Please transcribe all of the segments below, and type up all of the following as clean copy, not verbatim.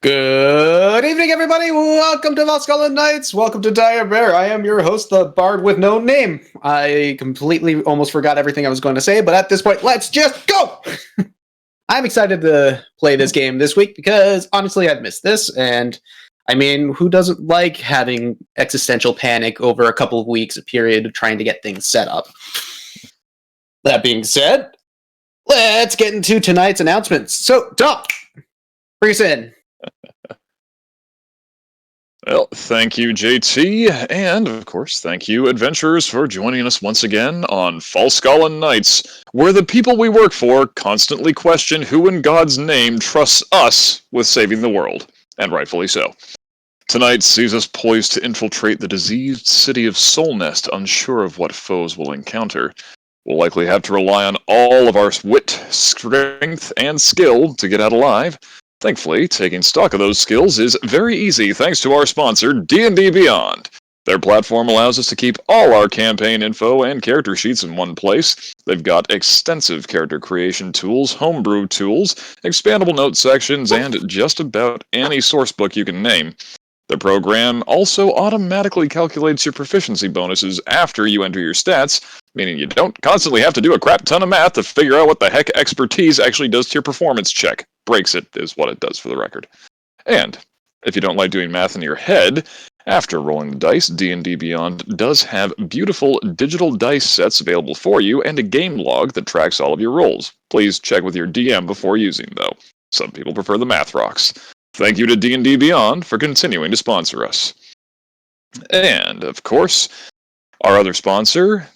Good evening, everybody. Welcome to Falskallan Nights. Welcome to Dire Bear. I am your host, the Bard with no name. I completely almost forgot everything I was going to say, but at this point, let's just go. I'm excited to play this game this week because, honestly, I've missed this. And, I mean, who doesn't like having existential panic over a couple of weeks, a period of trying to get things set up? That being said, let's get into tonight's announcements. So, Tom, bring us in. Well, thank you, JT, and, of course, thank you, adventurers, for joining us once again on Falskallan Nights, where the people we work for constantly question who in God's name trusts us with saving the world, and rightfully so. Tonight sees us poised to infiltrate the diseased city of Solnes, unsure of what foes we'll encounter. We'll likely have to rely on all of our wit, strength, and skill to get out alive. Thankfully, taking stock of those skills is very easy thanks to our sponsor, D&D Beyond. Their platform allows us to keep all our campaign info and character sheets in one place. They've got extensive character creation tools, homebrew tools, expandable note sections, and just about any sourcebook you can name. The program also automatically calculates your proficiency bonuses after you enter your stats, meaning you don't constantly have to do a crap ton of math to figure out what the heck expertise actually does to your performance check. Breaks it is what it does, for the record. And if you don't like doing math in your head, after rolling the dice, D&D Beyond does have beautiful digital dice sets available for you and a game log that tracks all of your rolls. Please check with your DM before using, though. Some people prefer the math rocks. Thank you to D&D Beyond for continuing to sponsor us. And, of course, our other sponsor,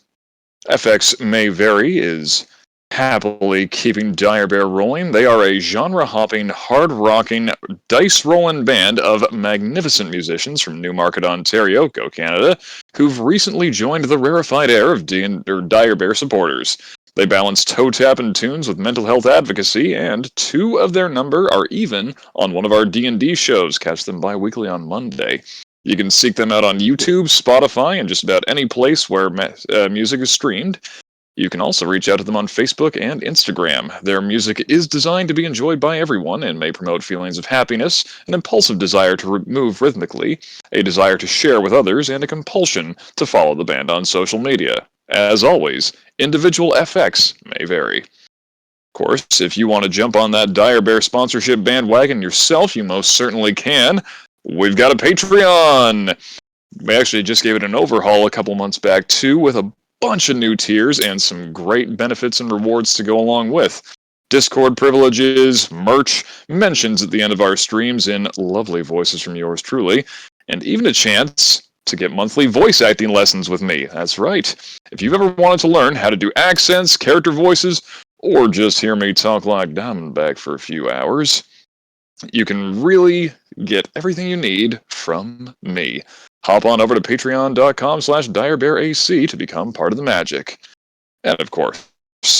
FX May Vary, is happily keeping Dire Bear rolling. They are a genre-hopping, hard-rocking, dice-rolling band of magnificent musicians from Newmarket, Ontario, go Canada, who've recently joined the rarefied air of Dire Bear supporters. They balance toe-tapping tunes with mental health advocacy, and two of their number are even on one of our D&D shows. Catch them bi-weekly on Monday. You can seek them out on YouTube, Spotify, and just about any place where music is streamed. You can also reach out to them on Facebook and Instagram. Their music is designed to be enjoyed by everyone and may promote feelings of happiness, an impulsive desire to move rhythmically, a desire to share with others, and a compulsion to follow the band on social media. As always, individual FX may vary. Of course, if you want to jump on that Dire Bear sponsorship bandwagon yourself, you most certainly can. We've got a Patreon! We actually just gave it an overhaul a couple months back, too, with a bunch of new tiers and some great benefits and rewards to go along with. Discord privileges, merch, mentions at the end of our streams in lovely voices from yours truly, and even a chance to get monthly voice acting lessons with me. That's right. If you've ever wanted to learn how to do accents, character voices, or just hear me talk like Diamondback for a few hours, you can really get everything you need from me. Hop on over to patreon.com/DireBearAC to become part of the magic. And of course,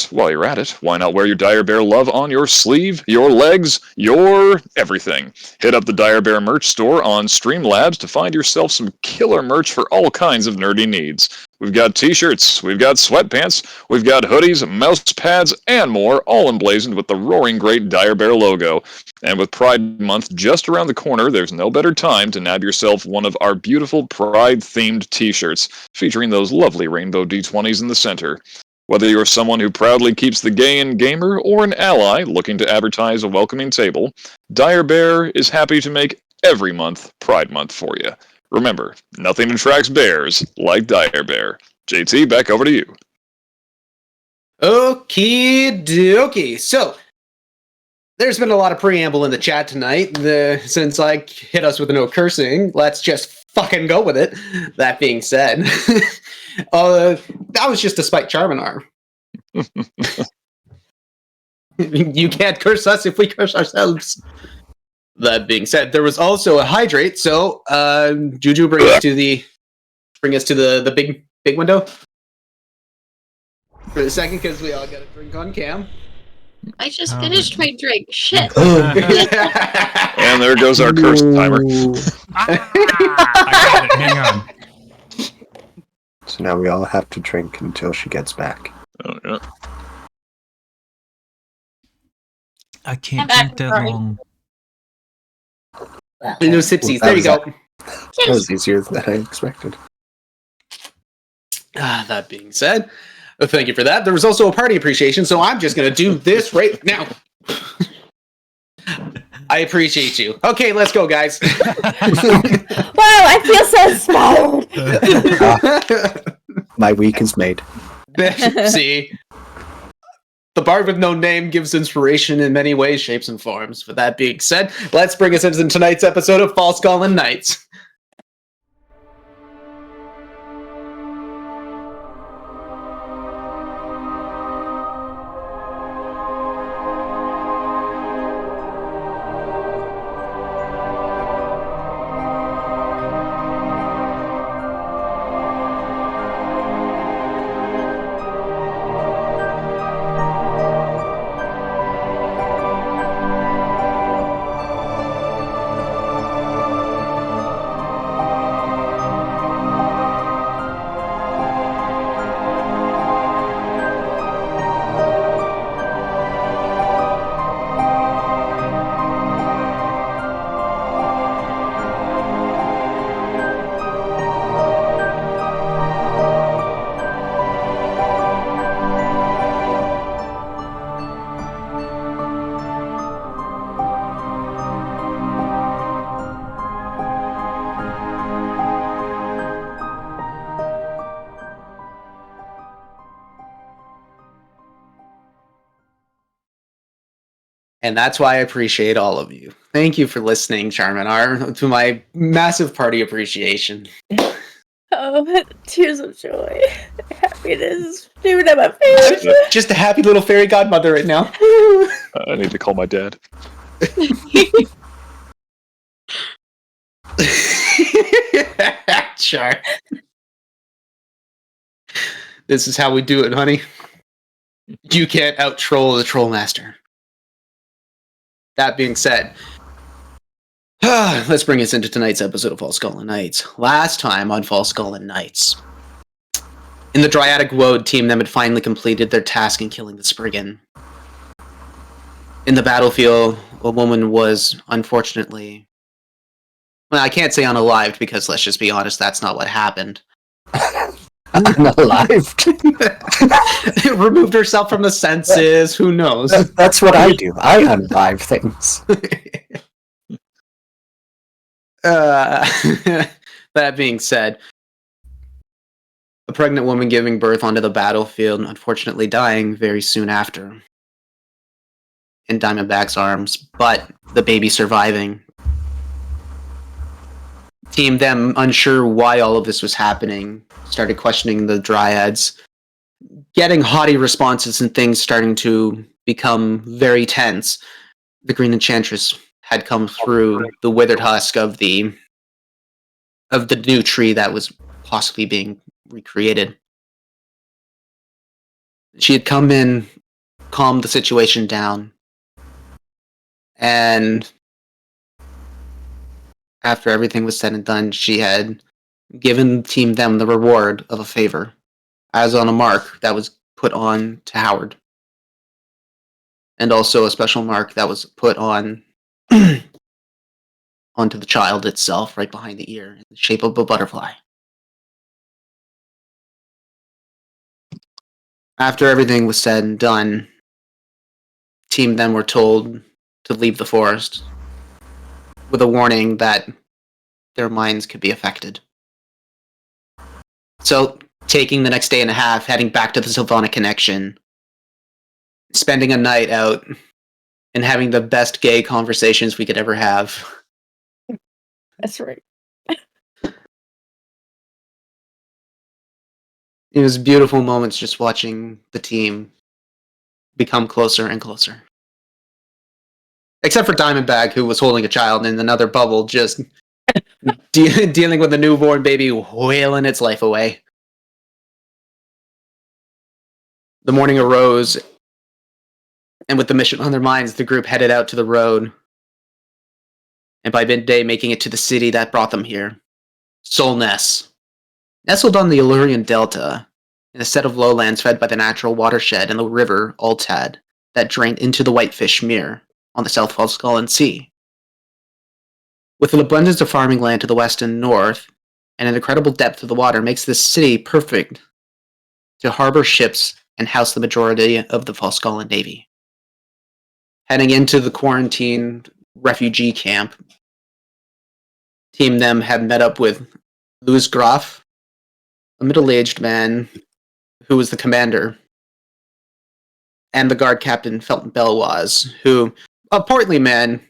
while you're at it, why not wear your Dire Bear love on your sleeve, your legs, your everything? Hit up the Dire Bear merch store on Streamlabs to find yourself some killer merch for all kinds of nerdy needs. We've got t-shirts, we've got sweatpants, we've got hoodies, mouse pads, and more, all emblazoned with the roaring great Dire Bear logo. And with Pride Month just around the corner, there's no better time to nab yourself one of our beautiful Pride-themed t-shirts, featuring those lovely rainbow D20s in the center. Whether you're someone who proudly keeps the gay in gamer, or an ally looking to advertise a welcoming table, Dire Bear is happy to make every month Pride Month for you. Remember, nothing attracts bears like Dire Bear. JT, back over to you. Okie dokie. So, there's been a lot of preamble in the chat tonight. Since I hit us with no cursing, let's just fucking go with it. That being said, that was just a spike Charminar. You can't curse us if we curse ourselves. That being said, there was also a hydrate. So, Juju, bring us to the big window for the second, because we all got a drink on cam. I just finished my drink. Shit. And there goes our curse timer. I got it. Hang on. So now we all have to drink until she gets back. Oh, yeah. I can't drink that long. No sipsies. There you go. That was easier than I expected. That being said, thank you for that. There was also a party appreciation, so I'm just going to do this right now. I appreciate you. Okay, let's go, guys. Wow, I feel so inspired. My week is made. See? The Bard with No Name gives inspiration in many ways, shapes, and forms. With that being said, let's bring us into tonight's episode of Falskallan Nights. And that's why I appreciate all of you. Thank you for listening, Charminar, to my massive party appreciation. Oh, tears of joy. Happiness streaming at my face. Just a happy little fairy godmother right now. I need to call my dad. Sure. This is how we do it, honey. You can't out-troll the troll master. That being said, let's bring us into tonight's episode of Falskallan Nights. Last time on Falskallan Nights, in the Dryadic Woad, Team Them had finally completed their task in killing the Spriggan. In the battlefield, a woman was unfortunately... Well, I can't say unalived because, let's just be honest, that's not what happened. Unalived. Removed herself from the senses, who knows? That's what I do. I unalive things. That being said, a pregnant woman giving birth onto the battlefield, unfortunately dying very soon after in Diamondback's arms, but the baby surviving. Team Them, unsure why all of this was happening, started questioning the Dryads, getting haughty responses and things starting to become very tense. The Green Enchantress had come through the withered husk of the new tree that was possibly being recreated. She had come in, calmed the situation down, and after everything was said and done, she had given Team Them the reward of a favor, as on a mark that was put on to Howard. And also a special mark that was put on onto the child itself, right behind the ear, in the shape of a butterfly. After everything was said and done, Team Them were told to leave the forest, with a warning that their minds could be affected. So, taking the next day and a half, heading back to the Sylvana Connection, spending a night out, and having the best gay conversations we could ever have. That's right. It was beautiful moments just watching the team become closer and closer. Except for Diamondback, who was holding a child in another bubble, just dealing with a newborn baby wailing its life away. The morning arose, and with the mission on their minds, the group headed out to the road. And by midday, making it to the city that brought them here, Solnes. Nestled on the Illyrian Delta, in a set of lowlands fed by the natural watershed and the river Altad that drained into the Whitefish Mere on the South Falskallan Sea. with an abundance of farming land to the west and north, and an incredible depth of the water, makes this city perfect to harbor ships and house the majority of the Falskallan navy. Heading into the quarantined refugee camp, Team Them had met up with Louis Groff, a middle-aged man who was the commander, and the guard captain Felton Belwaz, who, a portly man,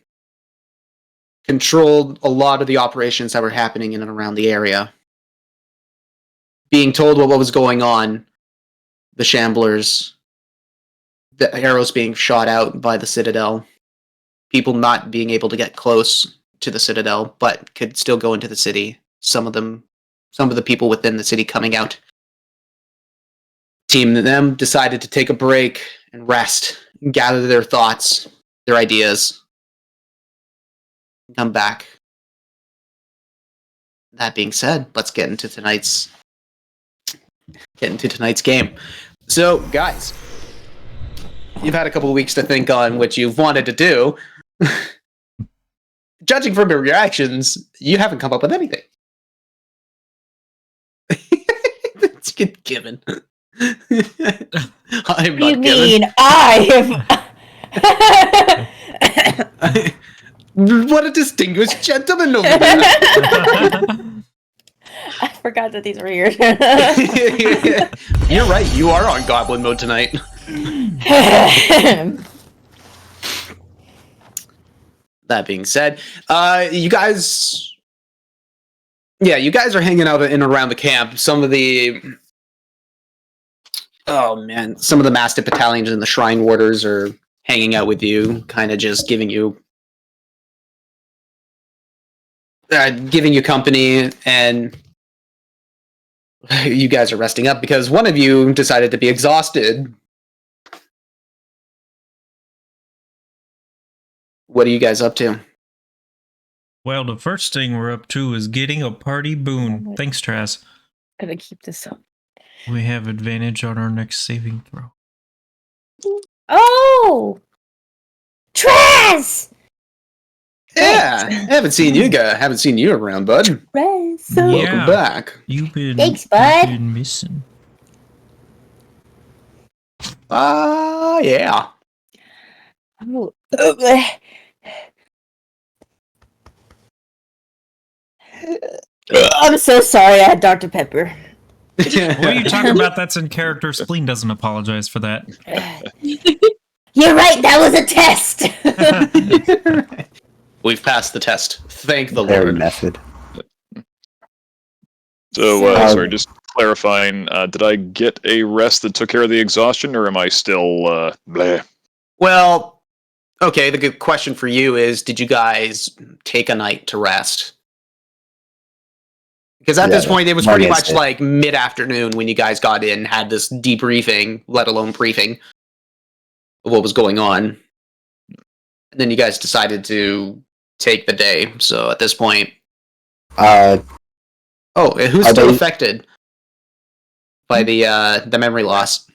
controlled a lot of the operations that were happening in and around the area. Being told what was going on, the shamblers, the arrows being shot out by the Citadel, people not being able to get close to the Citadel, but could still go into the city. Some of the people within the city coming out. Team Them decided to take a break and rest, and gather their thoughts, their ideas, and come back. That being said, let's get into tonight's game. So, guys, you've had a couple of weeks to think on what you've wanted to do. Judging from your reactions, you haven't come up with anything. It's good given. I'm not You given. mean I have? What a distinguished gentleman over there. I forgot that these were here. You're right, you are on goblin mode tonight. That being said, you guys are hanging out in and around the camp. Some of the Mastiff battalions and the Shrine Warders are hanging out with you, kind of just giving you company, and you guys are resting up because one of you decided to be exhausted. What are you guys up to? Well, the first thing we're up to is getting a party boon. Thanks, Traz. Gonna keep this up. We have advantage on our next saving throw. Oh, Traz! Yeah, I haven't seen you around, bud. Traz. Yeah. Welcome back. You've been, Thanks, bud. You've been missing. Yeah. Oh. I'm so sorry. I had Dr. Pepper. What are you talking about? That's in character. Spleen doesn't apologize for that. You're right. That was a test. We've passed the test. Thank the Their Lord. method. So, sorry, just clarifying, did I get a rest that took care of the exhaustion, or am I still, bleh? Well, okay, the good question for you is, did you guys take a night to rest? Because at this point, it was pretty much like mid-afternoon when you guys got in, had this debriefing, let alone briefing, of what was going on. And then you guys decided to take the day, so at this point... who's still affected by the memory loss?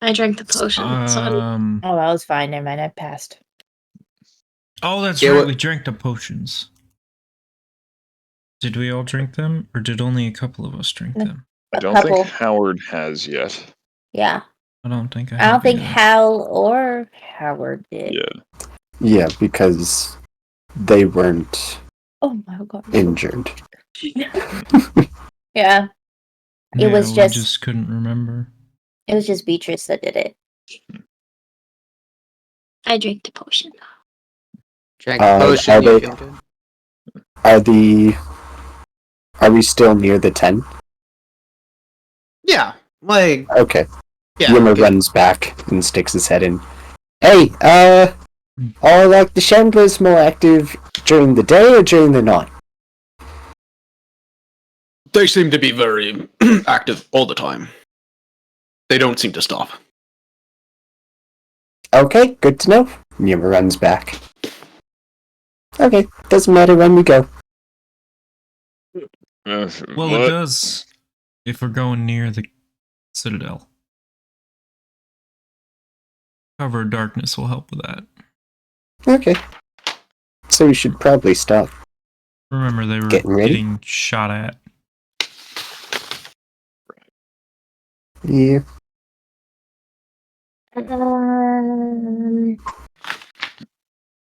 I drank the potion. Oh, that was fine. Never mind. I passed. Oh, that's Yeah, right. what- We drank the potions. Did we all drink them, or did only a couple of us drink them? I don't couple. think Howard has yet. Yeah. I don't think I don't think yet. Hal or Howard did. Yeah. Yeah, because they weren't Oh my god. injured. Yeah. It was we just- just couldn't remember. It was just Beatrice that did it. I drank the potion. Drank the potion, are you they- feel good? Are we still near the 10? Yeah, like... Okay. Yeah, Yuma okay. runs back and sticks his head in. Hey, are like the Shamblers more active during the day or during the night? They seem to be very active all the time. They don't seem to stop. Okay, good to know. Yuma runs back. Okay, doesn't matter when we go. Well, What? it does if we're going near the Citadel. Cover of darkness will help with that. Okay. so we should probably start. Remember, they were Getting ready? getting shot at. Yeah.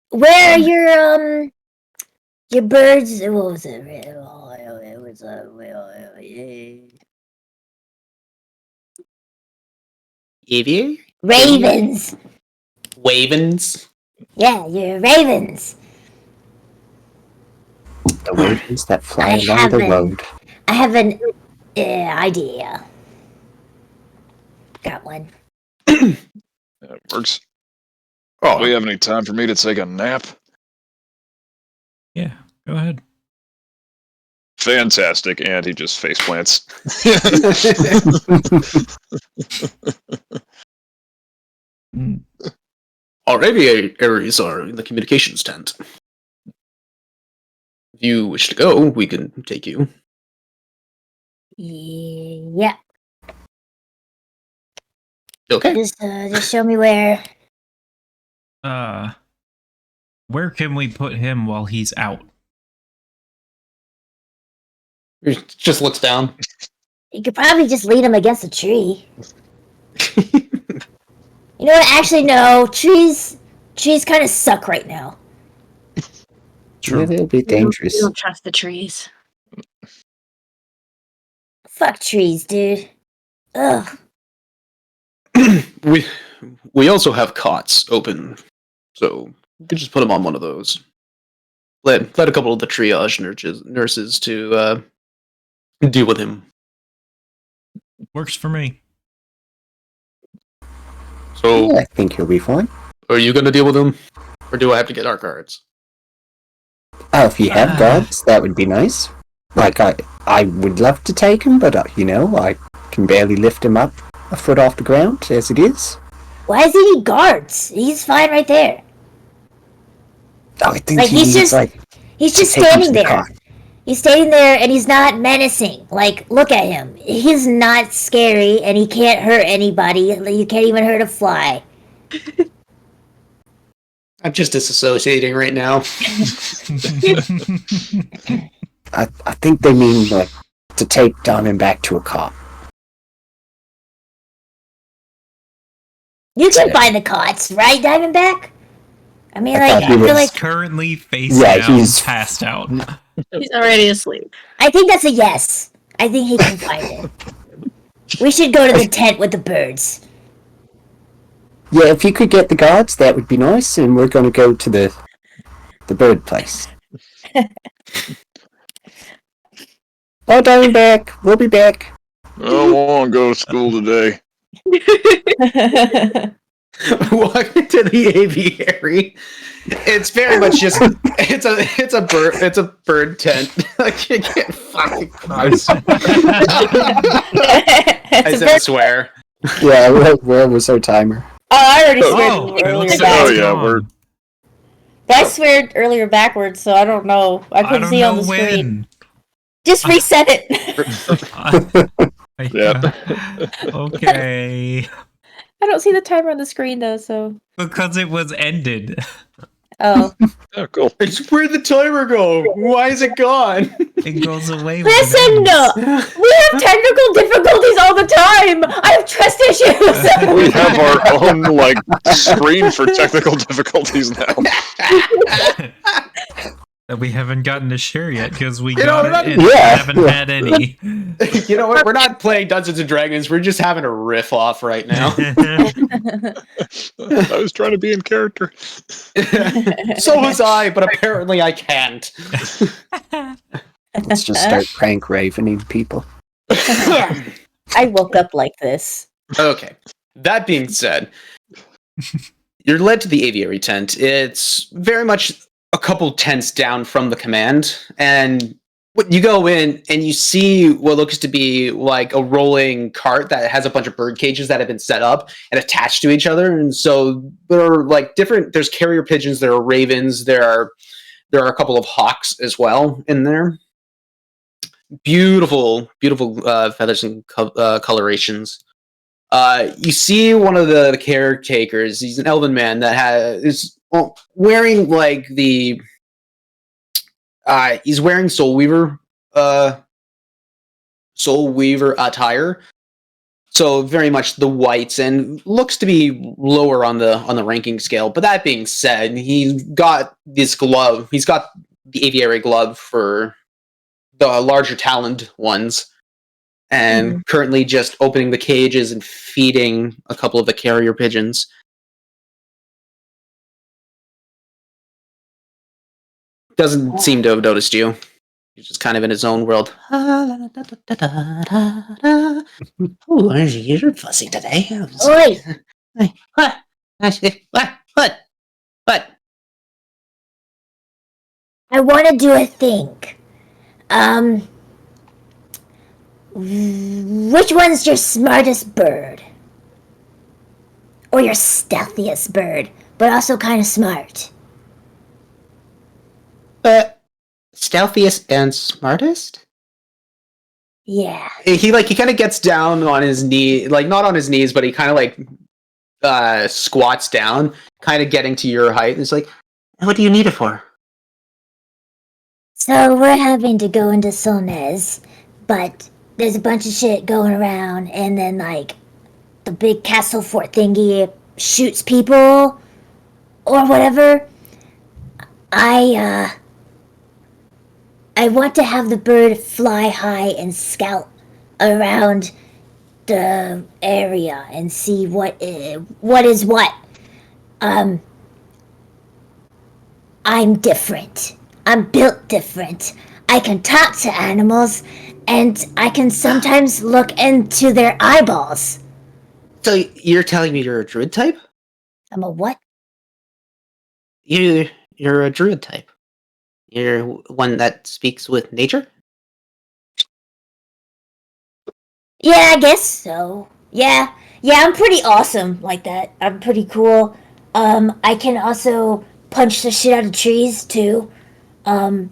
Where are your birds? What was it? It was Aviary? ravens. Wavens? Yeah, your ravens. The ravens that fly I along the haven't. road. I have an idea. Got one. That works. Oh, Do we have any time for me to take a nap? Yeah, go ahead. Fantastic, and he just face plants. our aviaries are in the communications tent. If you wish to go, we can take you. Yeah. Okay. Just show me where. Where can we put him while he's out? He just looks down. You could probably just lean him against a tree. You know what? Actually, no. Trees kind of suck right now. Yeah, they'll be We dangerous. don't trust the trees. Fuck trees, dude. Ugh. we also have cots open, so you could just put him on one of those. Let a couple of the triage nurses to deal with him. Works for me. So, Yeah, I think he'll be fine. are you going to deal with him, or do I have to get our cards? Oh, if you have guards, that would be nice. Like, I would love to take him, but, I can barely lift him up a foot off the ground as it is. Why does he need guards? He's fine right there. Oh, I think Like, he he's needs, just- He's just to take him to standing the there. car. He's standing there and he's not menacing. Like, look at him. He's not scary and he can't hurt anybody. You can't even hurt a fly. I'm just disassociating right now. I think they mean, like, to take Diamondback to a car. You can find the cots, right, Diamondback? I mean, I like, thought he I feel was- like Currently face Yeah, down, he's- passed out. He's already asleep. I think that's a yes. I think he can find it. We should go to the tent with the birds. Yeah, if you could get the guards, that would be nice, and we're going to go to the bird place. Oh, Diamondback, we'll be back. I don't want to go to school today. Welcome to the aviary. It's very much just it's a bird tent. Like you can't fucking Christ. I said swear. Yeah, where was our timer? Oh, I already Oh, sweared it earlier looks like back. Oh, it's yeah, gone. we're- I swear earlier backwards, so I don't know. I couldn't see on the screen. Just reset it. Yeah. Okay. I don't see the timer on the screen though, so. Because it was ended. Oh. Oh, cool. Where'd the timer go? Why is it gone? It goes away. Listen, when it ends. we have technical difficulties all the time. I have trust issues. We have our own, like, screen for technical difficulties now. That we haven't gotten to share yet because we You know, got we're it not- and Yeah. haven't had any. You know what? We're not playing Dungeons and Dragons. We're just having a riff off right now. I was trying to be in character. So was I, but apparently I can't. Let's just start prank ravening people. I woke up like this. Okay. That being said, you're led to the aviary tent. It's very much a couple tents down from the command, and you go in and you see what looks to be like a rolling cart that has a bunch of bird cages that have been set up and attached to each other. And so there are like there's carrier pigeons, there are ravens, there are a couple of hawks as well in there. Beautiful feathers and colorations. You see one of the caretakers. He's an elven man that is wearing like the He's wearing Soul Weaver attire. So very much the whites, and looks to be lower on the ranking scale. But that being said, he's got this glove. He's got the aviary glove for the larger taloned ones, and currently just opening the cages and feeding a couple of the carrier pigeons. Doesn't seem to have noticed you. He's just kind of in his own world. Oh, you're fussy today. Oi! What? What? I want to do a thing. Which one's your smartest bird? Or your stealthiest bird, but also kind of smart? Stealthiest and smartest? Yeah. He kind of gets down on his knee, like not on his knees, but he kind of like squats down, kind of getting to your height. And it's like, What do you need it for? So we're having to go into Solnes, but there's a bunch of shit going around, and then like the big castle fort thingy shoots people or whatever. I want to have the bird fly high and scout around the area and see what is what. I'm different. I'm built different. I can talk to animals, and I can sometimes look into their eyeballs. So you're telling me you're a druid type? I'm a what? You're a druid type. You're one that speaks with nature? Yeah, I guess so. Yeah, I'm pretty awesome like that. I'm pretty cool. I can also punch the shit out of trees, too. And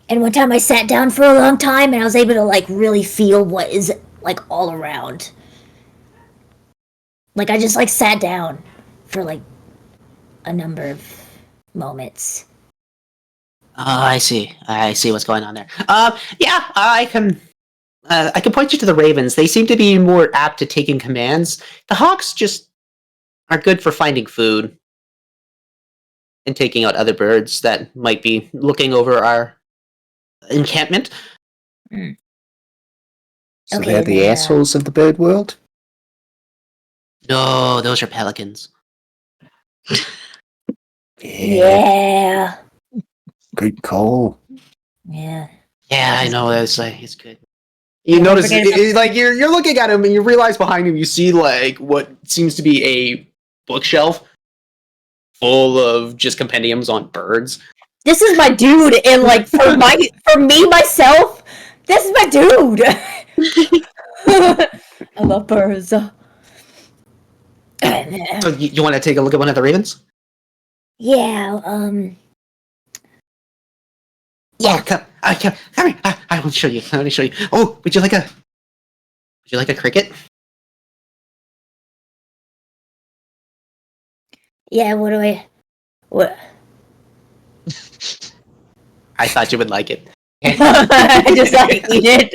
one time I sat down for a long time, and I was able to, like, really feel what is, like, all around. Like, I just, like, sat down for, like, a number of moments. Oh, I see. I see what's going on there. Yeah, I can point you to the ravens. They seem to be more apt to taking commands. The hawks just are good for finding food and taking out other birds that might be looking over our encampment. So Okay, they're the then, assholes of the bird world? No, those are pelicans. Yeah. Good call. Yeah. Yeah, I know. It's good. you notice, forget about- like you're looking at him, and you realize behind him you see like what seems to be a bookshelf full of just compendiums on birds. This is my dude, and like for me myself, this is my dude. I love birds. So you want to take a look at one of the ravens? Yeah, Yeah, come here. I want to show you. Oh, would you like a cricket? yeah, what? I thought you would like it. I just like eat it.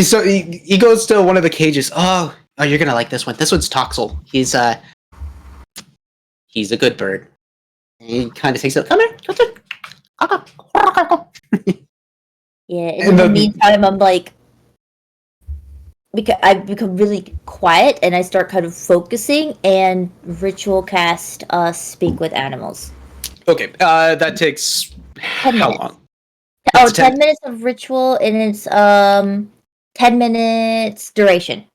So he goes to one of the cages. Oh, you're gonna like this one. This one's Toxel. He's a good bird. He kind of takes it. Come here. Yeah, in the meantime, I'm like, because I've become really quiet and I start kind of focusing and ritual cast speak with animals. Okay, that takes 10 how minutes. long? Oh, It's 10 minutes of ritual, and it's 10 minutes duration.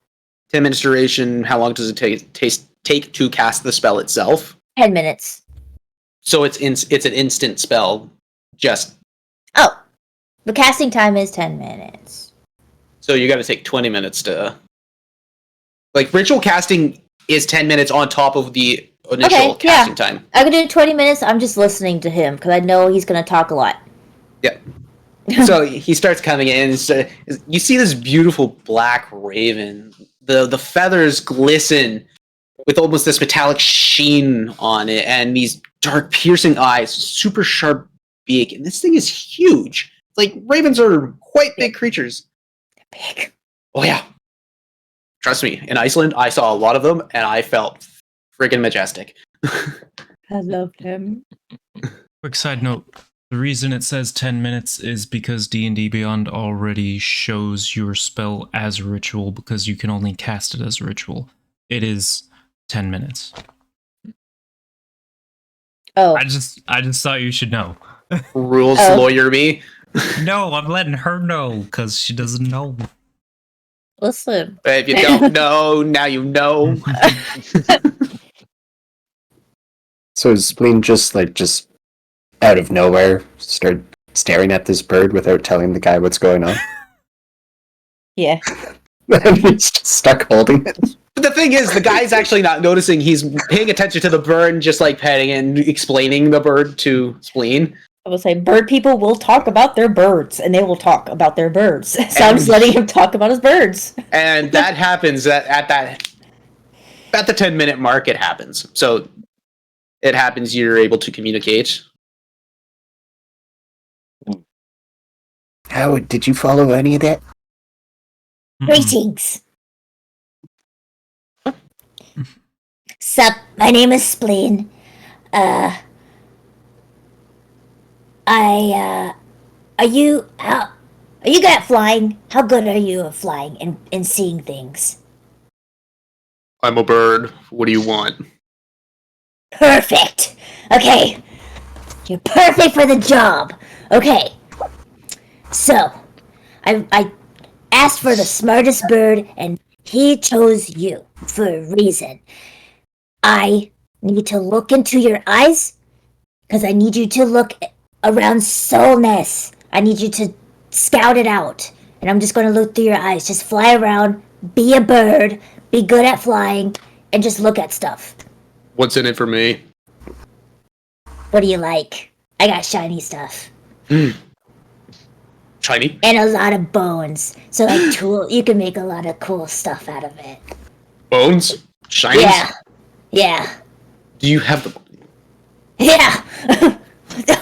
10 minutes duration. How long does it take to cast the spell itself? 10 minutes. So it's an instant spell. Just Oh, the casting time is 10 minutes. so you got to take 20 minutes to like ritual casting is 10 minutes on top of the initial Okay, yeah. casting time. I could do 20 minutes. I'm just listening to him because I know he's going to talk a lot. Yeah. So he starts coming in. So you see this beautiful black raven. The feathers glisten with almost this metallic sheen on it, and these dark, piercing eyes, super sharp beak, and this thing is huge. Like, ravens are quite big creatures. Big. Oh yeah. Trust me, in Iceland, I saw a lot of them, and I felt friggin' majestic. I loved him. Quick side note. The reason it says 10 minutes is because D&D Beyond already shows your spell as a ritual because you can only cast it as a ritual. It is 10 minutes. Oh, I just thought you should know. Rules Oh. lawyer me. No, I'm letting her know because she doesn't know. listen. If you don't know, now you know. So is Spleen just out of nowhere start staring at this bird without telling the guy what's going on? Yeah. And he's just stuck holding it. But the thing is, the guy's actually not noticing. He's paying attention to the bird and just like petting it and explaining the bird to Spleen. I will say, bird people will talk about their birds, and they will talk about their birds. So I'm just letting him talk about his birds. And that happens at the 10-minute mark. It happens. So it happens. You're able to communicate. How did you follow any of that? Greetings. Sup, my name is Spleen. Are you good at flying? How good are you at flying and seeing things? I'm a bird. What do you want? Perfect. Okay. You're perfect for the job. Okay. So, I asked for the smartest bird, and he chose you for a reason. I need to look into your eyes, because I need you to look around Solnes. I need you to scout it out. And I'm just going to look through your eyes. Just fly around, be a bird, be good at flying, and just look at stuff. What's in it for me? What do you like? I got shiny stuff. Shiny? And a lot of bones. So like you can make a lot of cool stuff out of it. Bones? Shinies? Yeah. Yeah. Do you have the... Yeah.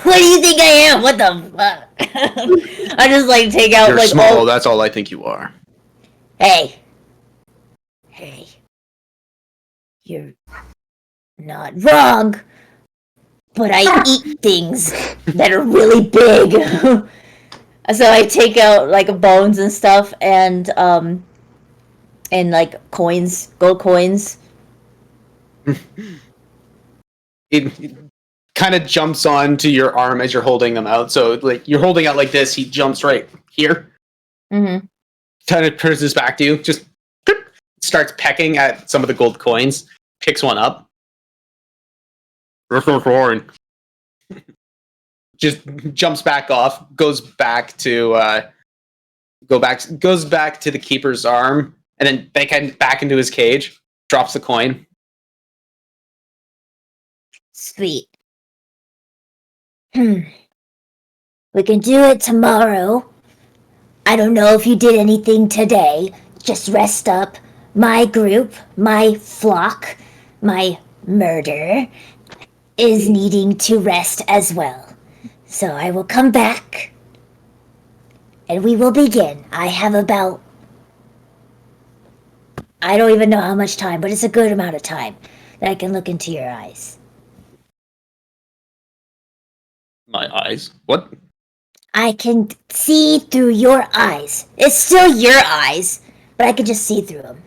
What do you think I am? What the fuck? I just like take out You're like small, all... that's all I think you are. Hey. You're not wrong. But I eat things that are really big. So I take out like bones and stuff and like coins, gold coins. It kind of jumps onto your arm as you're holding them out. So like you're holding out like this, he jumps right here. Mm-hmm. Kind of turns his back to you, just starts pecking at some of the gold coins, picks one up. Just jumps back off, goes back to the keeper's arm, and then back into his cage, drops the coin. Sweet. We can do it tomorrow. I don't know if you did anything today. Just rest up. My group, my flock, my murder is needing to rest as well. So I will come back and we will begin. I have about... I don't even know how much time, but it's a good amount of time that I can look into your eyes. My eyes? What? I can see through your eyes. It's still your eyes, but I can just see through them.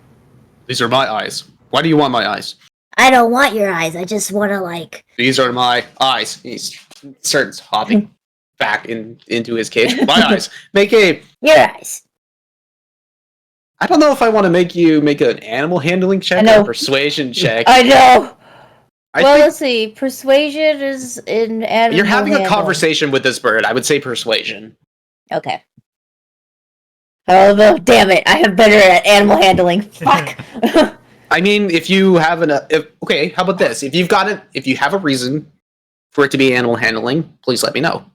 These are my eyes. Why do you want my eyes? I don't want your eyes. I just want to, like... These are my eyes. He starts hopping back into his cage. My eyes. Make a... Your eyes. I don't know if I want to make you make an animal handling check or a persuasion check. I know. I Well, think let's see. Persuasion is in animal you're having a handling. conversation with this bird. I would say persuasion. Okay. Oh, no, damn it. I am better at animal handling. Fuck. I mean, if you have okay, how about this? If you've got it, if you have a reason for it to be animal handling, please let me know.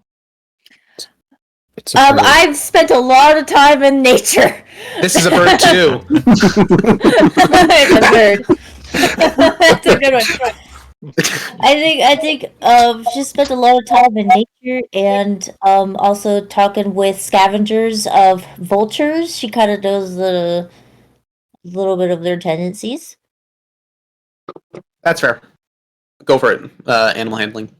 It's a bird. I've spent a lot of time in nature. This is a bird too. It's a bird. That's a good one. I think she spent a lot of time in nature and also talking with scavengers of vultures. She kind of knows a little bit of their tendencies. That's fair. Go for it. Animal handling.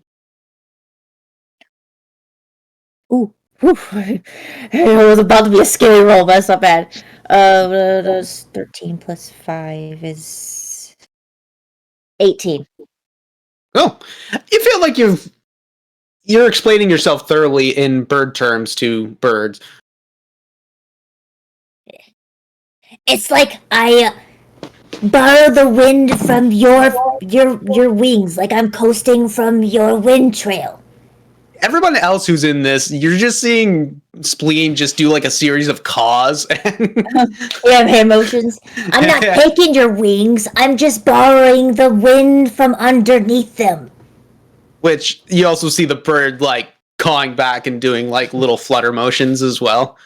Ooh. It was about to be a scary roll, but that's not bad. That's 13 plus 5 is 18. Oh, you feel like you're explaining yourself thoroughly in bird terms to birds. It's like I borrow the wind from your wings, like I'm coasting from your wind trail. Everyone else who's in this, you're just seeing Spleen just do like a series of caws. Yeah, hand motions. I'm not taking your wings. I'm just borrowing the wind from underneath them. Which you also see the bird like cawing back and doing like little flutter motions as well.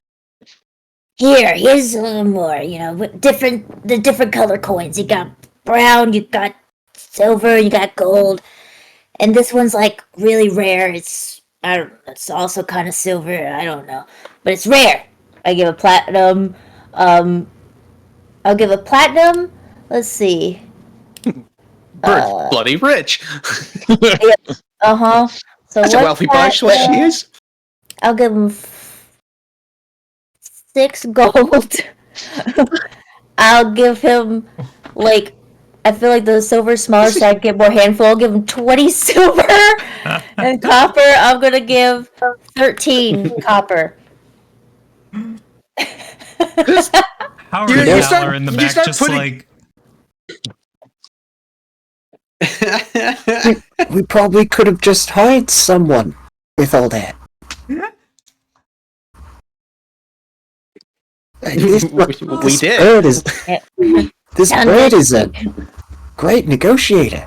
Here's a little more, with the different color coins. You got brown, you got silver, you got gold. And this one's like really rare. It's also kind of silver, I don't know. But it's rare. I give a platinum. I'll give a platinum. Let's see. Bird's bloody rich. Uh-huh. So That's a wealthy bunch, what she is. I'll give him 6 gold. I'll give him, I feel like the silver's smaller, so I get more handful. I'll give him 20 silver. And copper, I'm going to give 13 copper. How are You you start- in the you back start just putting- like... We probably could have just hired someone with all that. We did. Bird is, this Sound bird good? is a great negotiator.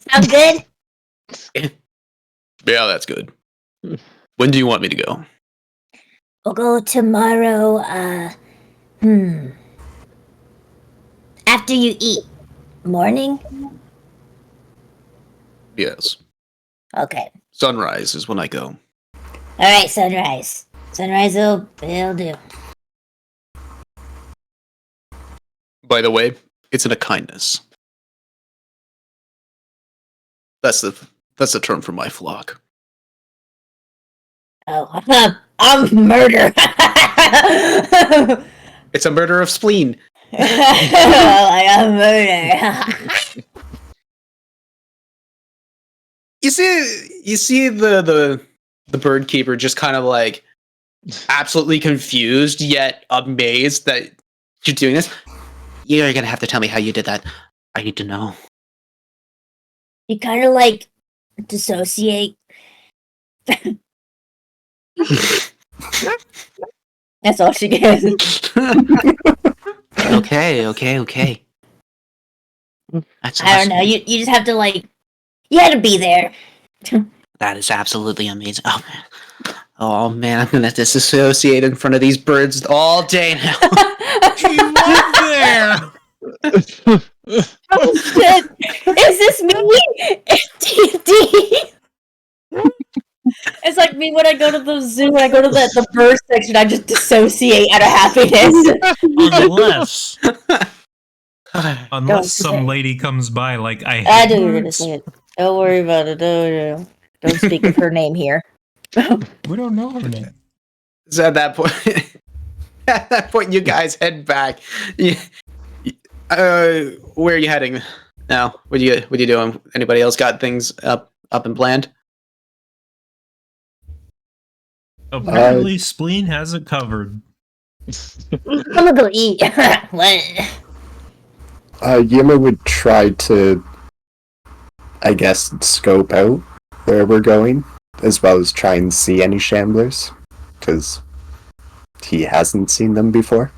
Sound good? Yeah, that's good. When do you want me to go? We'll go tomorrow, after you eat. Morning? Yes. Okay. Sunrise is when I go. Alright, sunrise. Sunrise will do. By the way, it's in a kindness. That's the term for my flock. Oh, I'm murder. It's a murder of spleen. I'm murder. You see the bird keeper just kind of like absolutely confused yet amazed that you're doing this. You're gonna have to tell me how you did that. I need to know. You kind of like dissociate. That's all she gets. Okay. That's I don't know. You just have to you had to be there. That is absolutely amazing. Oh man, I'm gonna disassociate in front of these birds all day now. there! Oh shit! Is this me? D&D? It's like me when I go to the zoo and I go to the bird section. I just dissociate out of happiness. Unless some lady comes by like I hate I do you're gonna birds. say it. Don't worry about it. Don't speak of her name here. We don't know her name. So at that point, you guys head back. Where are you heading now? What are you doing? Anybody else got things up and planned? Apparently, Spleen has it covered. I'm gonna go eat. What? Yima would try to, I guess, scope out where we're going, as well as try and see any shamblers, because he hasn't seen them before.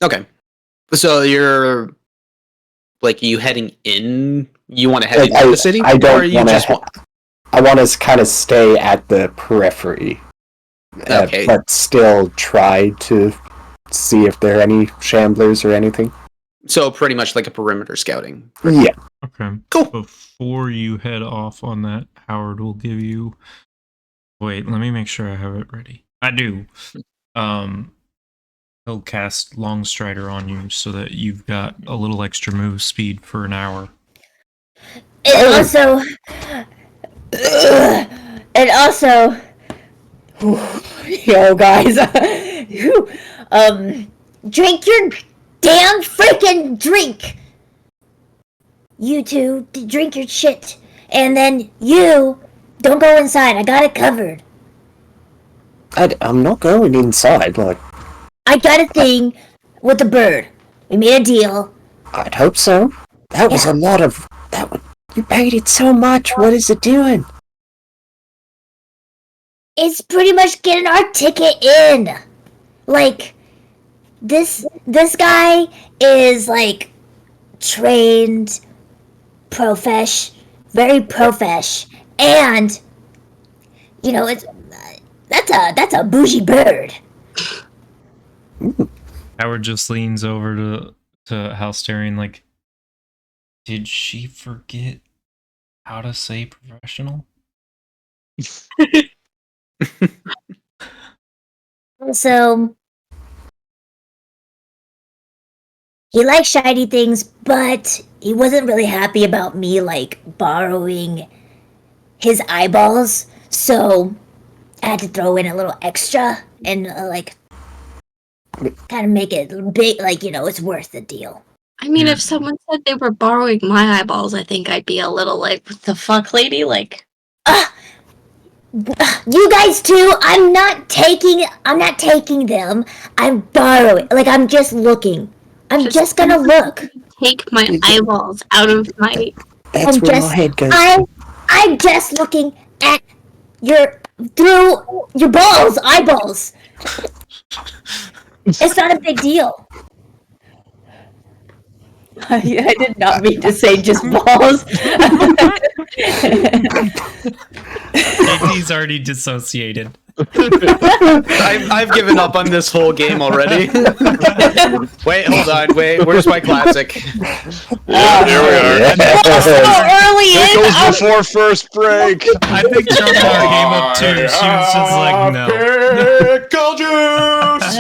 Okay, so you're you heading in? You want to head into the city? I don't or you want just to. I want to kind of stay at the periphery, Okay. but still try to see if there are any shamblers or anything. So pretty much like a perimeter scouting. Yeah. Okay. Cool. Before you head off on that, Howard will give you. Wait, let me make sure I have it ready. I do. He'll cast Longstrider on you so that you've got a little extra move speed for an hour. And also, yo guys, drink your damn freaking drink. You two, drink your shit, and then you don't go inside. I got it covered. I'm not going inside. Like, I got a thing with the bird. We made a deal. I'd hope so. That was a lot of that. You paid it so much. What is it doing? It's pretty much getting our ticket in. Like, this guy is like trained very profesh, and you know that's a bougie bird. Howard just leans over to Halsterian like, did she forget how to say professional? So he likes shiny things, but he wasn't really happy about me like borrowing his eyeballs. So I had to throw in a little extra and kind of make it big, like, you know, it's worth the deal. I mean, if someone said they were borrowing my eyeballs, I think I'd be a little like, what the fuck, lady? Like, you guys too. I'm not taking them. I'm borrowing. Like, I'm just looking. I'm just gonna look. Take my eyeballs out of my. That's where my head goes. I'm just looking at through your eyeballs. It's not a big deal. I did not mean to say just balls. He's already dissociated. I've given up on this whole game already. Wait, hold on. Wait, where's my classic? Here we are. So early in. Goes before first break. I think Charlotte came up too. She was just like, no. Pickle juice.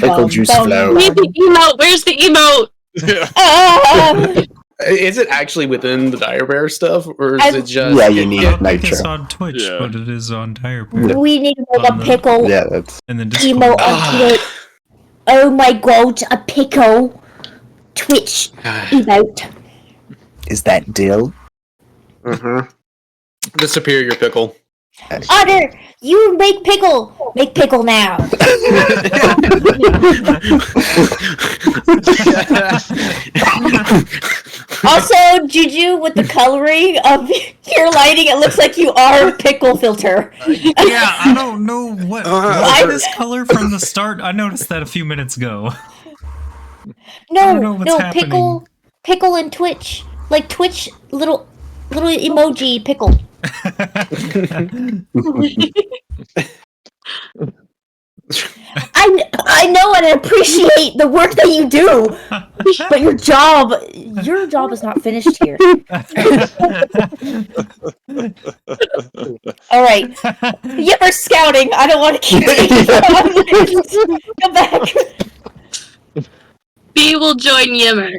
Pickle juice flow. We need the emote. Where's the emote? Is it actually within the Dire Bear stuff, or is it just? Yeah, you need I don't think it's nitro. on Twitch, Yeah. but it is on Dire Bear. We need to make a pickle Yeah, that's And then emote Discord. on Twitch. Oh my god, a pickle Twitch emote. is that dill? The superior pickle. Otter, you make pickle. Make pickle now. Also, Juju, with the coloring of your lighting, it looks like you are pickle filter. Yeah, I don't know what. I- Why this color from the start? I noticed that a few minutes ago. No, don't know what's happening. pickle and Twitch, like Twitch, little emoji pickle. I know and appreciate the work that you do, but your job is not finished here. All right, you're scouting. I don't want to keep it. Come back. B will join Yimmer.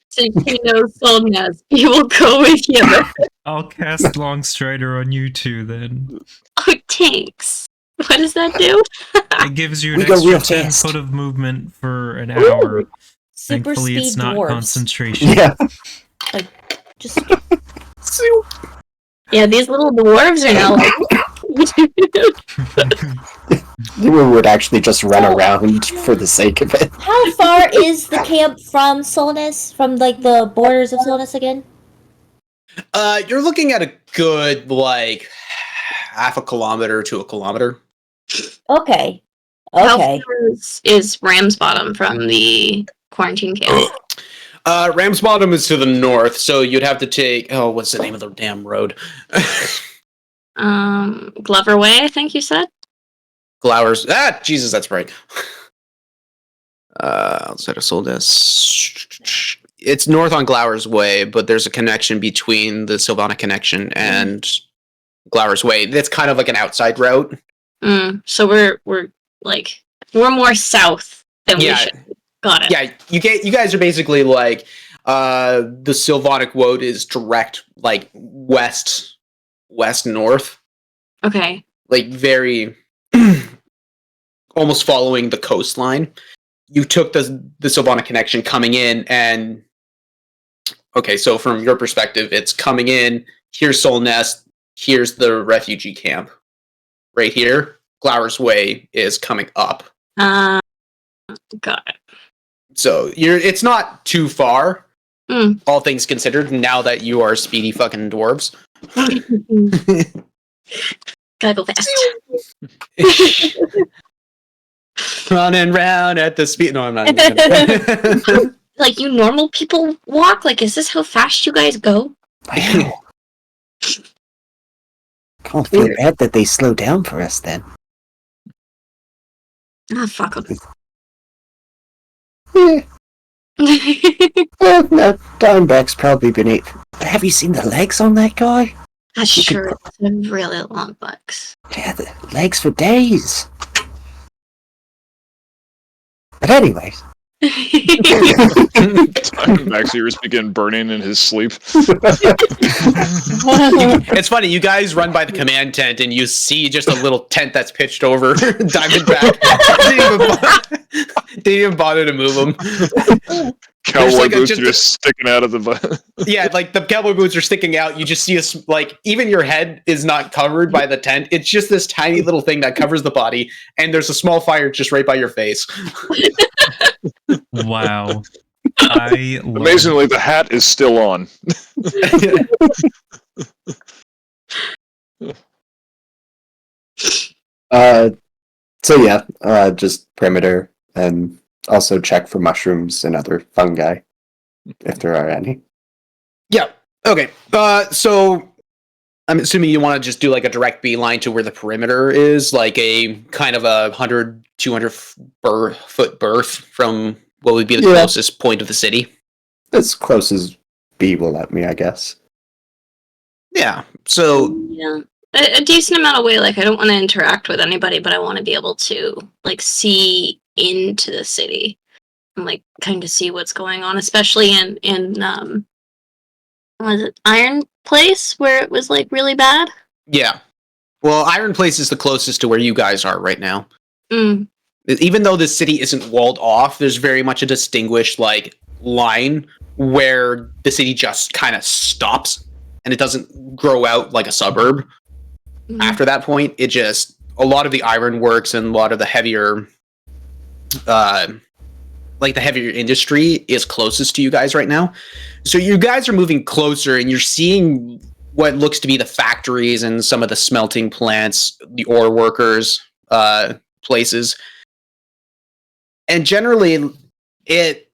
Since he knows Solnes, he will go with Yimmer. I'll cast Longstrider on you too then. Oh, tanks. What does that do? It gives you an We go extra real 10 fast. foot of movement for an hour. Super Thankfully, speed it's not dwarves. concentration. Yeah. Just Yeah, these little dwarves are now like. We would actually just run around for the sake of it. how far is the camp from Solnes? From like the borders of Solnes again? You're looking at a good like half a kilometer to a kilometer. Okay. How Okay. far is Ramsbottom from the quarantine camp? Ramsbottom is to the north, so you'd have to take. Oh, what's the name of the damn road? Glover Way, I think you said. Glowers. Jesus, that's right. Outside of Solnes. It's north on Glowers Way, but there's a connection between the Sylvana connection and Glowers Way. That's kind of like an outside route. So we're like we're more south than we should. Got it. Yeah, you guys are basically like the Sylvanic Woad is direct like west north. Okay. Like very almost following the coastline. You took the Sylvana connection coming in, and okay, so from your perspective, it's coming in. Here's Solnes. Here's the refugee camp. Right here, Glowers Way is coming up. Got it. So it's not too far, all things considered. Now that you are speedy fucking dwarves, Gotta go fast. running round at the speed. No, I'm not. Like you normal people walk? Like, is this how fast you guys go? I know. Can't feel bad that they slow down for us then. Ah, fuck 'em. Yeah. Well, no, Dimeback's probably beneath. But have you seen the legs on that guy? That's true. They're really long bucks. Yeah, the legs for days. But anyways. Diamondback's ears begin burning in his sleep. It's funny, you guys run by the command tent and you see just a little tent that's pitched over Diamondback. Didn't even bother to move them. Cowboy like boots are just sticking out of the... Yeah, like the cowboy boots are sticking out. You just see us, like, even your head is not covered by the tent. It's just this tiny little thing that covers the body, and there's a small fire just right by your face. Wow. Amazingly, the hat is still on. So yeah, just perimeter, and also check for mushrooms and other fungi, if there are any. Yeah, okay. So I'm assuming you want to just do like a direct beeline to where the perimeter is, like a kind of a 100, 200 foot berth from what would be the closest point of the city. As close as B will let me, I guess. Yeah, so... Yeah. A decent amount of way, like, I don't want to interact with anybody, but I want to be able to, like, see into the city and, like, kind of see what's going on, especially in was it Iron Place, where it was, like, really bad? Yeah. Well, Iron Place is the closest to where you guys are right now. Mm. Even though the city isn't walled off, there's very much a distinguished, like, line where the city just kind of stops and it doesn't grow out like a suburb. Mm-hmm. After that point, it just, a lot of the ironworks and a lot of the heavier, like the heavier industry is closest to you guys right now. So you guys are moving closer and you're seeing what looks to be the factories and some of the smelting plants, the ore workers, places. And generally, it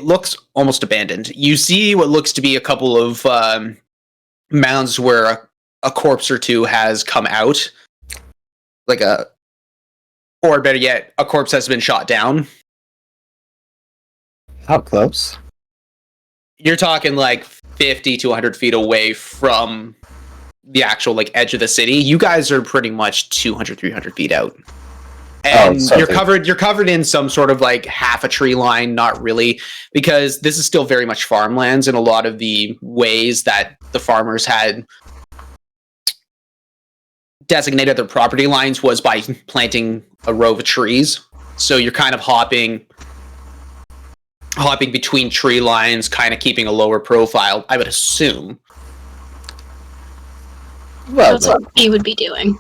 looks almost abandoned. You see what looks to be a couple of mounds where a corpse or two has come out, or better yet, a corpse has been shot down. How close? You're talking like 50 to 100 feet away from the actual like edge of the city. You guys are pretty much 200, 300 feet out. And you're covered in some sort of like half a tree line, not really, because this is still very much farmlands, and a lot of the ways that the farmers had designated their property lines was by planting a row of trees. So you're kind of hopping between tree lines, kind of keeping a lower profile, I would assume. Well, that's what he would be doing.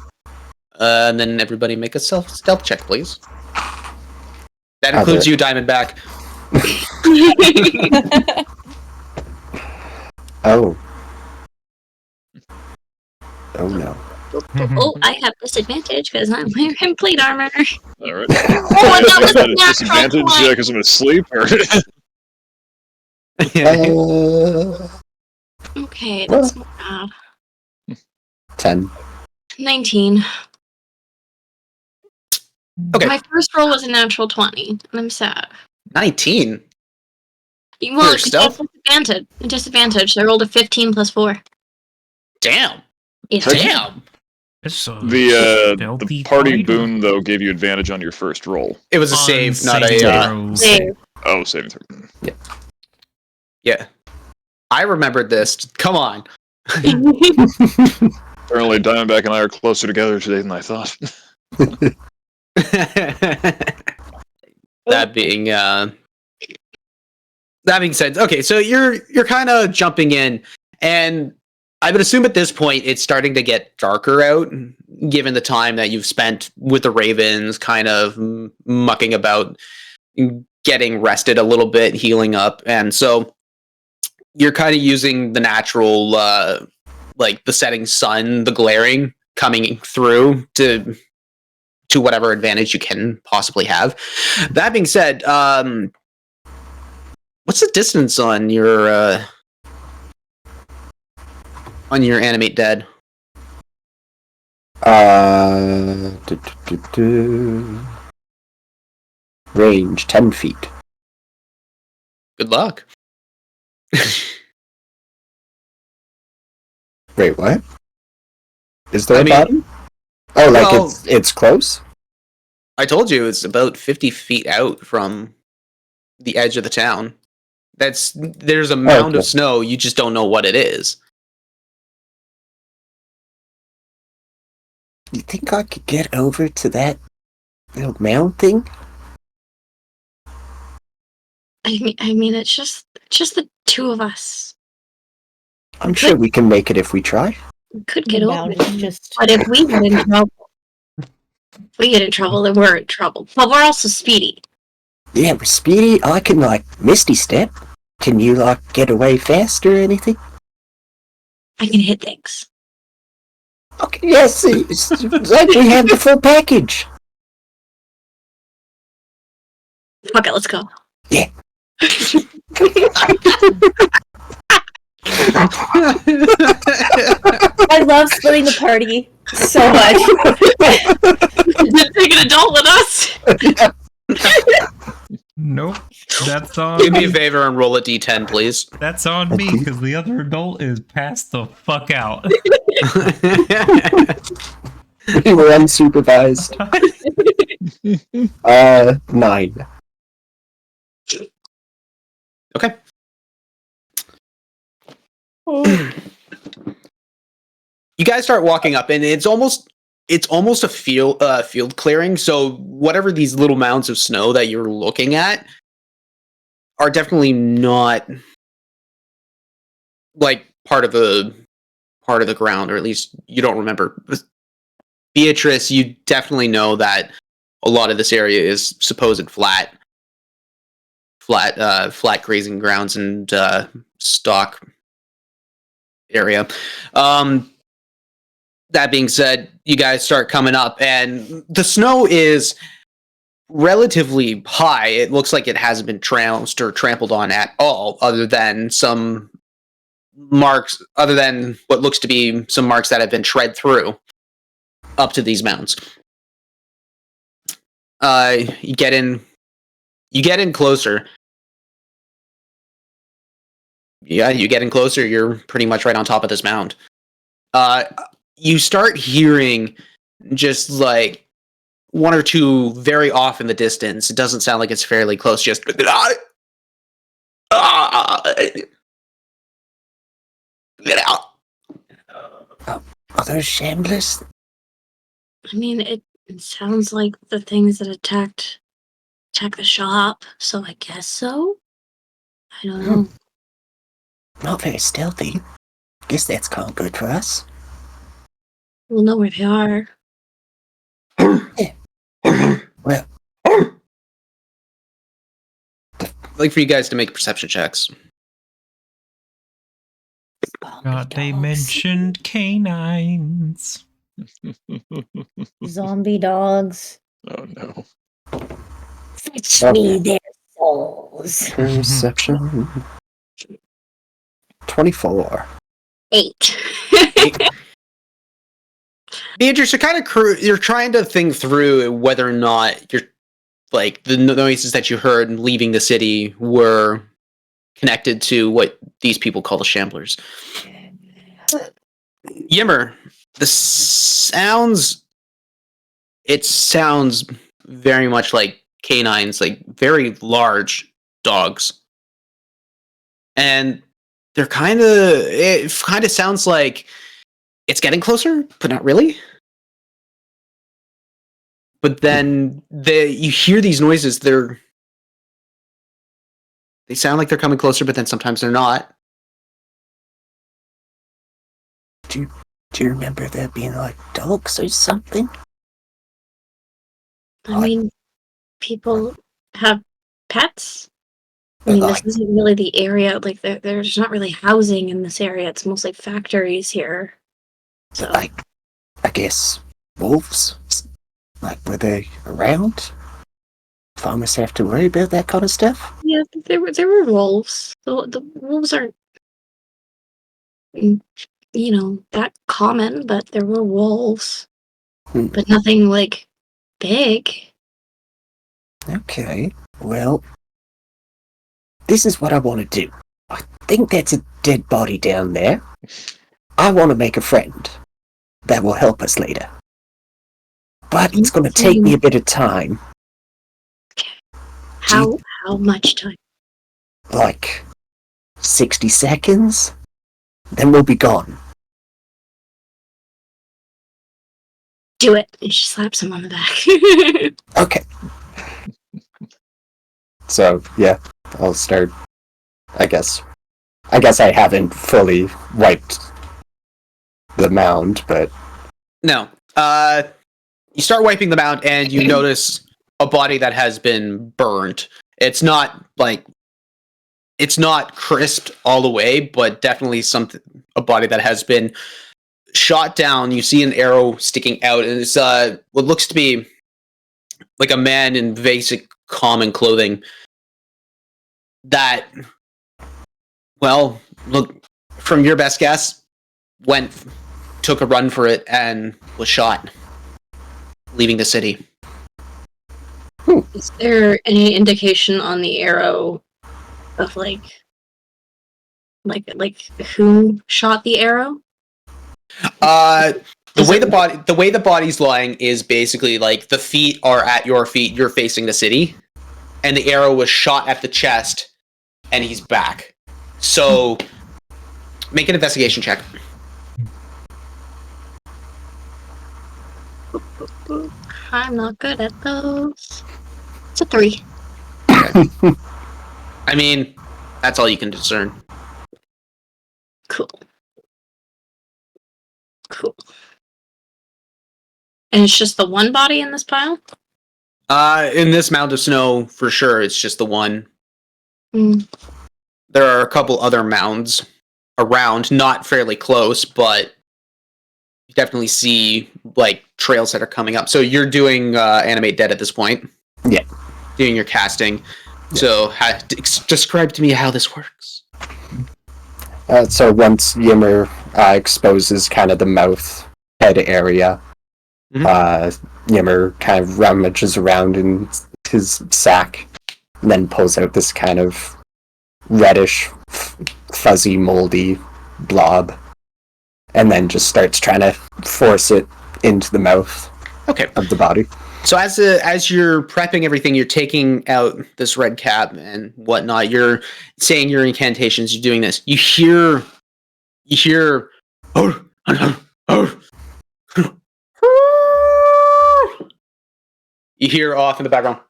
And then everybody make a stealth check, please. That includes you, Diamondback. Oh. Oh no. Oh, I have disadvantage because I'm wearing plate armor. Alright. Oh, that was a disadvantage because I'm asleep? Or... Okay, that's not bad. 10. 19. Okay. My first roll was a natural 20, and I'm sad. 19. Well, Your stealth? Disadvantage. I rolled a 15 plus 4. Damn. Yeah. Damn. It's a The stealthy party fighter. boon, though, gave you advantage on your first roll. It was a On save, not saving a. throws. Save. Oh, saving throw. Yeah. I remembered this. Come on. Apparently, Diamondback and I are closer together today than I thought. that being said, okay, so you're kind of jumping in, and I would assume at this point it's starting to get darker out, given the time that you've spent with the ravens, kind of mucking about, getting rested a little bit, healing up, and so you're kind of using the natural, like the setting sun, the glaring coming through to whatever advantage you can possibly have. That being said, what's the distance on your animate dead? Range 10 feet. Good luck. Wait, what? Is there I a mean- bottom? Oh, like Well- it's close? I told you it's about 50 feet out from the edge of the town. There's a mound okay. of snow, you just don't know what it is. You think I could get over to that little mound thing? I mean, it's just the two of us. I'm sure we can make it if we try. We could The get over mound it. is just But if we get in trouble, then we're in trouble. But we're also speedy. Yeah, we're speedy. I can, like, Misty Step. Can you, like, get away fast or anything? I can hit things. Okay, yes, it's like we have the full package. Fuck it, let's go. Yeah. I love splitting the party so much. Take an adult with us. Nope. That's on Do me a favor and roll a d10, please. That's on me, because the other adult is passed the fuck out. We were unsupervised. 9. Okay. You guys start walking up, and it's almost a field clearing. So whatever these little mounds of snow that you're looking at are definitely not like part of the ground, or at least you don't remember. Beatrice, you definitely know that a lot of this area is supposed flat grazing grounds and stock area. That being said, you guys start coming up, and the snow is relatively high. It looks like it hasn't been trounced or trampled on at all, other than some marks, other than what looks to be some marks that have been tread through up to these mounds. You get in closer. Yeah, you get in closer, you're pretty much right on top of this mound. You start hearing just like one or two very off in the distance. It doesn't sound like it's fairly close, just Are those shamblers? I mean, it sounds like the things that attacked the shop, so I guess so. I don't know. Not very stealthy. Guess that's kind of good for us. We'll know where they are. Well, I'd like for you guys to make perception checks. God, they mentioned canines. Zombie dogs. Oh no. Fetch me their souls. perception. 24. 8. Beatrice, you're trying to think through whether or not you're like the noises that you heard leaving the city were connected to what these people call the Shamblers. Yimmer, it sounds very much like canines, like very large dogs. And it kind of sounds like it's getting closer, but not really. But then you hear these noises, they sound like they're coming closer, but then sometimes they're not. Do you remember there being like dogs or something? I mean, people have pets. I mean, this isn't really the area. Like, there's not really housing in this area. It's mostly factories here. So, Like, I guess wolves? Like, were they around? Farmers have to worry about that kind of stuff? yeah, there were wolves. The wolves aren't, that common, but there were wolves. But nothing, like, big. Okay, well, this is what I want to do. I think that's a dead body down there. I want to make a friend that will help us later. But it's going to take me a bit of time. How much time? Like 60 seconds? Then we'll be gone. Do it. And she slaps him on the back. Okay. So, yeah, I'll start, I guess I haven't fully wiped the mound, but... No. You start wiping the mound, and you notice a body that has been burned. It's not crisped all the way, but definitely a body that has been shot down. You see an arrow sticking out, and it's what looks to be like a man in basic common clothing that, well, look, from your best guess, took a run for it and was shot, leaving the city. Is there any indication on the arrow of like who shot the arrow? The way the body's lying is basically like the feet are at your feet, you're facing the city, and the arrow was shot at the chest, and he's back. So, make an investigation check. I'm not good at those. It's a 3. I mean, that's all you can discern. Cool. And it's just the one body in this pile? In this mound of snow, for sure, it's just the one. Mm. There are a couple other mounds around, not fairly close, but you definitely see like trails that are coming up. So you're doing animate dead at this point. Yeah. Doing your casting. Yeah. So describe to me how this works. So once Yimmer exposes kind of the mouth head area, Yimmer kind of rummages around in his sack and then pulls out this kind of reddish, fuzzy, moldy blob, and then just starts trying to force it into the mouth of the body. So as you're prepping everything, you're taking out this red cap and whatnot. You're saying your incantations. You're doing this. You hear, you hear off in the background.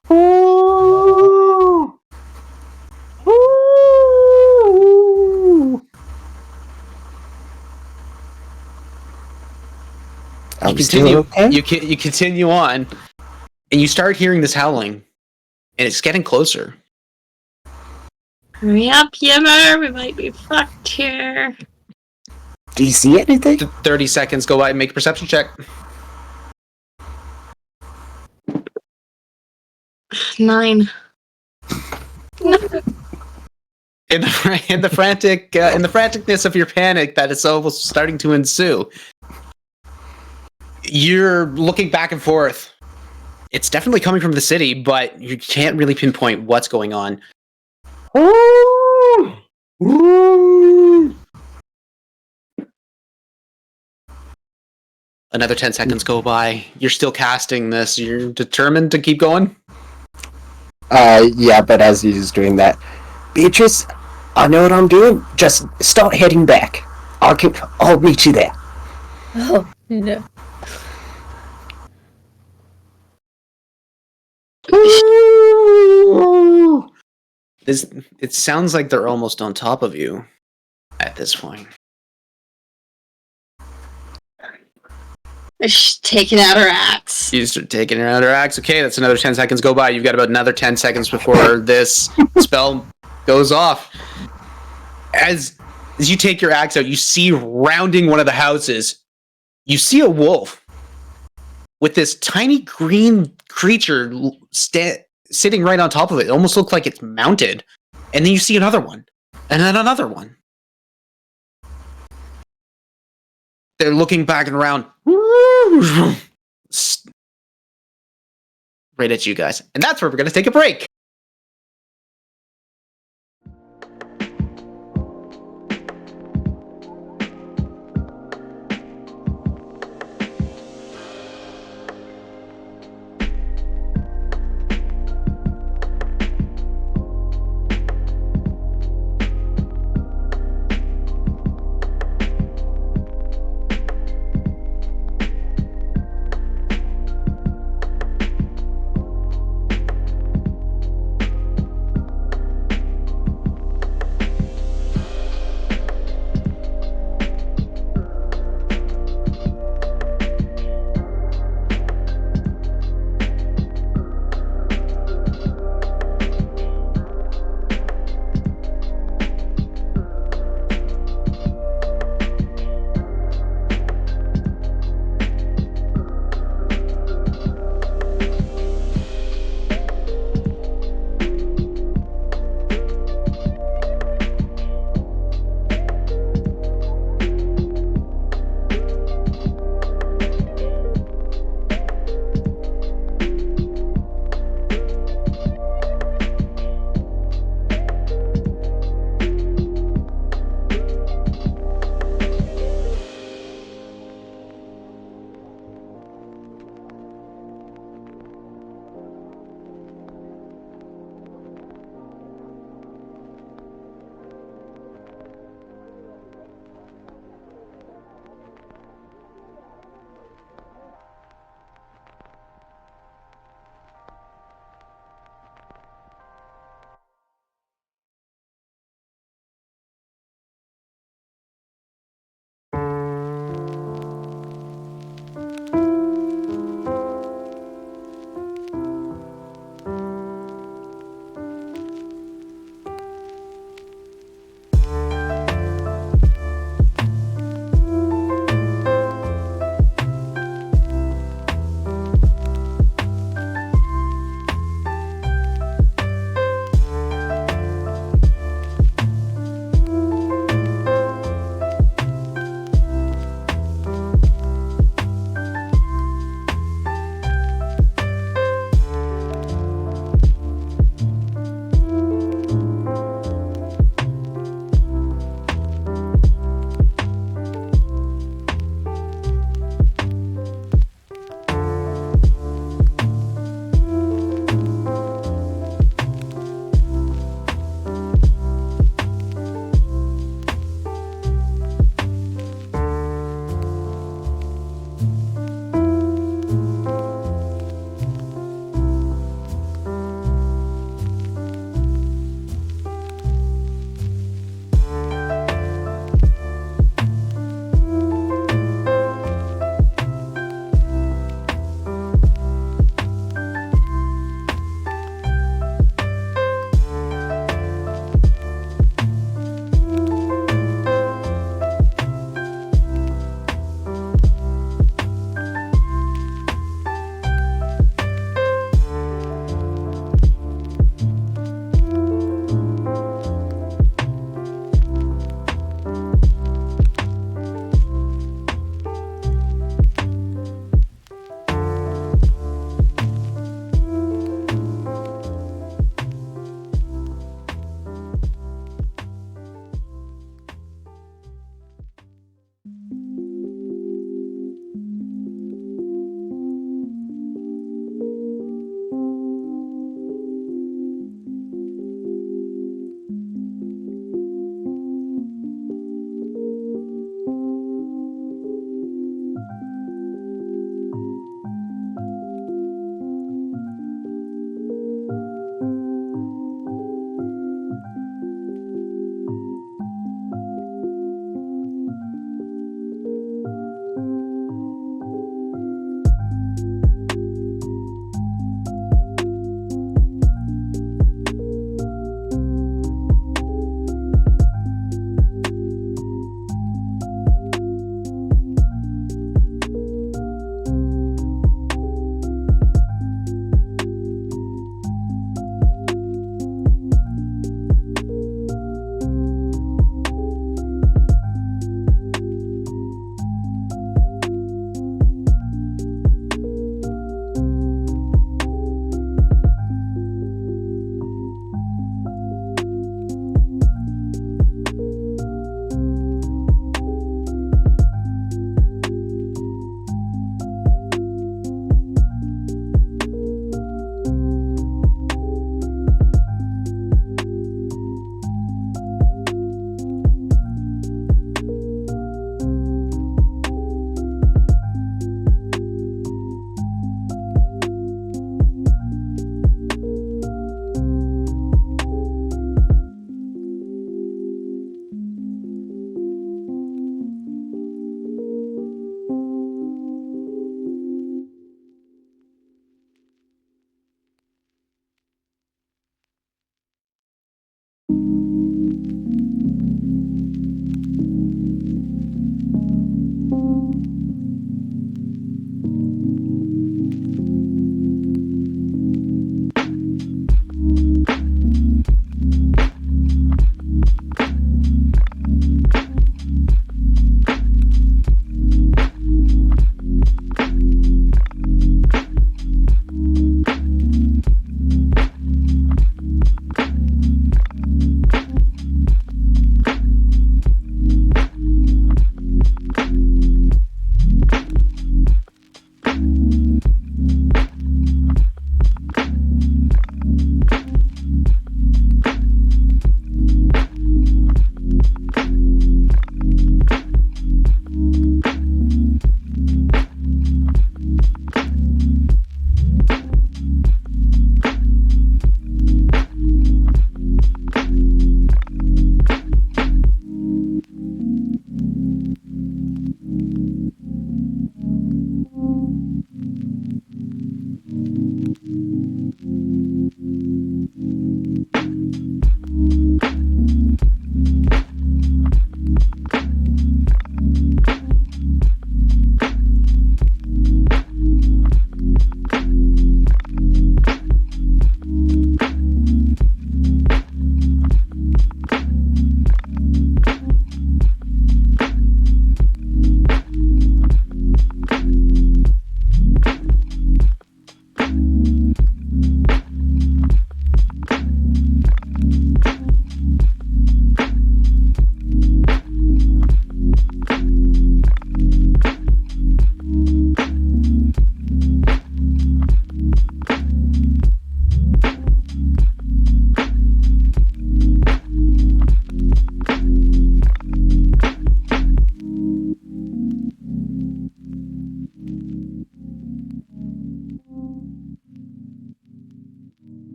You continue on, and you start hearing this howling, and it's getting closer. Hurry up, Yimmer! We might be fucked here. Do you see anything? 30 seconds go by. Make a perception check. 9. In the franticness of your panic, that is almost starting to ensue. You're looking back and forth. It's definitely coming from the city, but you can't really pinpoint what's going on. Another 10 seconds go by. You're still casting this. You're determined to keep going? Yeah, but as he's doing that, Beatrice, I know what I'm doing. Just start heading back. I'll meet you there. Oh, no. It sounds like they're almost on top of you at this point. She's taking out her axe. You start taking her out her axe. Okay, that's another 10 seconds go by. You've got about another 10 seconds before this spell goes off. As you take your axe out, you see rounding one of the houses, you see a wolf with this tiny green creature sitting right on top of it. It almost looks like it's mounted. And then you see another one. And then another one. They're looking back and around. Right at you guys. And that's where we're going to take a break.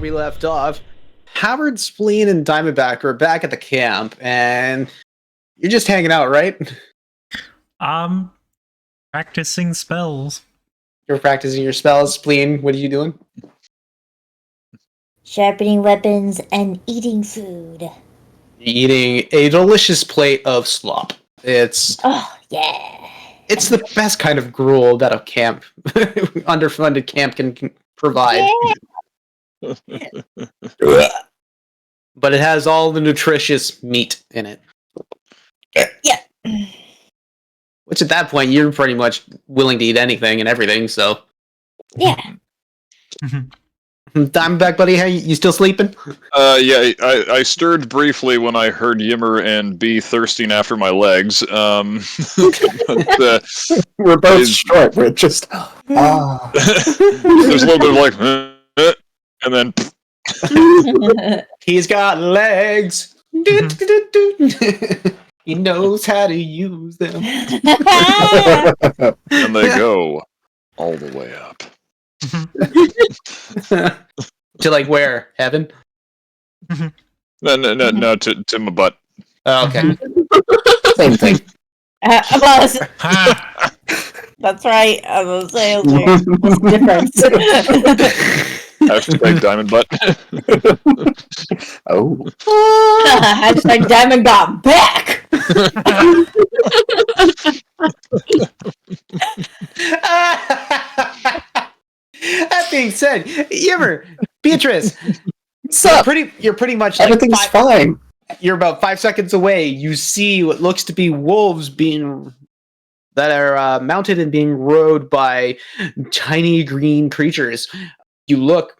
we left off, Howard, Spleen, and Diamondback are back at the camp, and you're just hanging out, right? Practicing spells. You're practicing your spells. Spleen, what are you doing? Sharpening weapons and eating food. Eating a delicious plate of slop. It's Oh, yeah. it's the best kind of gruel that a camp, underfunded camp can provide. But it has all the nutritious meat in it. Yeah. Which at that point, you're pretty much willing to eat anything and everything, so. Yeah. Diamondback, buddy, how you still sleeping? Yeah, I stirred briefly when I heard Yimmer and B thirsting after my legs. But, We're both is- short. We're just ah. there's a little bit of like, and then He's got legs. He knows how to use them. and they go all the way up. To like where? Heaven? No, to my butt. Oh, okay. Same thing. Well, Ha! that's right. I was gonna say, what's the difference? Hashtag diamond butt. Oh, Hashtag Diamond got back. That being said, Yimmer, Beatrice, what's up? you're pretty much like Everything's fine. you're about 5 seconds away. You see what looks to be wolves that are mounted and being rode by tiny green creatures. You look,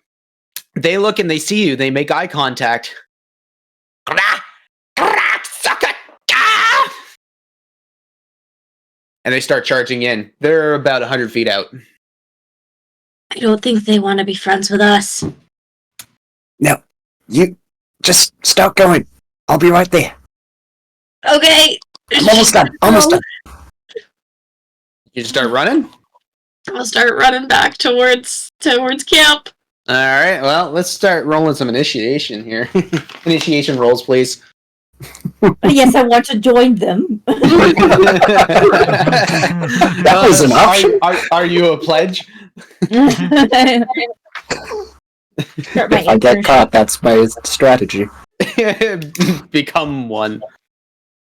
they look and they see you. They make eye contact. And they start charging in. They're about 100 feet out. I don't think they want to be friends with us. No, you just start going. I'll be right there. Okay. I'm almost done. Almost done. You just start running? I'll start running back towards camp. All right, well, let's start rolling some initiation here. Initiation rolls, please. Yes, I want to join them. That was an option. Are you a pledge? Start my If I get internship. caught, that's my strategy. Become one.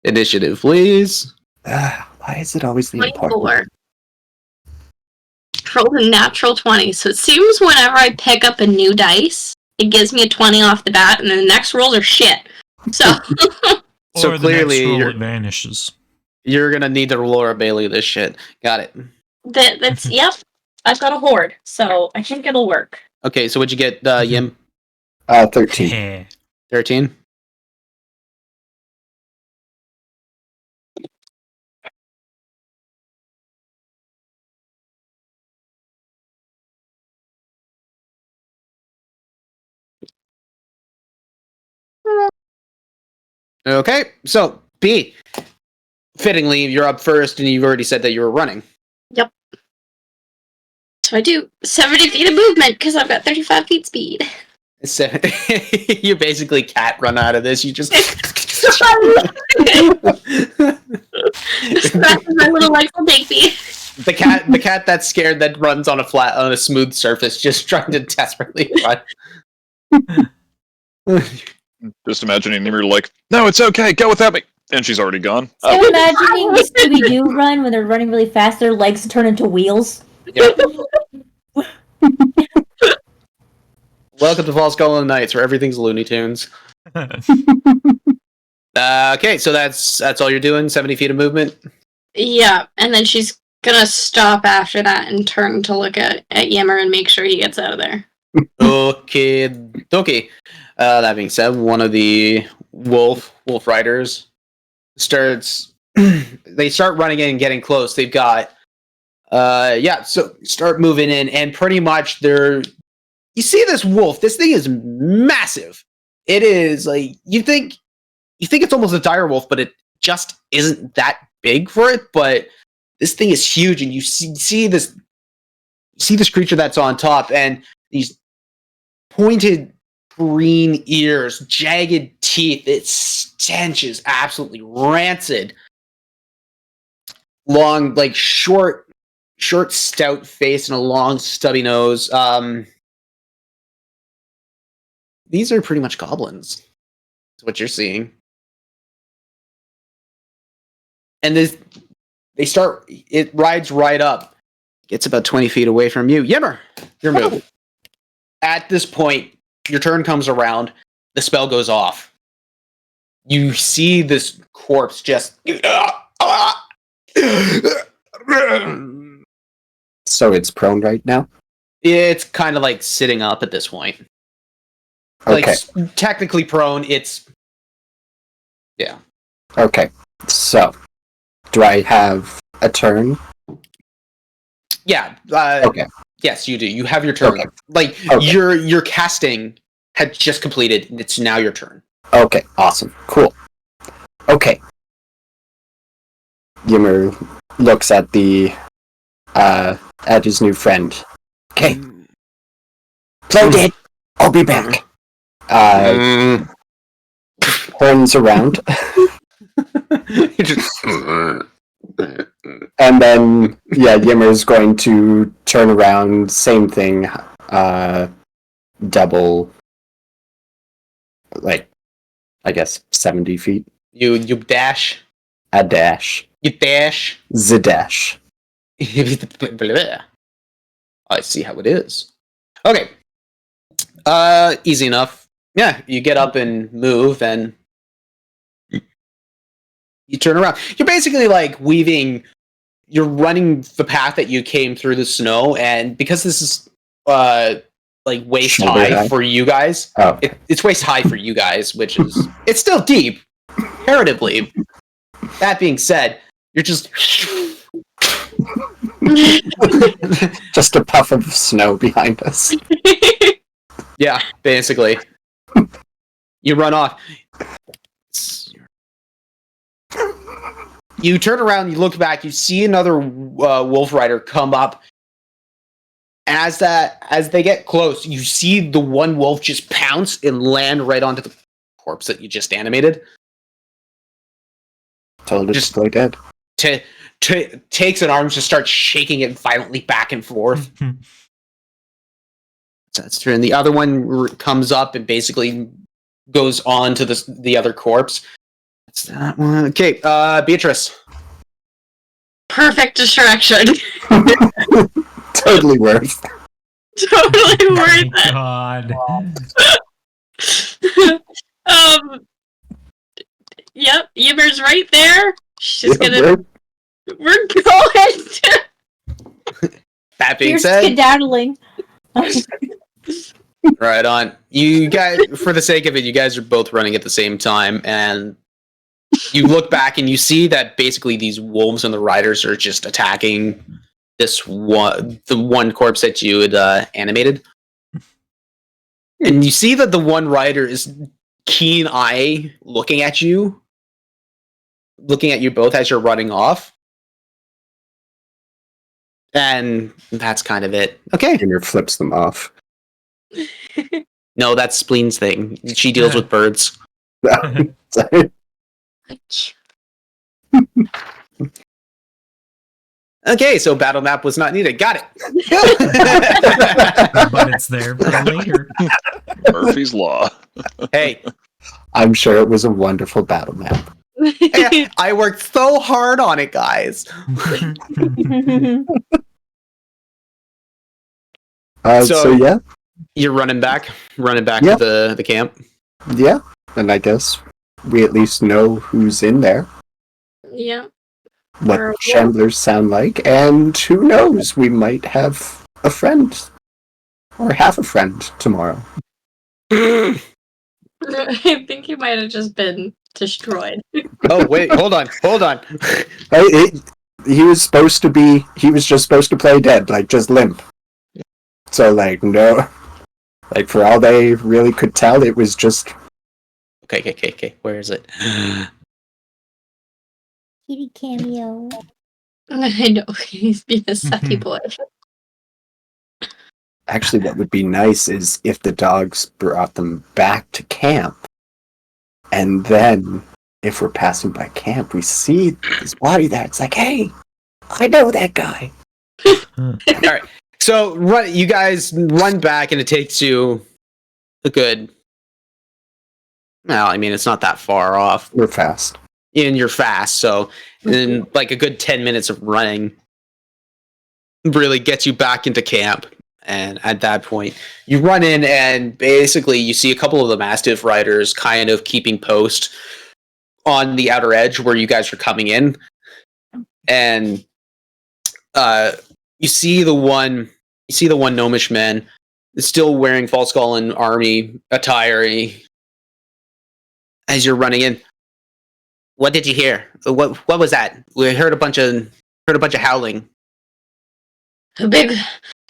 Initiative, please. Why is it always the important? 24. Rolled a natural 20. So it seems whenever I pick up a new dice, it gives me a 20 off the bat, and then the next rolls are shit. So So Or the clearly next roll, you're- it vanishes. You're gonna need to Laura Bailey this shit. Got it. that's yep. I've got a horde, so I think it'll work. Okay, so what'd you get, Yim? 13. Heh. 13? Okay, so B. Fittingly, you're up first, and you've already said that you were running. So I do 70 feet of movement because I've got 35 feet speed. So you basically cat run out of this. You just As fast as my little legs will take me. the cat that's scared that runs on a smooth surface, just trying to desperately run. Just imagining Yimmer like, no, it's okay, go without me. And she's already gone. So imagining the Scooby-Doo run when they're running really fast, their legs turn into wheels. Yep. Welcome to Falskallan Nights, where everything's Looney Tunes. Okay, so that's all you're doing. 70 feet of movement. Yeah, and then she's gonna stop after that and turn to look at Yimmer and make sure he gets out of there. Okay. That being said, one of the wolf riders starts. They start running in and getting close. They've got. So start moving in, and pretty much they're. You see this wolf? This thing is massive. It is like you think it's almost a dire wolf, but it just isn't that big for it. But this thing is huge, and you see this creature that's on top, and these pointed green ears, jagged teeth. Its stench is absolutely rancid. Long, like short, stout face and a long, stubby nose. These are pretty much goblins. That's what you're seeing. And it rides right up. Gets about 20 feet away from you. Yimmer, your move. At this point, your turn comes around. The spell goes off. You see this corpse just... So it's prone right now? It's kind of like sitting up at this point. Okay. Like, technically prone, it's... Yeah. Okay. So, do I have a turn? Yeah. Okay. Yes, you do. You have your turn. Okay. Like, Okay. your casting had just completed. It's now your turn. Okay, awesome. Cool. Okay. Yimmer looks at at his new friend. Okay. Play dead. I'll be back. Turns around. And then, yeah, Yimmer's going to turn around, same thing, double, like, I guess, 70 feet. You dash. A dash. You dash. Zadash. I see how it is. Okay. Easy enough. Yeah, you get up and move, and you turn around. You're basically like weaving. You're running the path that you came through the snow, and because this is like waist high for you guys, it's waist high for you guys, which is it's still deep, comparatively. That being said, you're just just a puff of snow behind us. yeah, basically. You run off. You turn around, you look back, you see another wolf rider come up. As they get close, you see the one wolf just pounce and land right onto the corpse that you just animated. Told it to play dead. Takes an arm, just starts shaking it violently back and forth. So that's turn. The other one comes up and basically goes on to the other corpse. That's that one. Okay, Beatrice. Perfect distraction. Totally worth. Totally worth it. God. Yep, Yimmer's right there. She's Yeah, gonna. We're going. That being You're said, skedaddling. right on. You guys, for the sake of it, you guys are both running at the same time, and you look back and you see that basically these wolves and the riders are just attacking the one corpse that you had animated. And you see that the one rider is keen eye looking at you both as you're running off. And that's kind of it. Okay. Yimmer flips them off. No, that's Spleen's thing. She deals with birds. Sorry. Okay, so battle map was not needed. Got it. But it's there for later. Murphy's Law. Hey, I'm sure it was a wonderful battle map. I worked so hard on it, guys. So yeah, You're running back Yeah. to the camp. yeah, and I guess we at least know who's in there, Yeah. what Or- shamblers sound like, and who knows, we might have a friend or half a friend tomorrow. I think he might have just been destroyed. Oh wait, hold on. He was just supposed to play dead, like just limp. So like no, like for all they really could tell, it was just Okay. Where is it? Kitty cameo. I know he's being a sucky boy. Actually, what would be nice is if the dogs brought them back to camp. And then, if we're passing by camp, we see his body there. It's like, hey, I know that guy. All right. So you guys run back, and it takes you a good. Well, I mean, it's not that far off. We're fast. And you're fast, so in like a good 10 minutes of running really gets you back into camp. And at that point, you run in, and basically you see a couple of the Mastiff riders kind of keeping post on the outer edge where you guys are coming in. And you see the one gnomish man still wearing Falskallan army attire as you're running in. What did you hear? What was that? We heard a bunch of howling.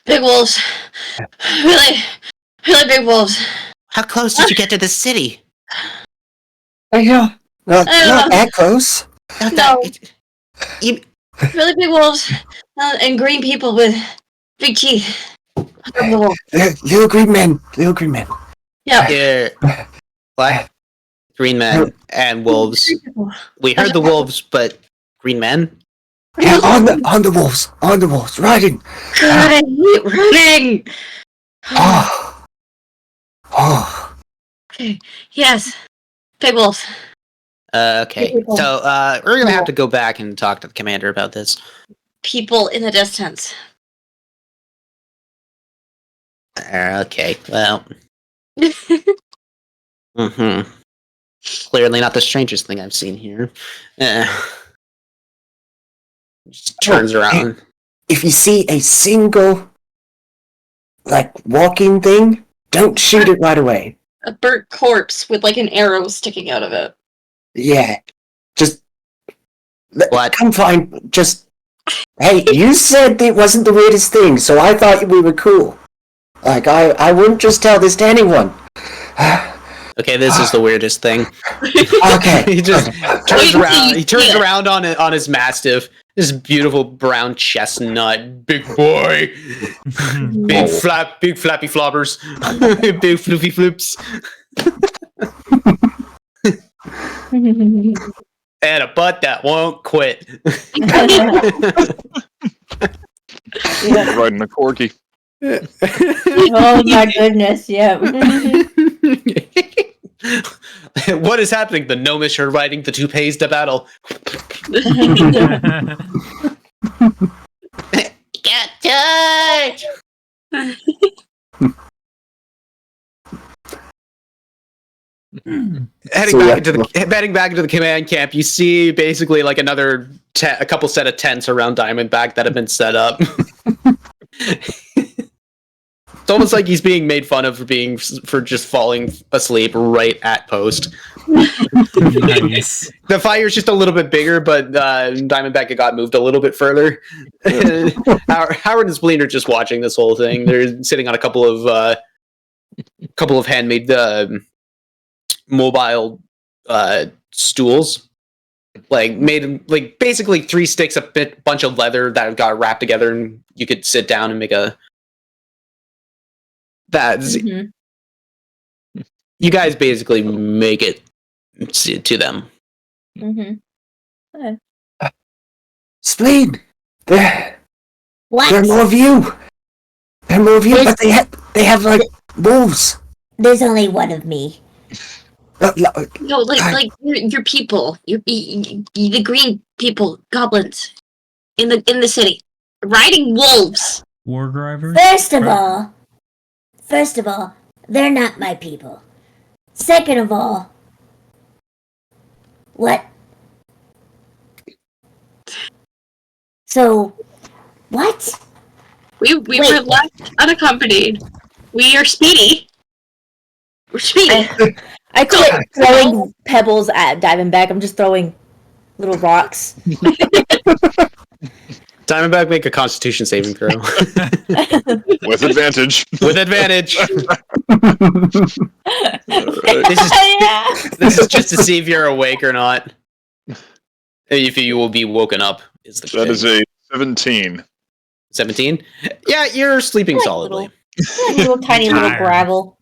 Big wolves. Really big wolves. How close did you get to the city? Yeah. Not that close. No. Really big wolves and green people with big teeth. Little green men. Yeah. Here. What? Green men and wolves. We heard the wolves, but green men? Yeah, on the wolves, riding. God, I hate running. Oh. Okay. Yes. Big wolves. Okay. So, we're gonna have to go back and talk to the commander about this. People in the distance. Okay, well. Clearly not the strangest thing I've seen here. Just turns around. If you see a single, walking thing, don't shoot it right away. A burnt corpse with an arrow sticking out of it. Yeah. Just... What? Come find... Just... Hey, you said it wasn't the weirdest thing, so I thought we were cool. I wouldn't just tell this to anyone. Okay, this is the weirdest thing. Okay. He just turns around. He turns around on his Mastiff. This beautiful brown chestnut, big boy, big flappy floppers, big floofy floops, and a butt that won't quit. Riding a corky. Oh my goodness, yeah. What is happening? The gnomish are riding the toupees to battle. Get touch! Heading back into the command camp, you see basically a couple set of tents around Diamondback that have been set up. It's almost like he's being made fun of for just falling asleep right at post. Nice. The fire's just a little bit bigger, but Diamondback got moved a little bit further. Howard and Spleen are just watching this whole thing. They're sitting on a couple of handmade mobile stools, made basically 3 sticks, bunch of leather that got wrapped together, and you could sit down and make a. You guys basically make it to them. Spleen! There What? are more of you! There are more of you, but they have wolves! There's only one of me. No, your people, the green people, goblins, in the city, riding wolves. War drivers? First of all, they're not my people. Second of all, what? So, what? We were left unaccompanied. We are speedy. We're speedy. I quit throwing pebbles at Diamondback. I'm just throwing little rocks. Diamondback, make a Constitution saving throw. With advantage. With advantage. Yeah. This is just to see if you're awake or not. If you will be woken up. That is a 17. 17? Yeah, you're sleeping solidly. Like little tiny little Tired. gravel.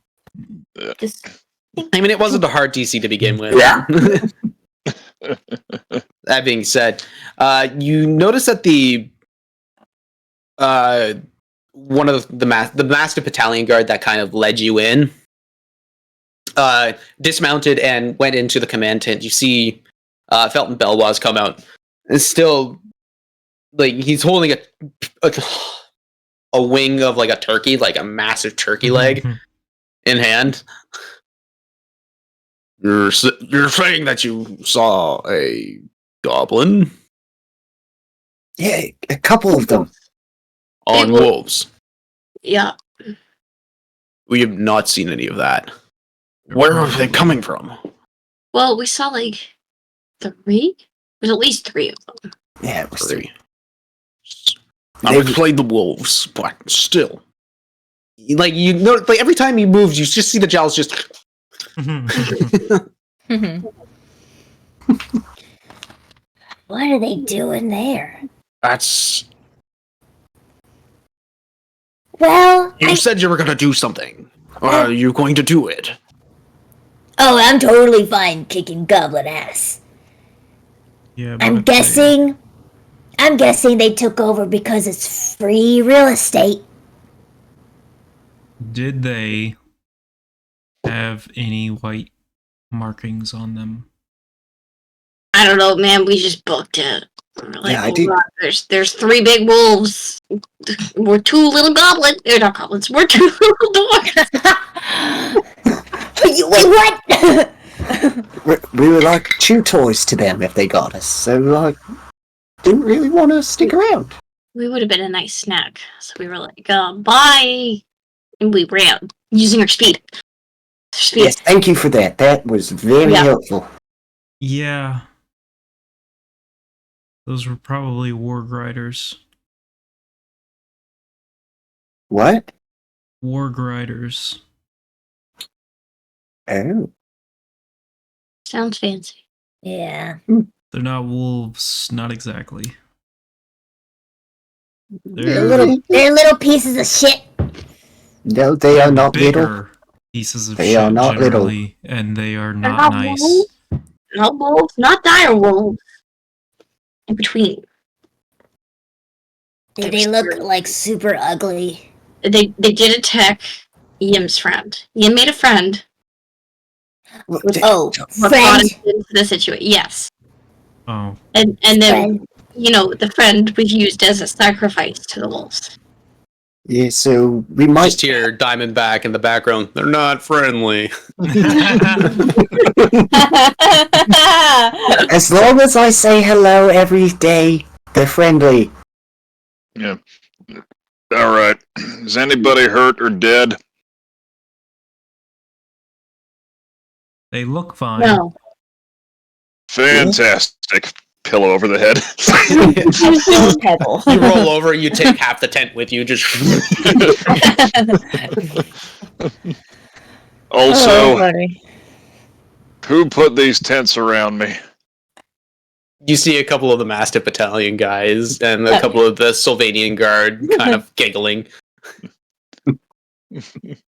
Yeah. Just I mean, it wasn't a hard DC to begin with. Yeah. That being said, you notice that the one of the master battalion guard that kind of led you in dismounted and went into the command tent. You see Felton Belwaz come out. It's still like he's holding a wing of like a turkey, like a massive turkey leg in hand. You're saying that you saw a goblin Yeah, a couple of them. on It was- wolves? Yeah. We have not seen any of that. Where are they coming from? Well, we saw like 3. There's at least 3 of them. Yeah, it was three. I've played the wolves, but still. Like you know, like every time he moves, you just see the jowls just. What are they doing there? That's. Well, You said you were gonna do something. Are you going to do it? oh, I'm totally fine kicking goblin ass. Yeah, I'm but guessing they took over because it's free real estate. Did they have any white markings on them? I don't know, man. We just booked it. We're like, Yeah, I "Oh, did- God, there's 3 big wolves. We're 2 little goblins. They're not goblins. We're 2 little dogs. Wait, what? We were like chew toys to them if they got us, so like didn't really want to stick around. We would have been a nice snack. So we were like, bye. And we ran using our speed. Speed. Yes, thank you for that. That was very Yeah. helpful. Yeah. Those were probably war riders. What? Warg riders. Oh. Sounds fancy. Yeah. They're not wolves, not exactly. They're little pieces of shit. No, they are not little. bigger pieces of They shit are not little. generally, and they are They're not not nice. wolves. Not wolves, not dire wolves. In between. They look like super ugly. They did attack Yim's friend. Yim made a friend. Oh, What brought friend. us into the situation. Yes. Oh, And then, Friend. the friend was used as a sacrifice to the wolves. Yeah, so we might Just hear Diamondback in the background. They're not friendly. as long as I say hello every day, they're friendly. Yeah. All right. Is anybody hurt or dead? they look fine. No. Fantastic. Pillow over the head. Pebble. You roll over, you take half the tent with you. Just Also, funny. who put these tents around me? you see a couple of the Mastiff Battalion guys and a couple of the Sylvanian Guard kind of giggling. I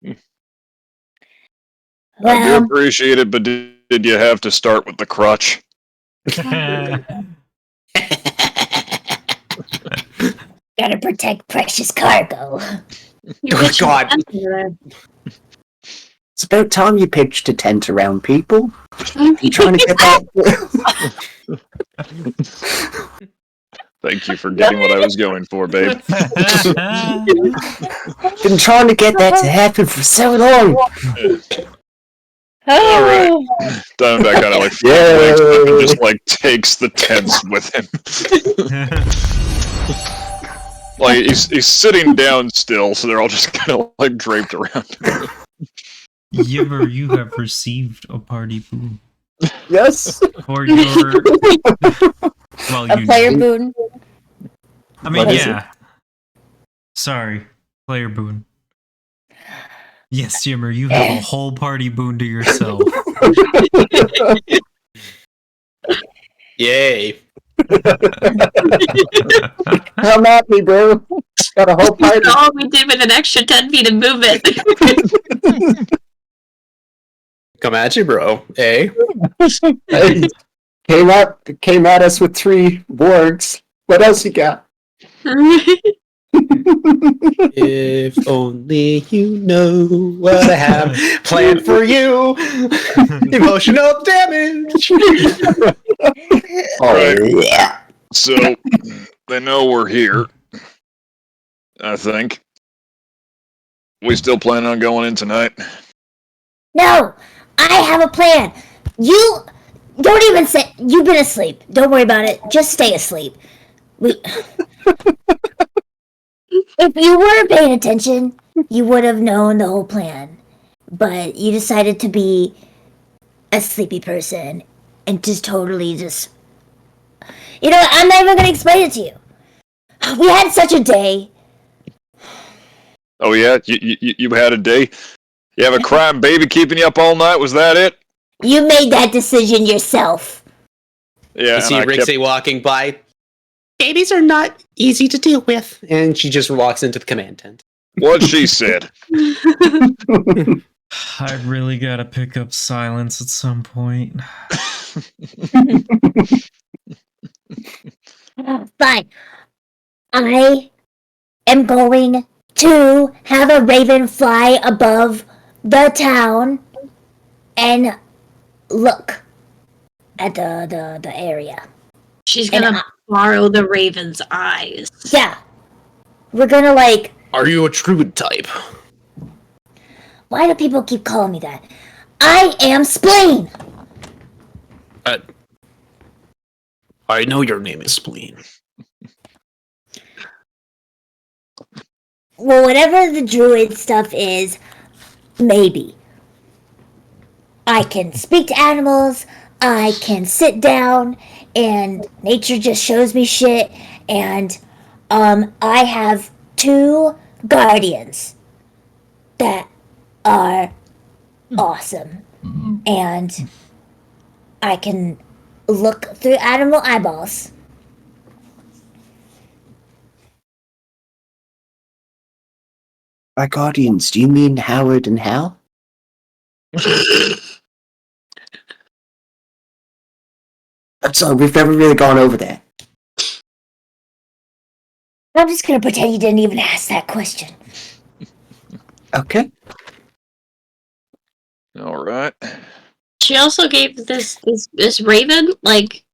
do Well, appreciate it, but did you have to start with the crutch? gotta protect precious cargo. Oh, God. It's about time you pitched a tent around people. You trying to get that? Thank you for getting what I was going for, babe. Been trying to get that to happen for so long. Alright. Diamondback kind of like Yay. and just like takes the tents with him. Like he's sitting down still, so they're all just kind of like draped around him. Yimmer, you have received a party boon. Yes. For your... well, A you player know. boon. I mean, What is yeah. Sorry. Player boon. Yes, Yimmer, you have a whole party boon to yourself. Yay. Come at me, bro. Got a whole party. All we did with an extra 10 feet of movement. Come at you, bro. Eh? Hey, came at us with 3 wargs. What else you got? If only you know what I have planned for you. Emotional damage. Oh, yeah. So, they know we're here. I think. We still plan on going in tonight? No, I have a plan. You don't even say you've been asleep. Don't worry about it. Just stay asleep. If you weren't paying attention, you would have known the whole plan. But you decided to be a sleepy person and just totally just. You know what? I'm not even going to explain it to you. We had such a day. Oh yeah? You had a day? You have a crying baby keeping you up all night? Was that it? You made that decision yourself. Yeah, You see and I Rixie walking by. Babies are not easy to deal with. And she just walks into the command tent. What she said. I really gotta pick up silence at some point. Fine. I am going to have a raven fly above the town and look at the area. She's And gonna borrow the raven's eyes. Yeah. We're gonna like. Are you a druid type? Why do people keep calling me that? I am Spleen! I know your name is Spleen. Well, whatever the druid stuff is, maybe. I can speak to animals, I can sit down, and nature just shows me shit, and I have 2 guardians that are awesome. And I can look through animal eyeballs. By guardians, do you mean Howard and Hal? I'm sorry, we've never really gone over that. I'm just gonna pretend you didn't even ask that question. Okay. All right. She also gave this raven like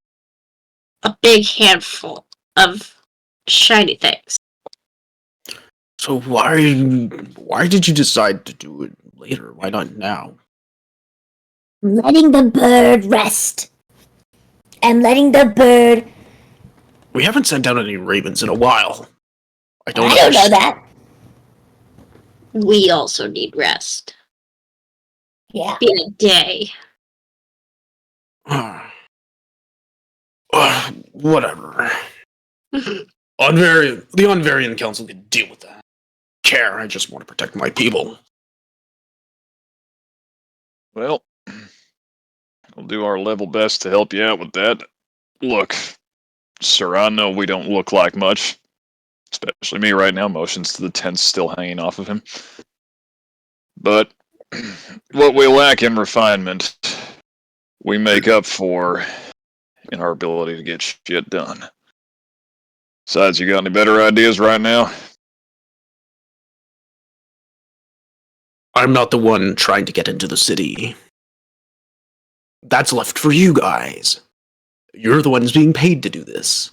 a big handful of shiny things. So why did you decide to do it later? Why not now? Letting the bird rest. And letting the bird. We haven't sent out any ravens in a while. I don't know understand. that. We also need rest. Yeah. Been a day. Whatever. The Unvariant Council can deal with that. Care, I just want to protect my people. Well, we'll do our level best to help you out with that. Look, sir, I know we don't look like much. Especially me right now, motions to the tent's still hanging off of him. But what we lack in refinement, we make up for in our ability to get shit done. Besides, you got any better ideas right now? I'm not the one trying to get into the city. That's left for you guys. You're the ones being paid to do this.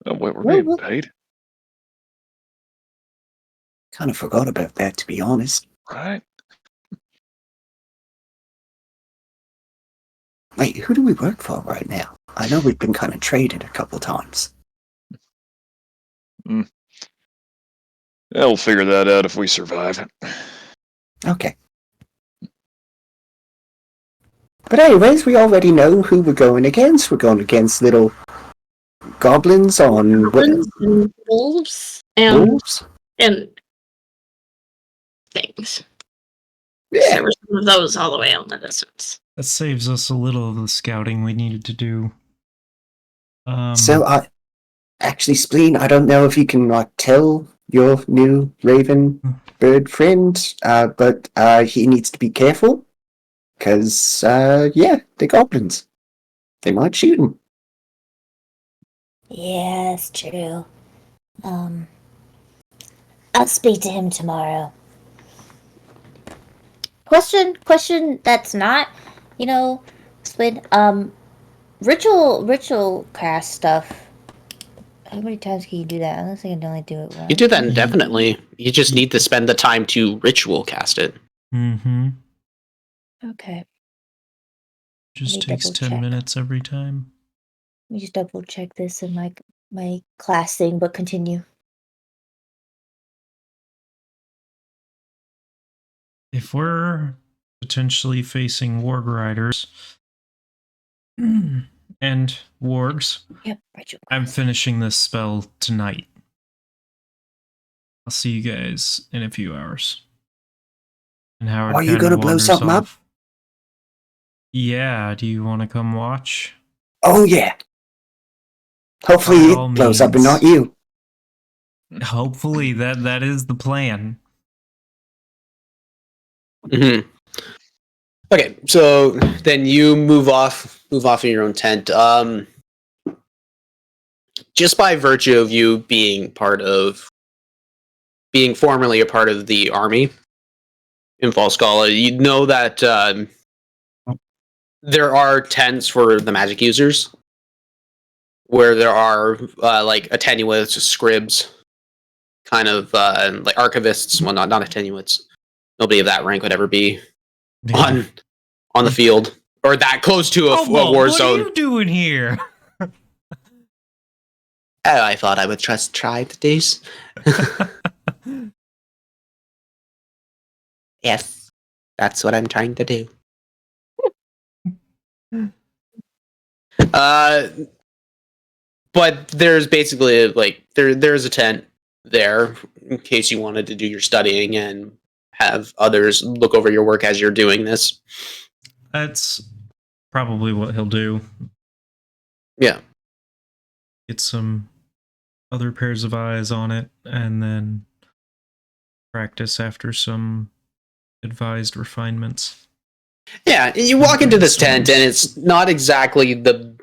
Oh, wait, we're being paid? Kind of forgot about that, to be honest. Right? Wait, who do we work for right now? I know we've been kind of traded a couple times. Yeah, we'll figure that out if we survive. Okay. But anyways, we already know who we're going against. We're going against little goblins on Goblins and wolves and wolves. and things. Yeah. There were some of those all the way out in the distance. That saves us a little of the scouting we needed to do. So, actually, Spleen, I don't know if you can tell your new raven bird friend, but he needs to be careful, because, yeah, they're goblins. They might shoot him. Yeah, that's true. I'll speak to him tomorrow. Question that's not, Spin, ritual cast stuff. How many times can you do that? I don't think I can only do it once. You do that indefinitely. You just need to spend the time to ritual cast it. Mm-hmm. Okay. Just Let me takes 10 double-check. minutes every time. Let me just double check this in my class thing, but continue. If we're potentially facing warg riders and wargs, Yep, ritual. I'm finishing this spell tonight. I'll see you guys in a few hours. And Howard Are you kinda gonna blow wanders something up? off. Yeah, do you want to come watch? Oh, yeah. Hopefully By it all blows up and means. not you. Hopefully that is the plan. Mm-hmm. Okay, so then you move off of your own tent. Just by virtue of you being formerly a part of the army in Falskalla, you know that there are tents for the magic users, where there are like attenuates, scribs, kind of like archivists. Well, not attenuates. Nobody of that rank would ever be on the field or that close to a war what zone. are you doing here? I thought I would just try to do. Yes, that's what I'm trying to do. But there's basically there's a tent there in case you wanted to do your studying and have others look over your work as you're doing this. That's probably what he'll do. Yeah. Get some other pairs of eyes on it, and then practice after some advised refinements. Yeah, you walk into this tent, and it's not exactly the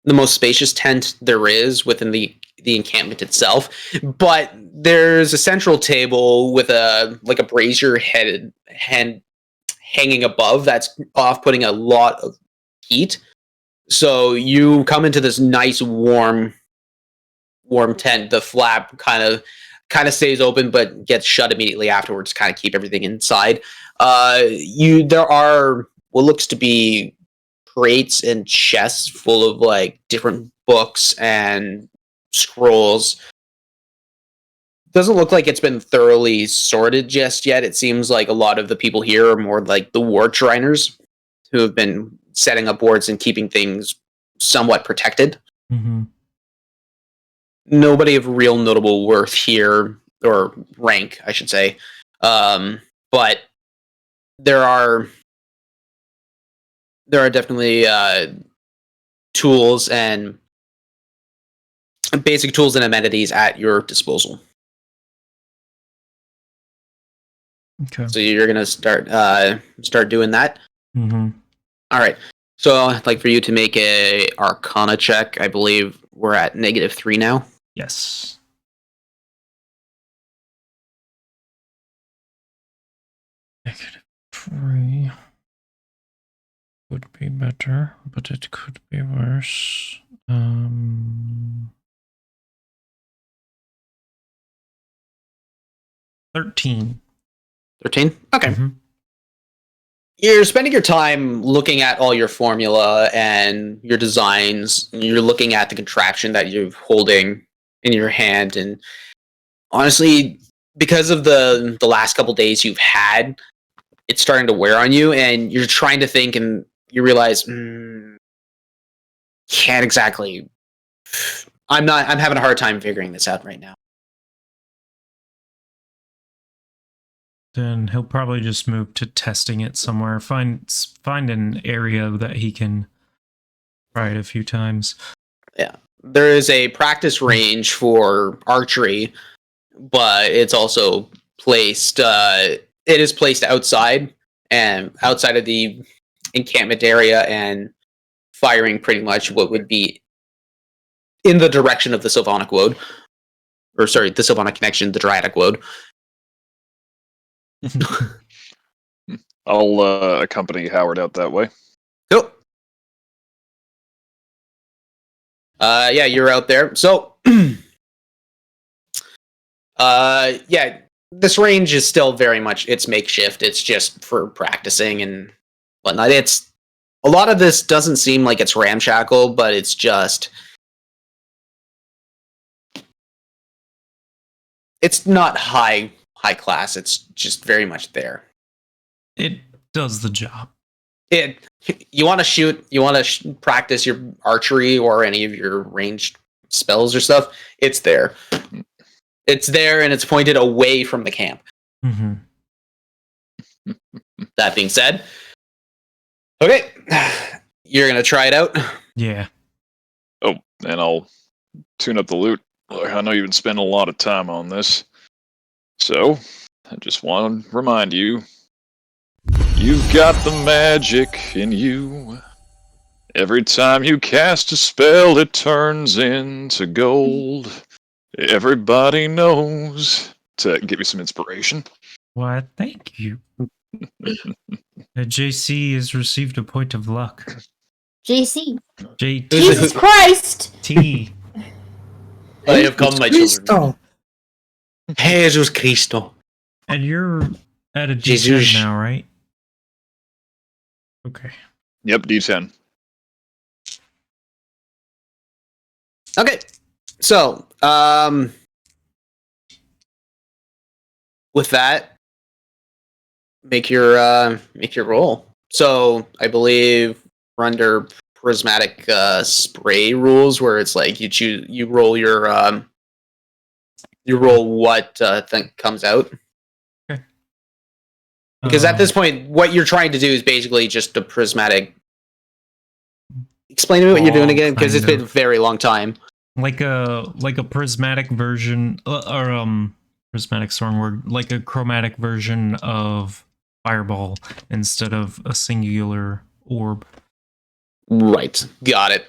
most spacious tent there is within the encampment itself, but there's a central table with a brazier headed hand hanging above that's putting a lot of heat. So you come into this nice warm tent. The flap kind of stays open but gets shut immediately afterwards to kind of keep everything inside. There are what looks to be crates and chests full of like different books and scrolls. Doesn't look like it's been thoroughly sorted just yet. It seems like a lot of the people here are more like the war shriners who have been setting up wards and keeping things somewhat protected. Mm-hmm. Nobody of real notable worth here, or rank, I should say. But there are definitely tools and basic tools and amenities at your disposal. Okay. So you're gonna start doing that. Mm-hmm. All right. So I'd like for you to make a Arcana check. I believe we're at -3 now. Yes. -3 would be better, but it could be worse. 13. 13? Okay. Mhm. You're spending your time looking at all your formula and your designs. And you're looking at the contraption that you're holding in your hand. And honestly, because of the last couple days you've had, it's starting to wear on you. And you're trying to think, and you realize, can't exactly. I'm having a hard time figuring this out right now. Then he'll probably just move to testing it somewhere. Find an area that he can try it a few times. there is a practice range for archery, but it's also placed. It is placed outside of the encampment area and firing pretty much what would be in the direction of the Sylvanic Wood. Or sorry, the Sylvanic connection, the Dryatic Wood. I'll accompany Howard out that way. Cool. Yeah, you're out there. So, yeah, this range is still very much, it's makeshift. It's just for practicing and whatnot. It's, a lot of this doesn't seem like it's ramshackle, but it's just, it's not high class. It's just very much there. It does the job. You want to shoot, you want to practice your archery or any of your ranged spells or stuff, it's there. It's there and it's pointed away from the camp. Mm-hmm. That being said, okay, you're going to try it out? Yeah. Oh, and I'll tune up the loot. Look, I know you've been spending a lot of time on this. So, I just want to remind you, you've got the magic in you. Every time you cast a spell, it turns into gold. Everybody knows. To give you some inspiration. Why, thank you. JC has received a point of luck. JC. JT. Jesus Christ! T. I have come, my children. Jesus Cristo. And you're at a D10 Jesus. now, right? Okay. Yep, D10. Okay, so, with that, make your roll. So, I believe we're under prismatic spray rules, where it's like you roll your you roll what thing comes out. Okay. Because at this point, what you're trying to do is basically just a prismatic. Explain to me what you're doing again, because it's been a very long time. Like a prismatic version, prismatic strong word, like a chromatic version of fireball instead of a singular orb. Right. Got it.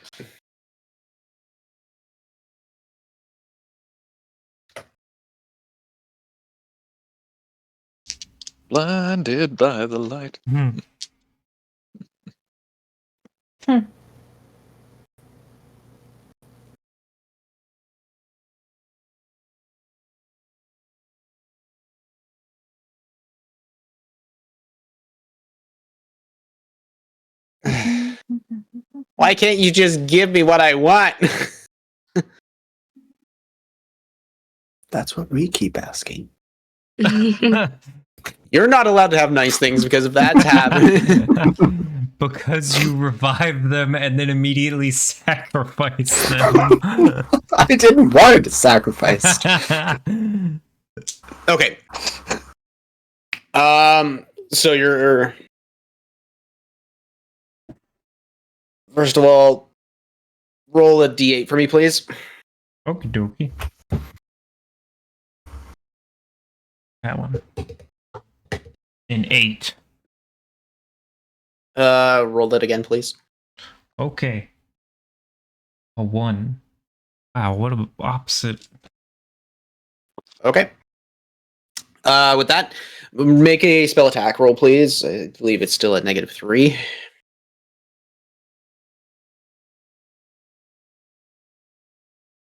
Blinded by the light. Hmm. Why can't you just give me what I want? That's what we keep asking. You're not allowed to have nice things because if that's happening. Because you revive them and then immediately sacrifice them. I didn't want to sacrifice. Okay. So you're. First of all, roll a d8 for me, please. Okie dokie. That one. An 8. Roll it again, please. Okay. A 1. Wow, what a opposite. Okay. With that, make a spell attack roll, please. I believe it's still at -3.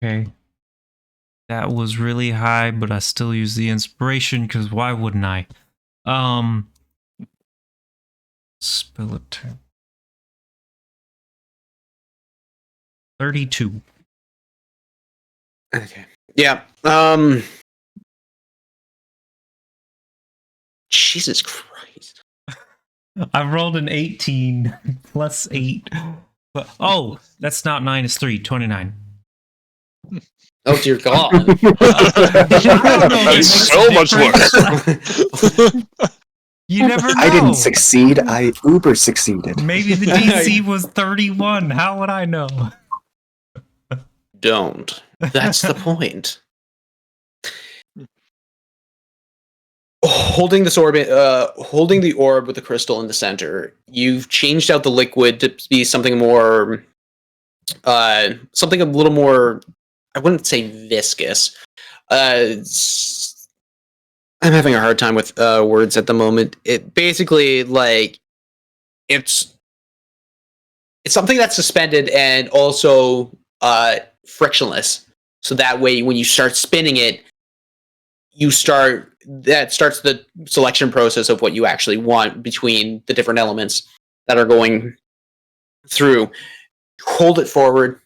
Okay. That was really high, but I still use the inspiration because why wouldn't I? Spell attack. 32. Okay. Yeah. Jesus Christ. I rolled an 18 plus 8. But, oh, that's not 9, it's 3. 29. Oh dear God. I don't know, That's so much worse. You never know. I didn't succeed. I uber succeeded. Maybe the DC was 31. How would I know? don't. That's the point. Holding this orb, holding the orb with the crystal in the center, you've changed out the liquid to be something more, something a little more. I wouldn't say viscous. I'm having a hard time with words at the moment. It basically like it's something that's suspended and also frictionless. So that way, when you start spinning it, that starts the selection process of what you actually want between the different elements that are going through. Hold it forward,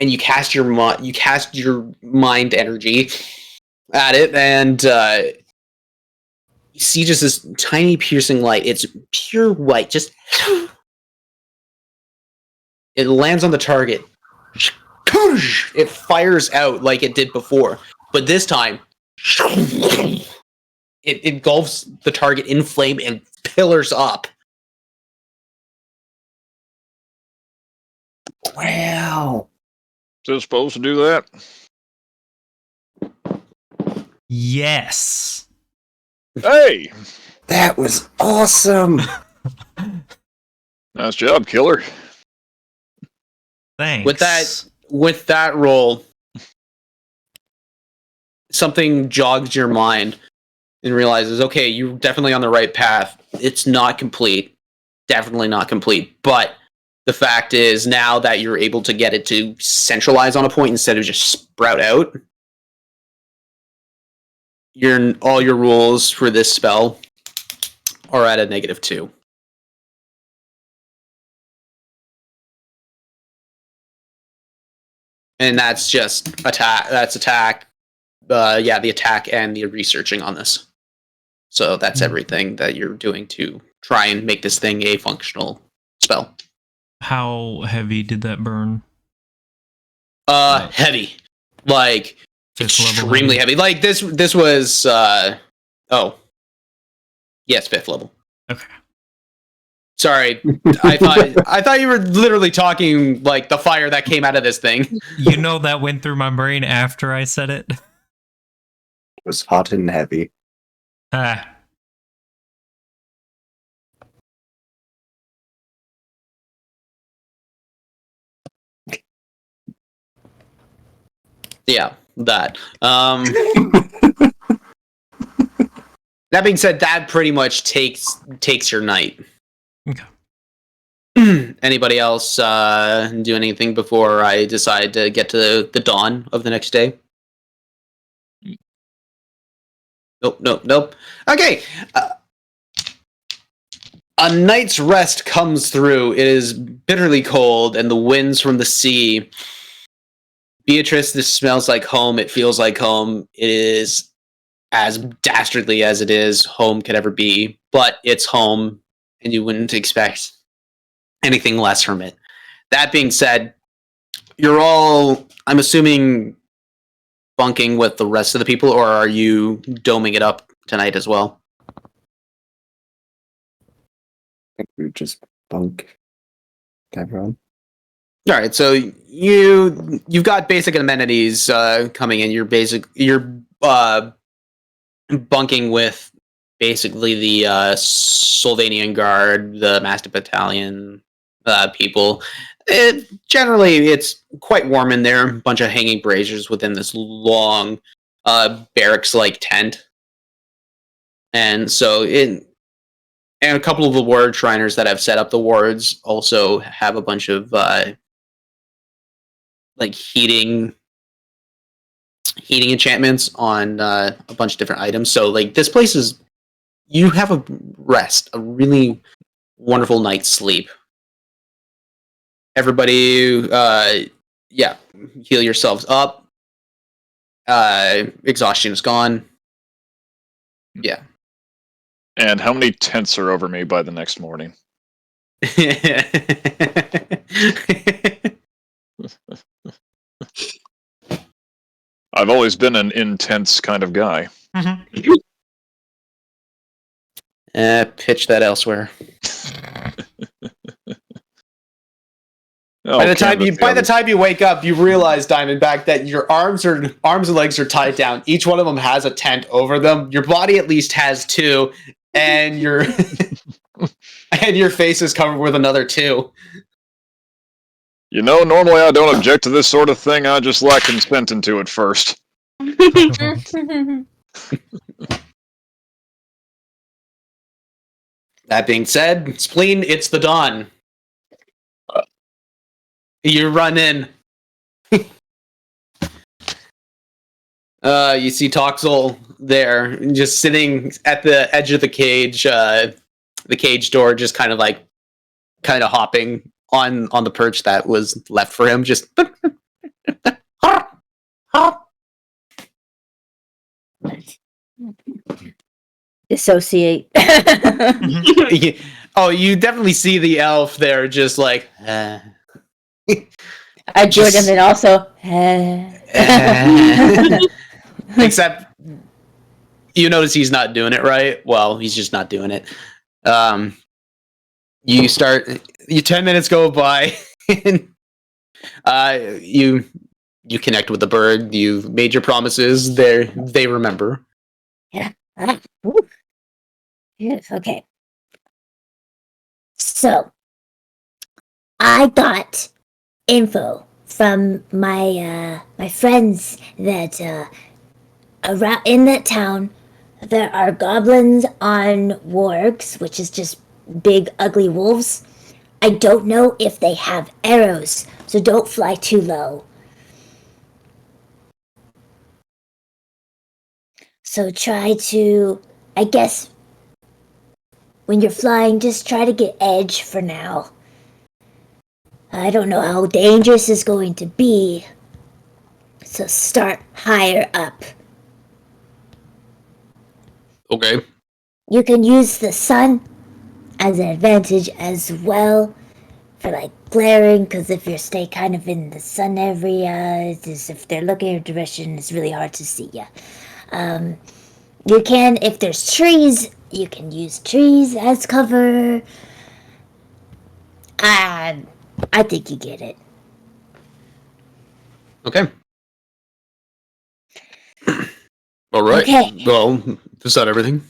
and you cast your mind energy at it, and you see just this tiny piercing light. It's pure white. Just it lands on the target. It fires out like it did before, but this time it engulfs the target in flame and pillars up. Wow. Is it supposed to do that? Yes. Hey! That was awesome. Nice job, killer. Thanks. With that roll, something jogs your mind and realizes, okay, you're definitely on the right path. It's not complete. Definitely not complete. But the fact is, now that you're able to get it to centralize on a point instead of just sprout out, all your rules for this spell are at a -2. And that's just attack. That's attack. The attack and the researching on this. So that's everything that you're doing to try and make this thing a functional spell. How heavy did that burn? Heavy, like Fifth level extremely heavy. Like this was. Yes, 5th level. Okay. Sorry, I thought you were literally talking like the fire that came out of this thing. You know that went through my brain after I said it. It was hot and heavy. Ah. Yeah, that. That being said, that pretty much takes your night. Okay. Anybody else do anything before I decide to get to the dawn of the next day? Nope. Okay. A night's rest comes through. It is bitterly cold, and the winds from the sea. Beatrice, this smells like home. It feels like home. It is as dastardly as it is home could ever be, but it's home, and you wouldn't expect anything less from it. That being said, you're all, I'm assuming, bunking with the rest of the people, or are you doming it up tonight as well? I think we just bunk everyone. All right, so you've got basic amenities coming in. You're bunking with basically the Solvanian Guard, the Mastiff Battalion people. Generally, it's quite warm in there. A bunch of hanging braziers within this long barracks-like tent, and so and a couple of the ward Shriners that have set up the wards also have a bunch of like heating enchantments on a bunch of different items. So like this place is, you have a rest, a really wonderful night's sleep. Everybody, heal yourselves up. Exhaustion is gone. Yeah. And how many tents are over me by the next morning? I've always been an intense kind of guy. Mm-hmm. Pitch that elsewhere. By the time you wake up, you realize, Diamondback, that your arms and legs are tied down. Each one of them has a tent over them. Your body at least has two, and your and your face is covered with another two. You know, normally I don't object to this sort of thing. I just lack consent into it first. That being said, Spleen, it's the dawn. You run in. You see Toxel there, just sitting at the edge of the cage door, just kind of hopping on the perch that was left for him. Just Dissociate. Oh, you definitely see the elf there, just like. I joined him and also. Except, you notice he's not doing it right. Well, he's just not doing it. You 10 minutes go by, and you connect with the bird. You've made your promises. They remember. Yeah. Yes, okay. So, I got info from my friends that around in that town there are goblins on wargs, which is just big ugly wolves. I don't know if they have arrows, so don't fly too low. So try to, I guess, when you're flying, just try to get edge for now. I don't know how dangerous it's going to be, so start higher up. Okay. You can use the sun as an advantage as well for glaring, because if you stay kind of in the sun area, if they're looking in your direction, it's really hard to see you. You can, if there's trees, you can use trees as cover. I think you get it. Okay. All right. Okay. Well, is that everything?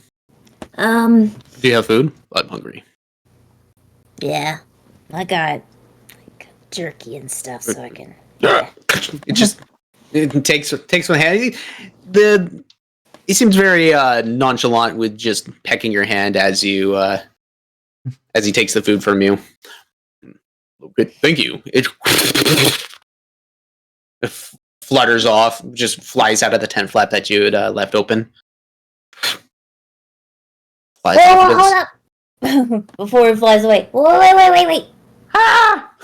Do you have food? I'm hungry. Yeah. I got jerky and stuff, so I can. It takes one hand. He seems very nonchalant with just pecking your hand as he takes the food from you. Good, thank you. It flutters off, just flies out of the tent flap that you had left open. Hold up! Before it flies away. Wait. Ha!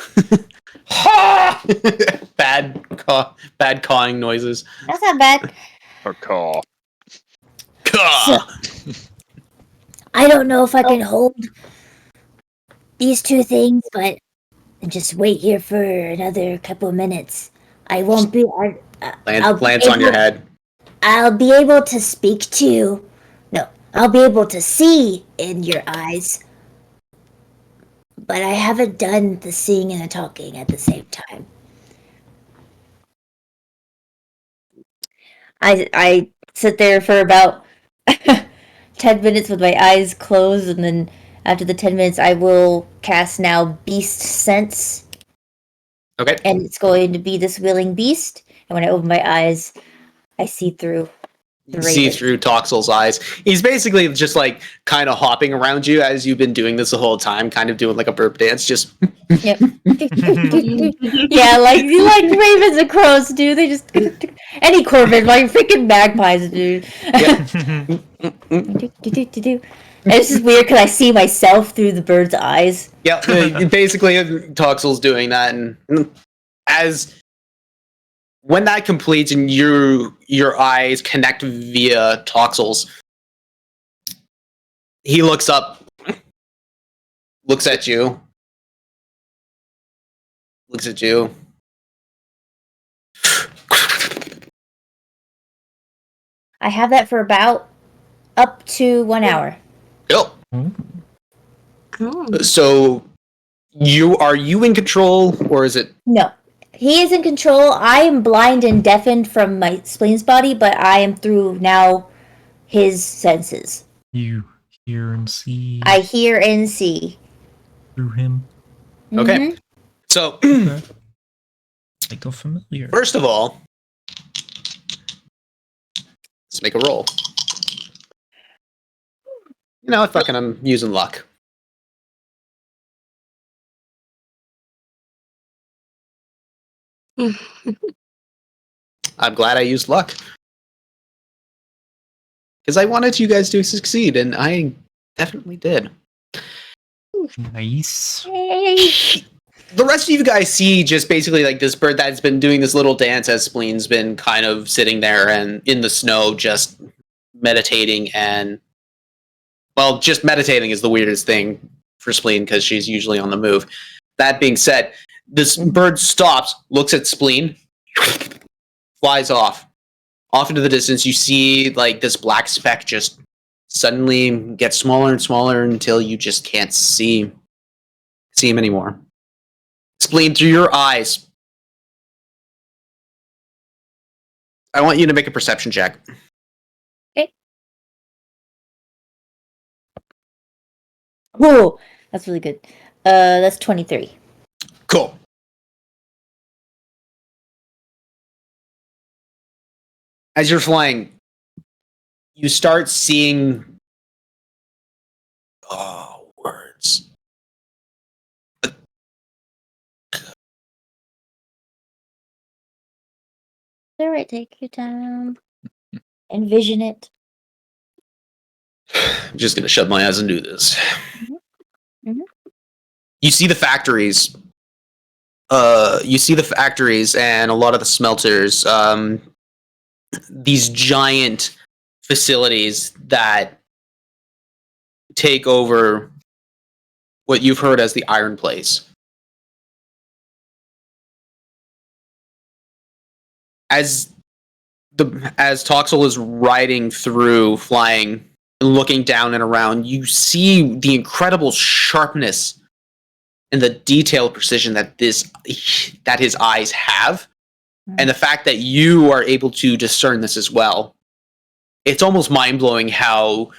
Bad cawing noises. That's not bad. A caw. Caw. I don't know if I can hold these two things, but just wait here for another couple of minutes. I won't be. Lands on your head. I'll be able to speak to. No, I'll be able to see in your eyes. But I haven't done the seeing and the talking at the same time. I sit there for about 10 minutes with my eyes closed, and then after the 10 minutes, I will cast now Beast Sense. Okay. And it's going to be this willing beast. And when I open my eyes, I see through the See raven. through Toxel's eyes. He's basically just kind of hopping around you as you've been doing this the whole time, kind of doing like a burp dance. Just Yep. Yeah, like ravens and crows do. They just any corvid, like freaking magpies, dude. And it's just weird because I see myself through the bird's eyes. Yeah, basically Toxel's doing that, and as when that completes and your eyes connect via Toxel's, he looks up, looks at you. I have that for about up to 1 hour. Yep. Oh. So Are you in control, or is it? No. He is in control. I am blind and deafened from my spleen's body, but I am through now his senses. You hear and see I hear and see. through him. Okay. Mhm. So, Okay. I go familiar. first of all, let's make a roll. You know, fucking, I'm using luck. I'm glad I used luck. Because I wanted you guys to succeed, and I definitely did. Nice. Yay. The rest of you guys see just basically like this bird that's been doing this little dance as Spleen's been kind of sitting there and in the snow just meditating and... Well, just meditating is the weirdest thing for Spleen because she's usually on the move. That being said, this bird stops, looks at Spleen, flies off. Off into the distance, you see like this black speck just suddenly get smaller and smaller until you just can't see him anymore. Spleen, through your eyes, I want you to make a perception check. Okay. Whoa, that's really good. That's 23. Cool. As you're flying, you start seeing words. Alright, take your time. Envision it. I'm just gonna shut my eyes and do this. Mhm. You see the factories. You see the factories and a lot of the smelters. These giant facilities that take over what you've heard as the Iron Place. As Toxel is riding through, flying, and looking down and around, you see the incredible sharpness and the detailed precision that his eyes have, and the fact that you are able to discern this as well. It's almost mind-blowing how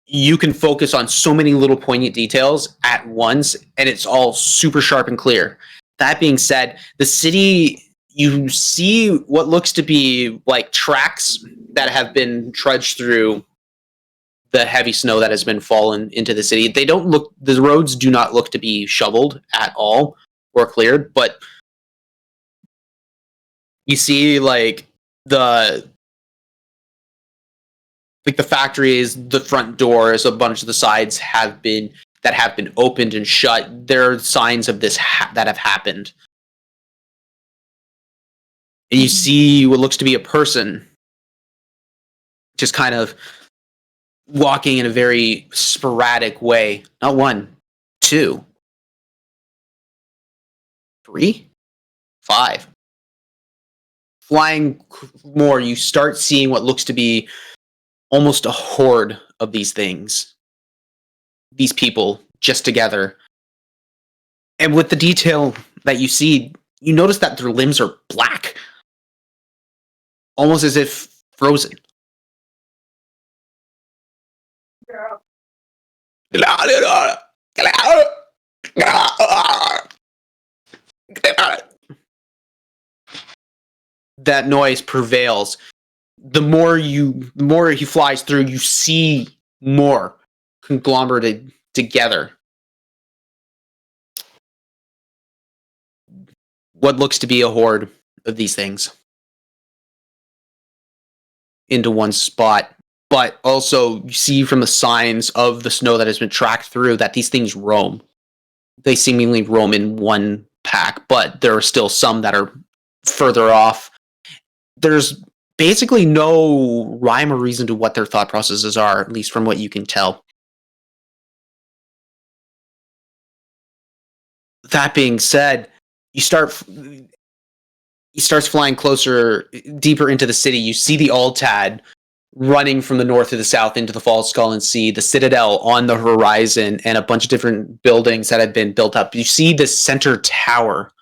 you can focus on so many little poignant details at once, and it's all super sharp and clear. That being said, the city, you see what looks to be like tracks that have been trudged through the heavy snow that has been fallen into the city. The roads do not look to be shoveled at all or cleared, but you see like the factories, the front doors, a bunch of the sides have been opened and shut. There are signs of this that have happened. And you see what looks to be a person just kind of walking in a very sporadic way. Not 1, 2, 3, 5. Flying more, you start seeing what looks to be almost a horde of these things. These people just together. And with the detail that you see, you notice that their limbs are black. Almost as if frozen. That noise prevails. The more he flies through, you see more conglomerated together. What looks to be a horde of these things into one spot. But also, you see from the signs of the snow that has been tracked through that these things roam. They seemingly roam in one pack, but there are still some that are further off. There's basically no rhyme or reason to what their thought processes are, at least from what you can tell. That being said, he starts flying closer, deeper into the city. You see the Altad running from the north to the south into the Falskallan Sea, the Citadel on the horizon, and a bunch of different buildings that had been built up. You see this center tower.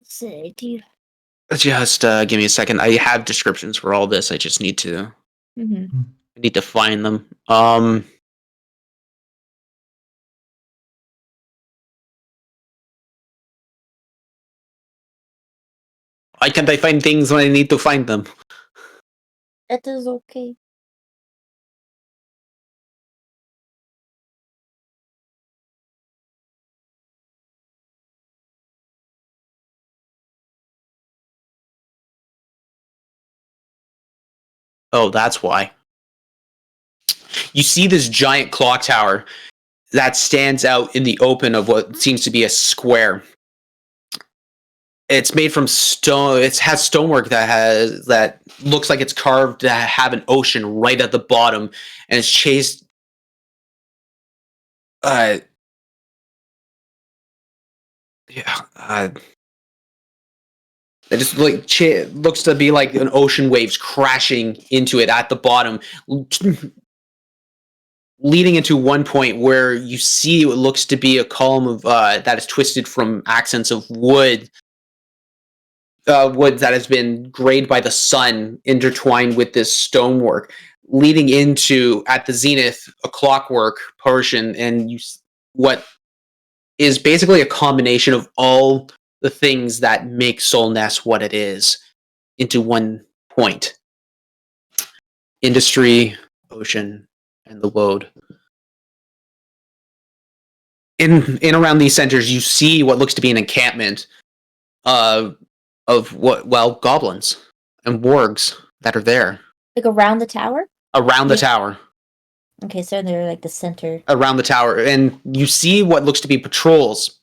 Say, do you? Just give me a second. I have descriptions for all this. I just need to. Mm-hmm. I need to find them. Why can't I find things when I need to find them? That is okay. Oh, that's why. You see this giant clock tower that stands out in the open of what seems to be a square. It's made from stone. It has stonework that looks like it's carved to have an ocean right at the bottom, and it's chased. It just looks to be like an ocean waves crashing into it at the bottom, leading into one point where you see what looks to be a column of that is twisted from accents of wood. Wood that has been grayed by the sun, intertwined with this stonework, leading into, at the zenith, a clockwork portion, and what is basically a combination of all the things that make Solnes what it is into one point. Industry, ocean, and the load. In around these centers, you see what looks to be an encampment of goblins and wargs that are there. Like around the tower? Around the tower. Okay, so they're like the center. Around the tower. And you see what looks to be patrols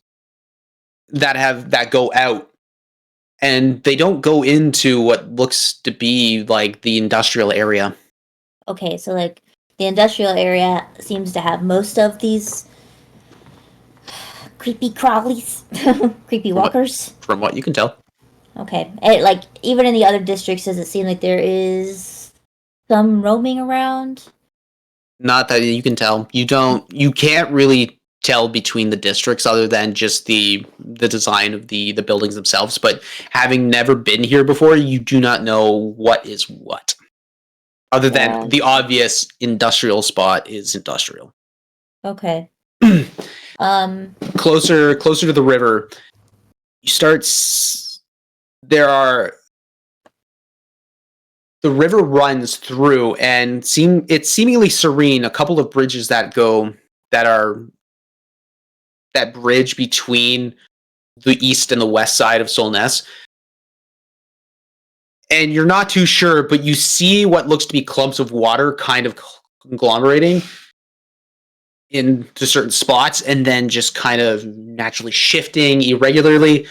that go out. And they don't go into what looks to be like the industrial area. Okay, so like the industrial area seems to have most of these creepy crawlies, creepy walkers. From what you can tell. Okay, and like even in the other districts, does it seem like there is some roaming around? Not that you can tell. You can't really tell between the districts other than just the design of the buildings themselves. But having never been here before, you do not know what is what. Other than the obvious industrial spot is industrial. Okay. Closer to the river, you start. The river runs through, and it's seemingly serene. A couple of bridges that bridge between the east and the west side of Solnes. And you're not too sure, but you see what looks to be clumps of water kind of conglomerating into certain spots, and then just kind of naturally shifting irregularly,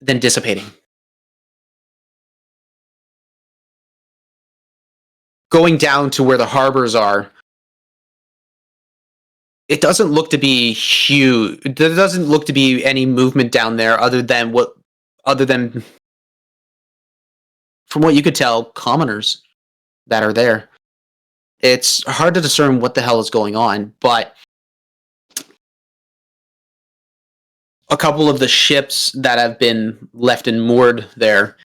then dissipating. Going down to where the harbors are, it doesn't look to be huge. There doesn't look to be any movement down there other than from what you could tell, commoners that are there. It's hard to discern what the hell is going on, but a couple of the ships that have been left and moored there,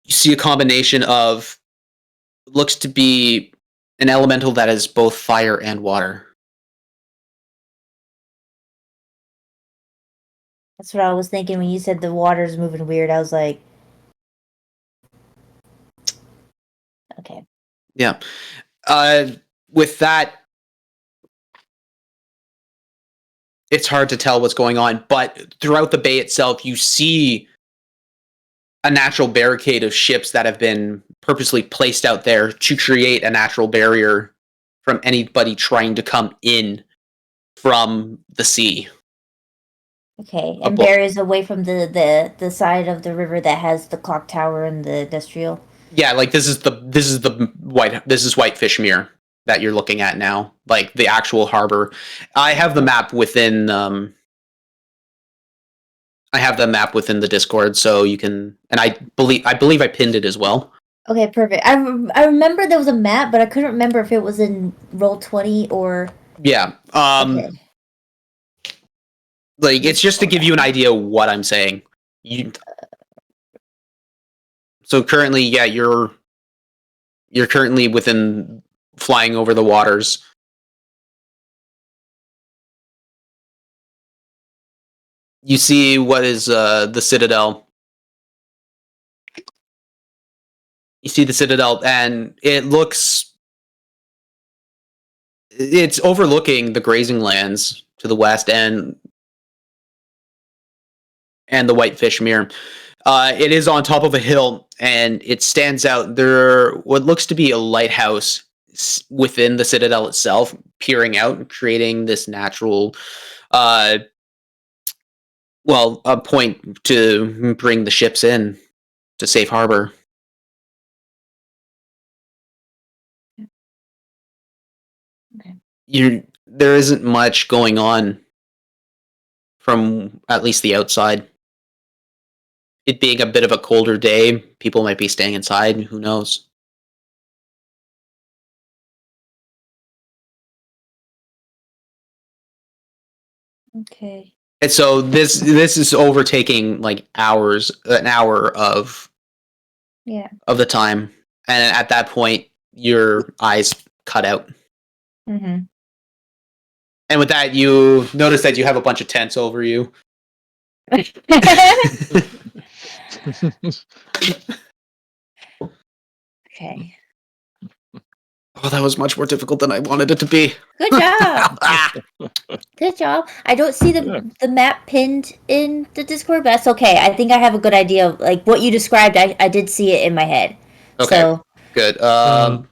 you see a combination of looks to be an elemental that is both fire and water. That's what I was thinking when you said the water's moving weird. I was like, okay. Yeah. With that, it's hard to tell what's going on, but throughout the bay itself, you see a natural barricade of ships that have been purposely placed out there to create a natural barrier from anybody trying to come in from the sea. Okay, and barriers away from the side of the river that has the clock tower and the industrial. Yeah, like this is Whitefish Mere. that you're looking at now, like the actual harbor. I have the map within. I have the map within the Discord, so you can. And I believe I pinned it as well. Okay, perfect. I remember there was a map, but I couldn't remember if it was in Roll20 or. Yeah. Okay. Like it's just to give you an idea of what I'm saying. So currently, yeah, you're currently within flying over the waters. You see what is the Citadel. You see the Citadel, and it's overlooking the grazing lands to the west and the Whitefish Mere. It is on top of a hill, and it stands out. There, what looks to be a lighthouse within the Citadel itself, peering out and creating this natural, a point to bring the ships in to safe harbor. Okay. There isn't much going on from at least the outside. It being a bit of a colder day, people might be staying inside. Who knows? Okay. And so this is overtaking like an hour of the time, and at that point, your eyes cut out. Mm-hmm. And with that, you notice that you have a bunch of tents over you. Okay. Oh, that was much more difficult than I wanted it to be. Good job. Good job. I don't see the map pinned in the Discord, but that's okay. I think I have a good idea of like what you described. I did see it in my head. Okay. So, Good.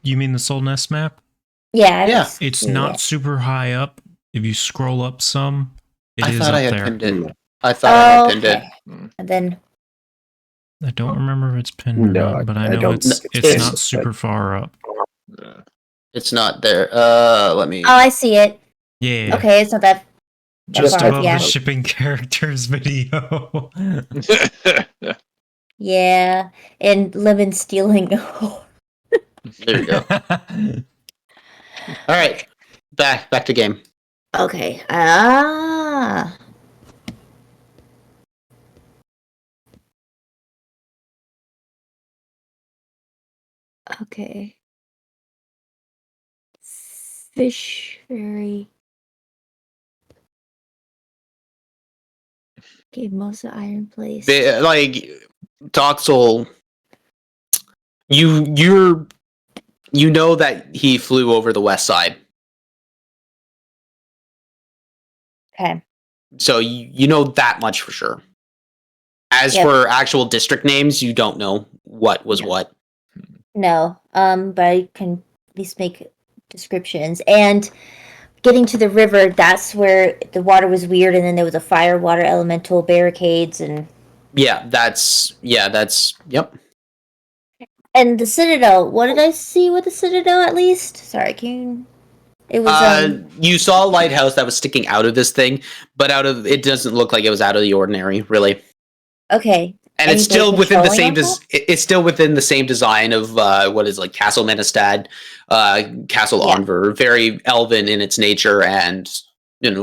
You mean the Solnes map? yeah. Yeah. It's not super high up. If you scroll up some, it I is thought up I had there. pinned it. I thought I had pinned it. And then I don't remember if it's pinned or No, not, but I I know don't- it's it's- not super far up. It's not there. Let me. oh, I see it. Yeah. Okay, it's not that. Just far, above yeah. the shipping characters video. Yeah, and Lemon stealing. There you go. All right, back to game. Okay. Okay. Fish fairy. Gave most of Iron Place. Like Doxel, you know that he flew over the west side, Okay. so you know that much for sure. As Yep. for actual district names, you don't know what was what. No. But I can at least make descriptions. And getting to the river, that's where the water was weird, and then there was a fire water elemental barricades and That's yep. and the Citadel. What did I see with the Citadel at least? Sorry, it was You saw a lighthouse that was sticking out of this thing, but it doesn't look like it was out of the ordinary, really. okay. And it's Anybody still within the controlling same. on It's still within the same design of what is like Castle Menestad, Castle Yeah. Onver, very elven in its nature, and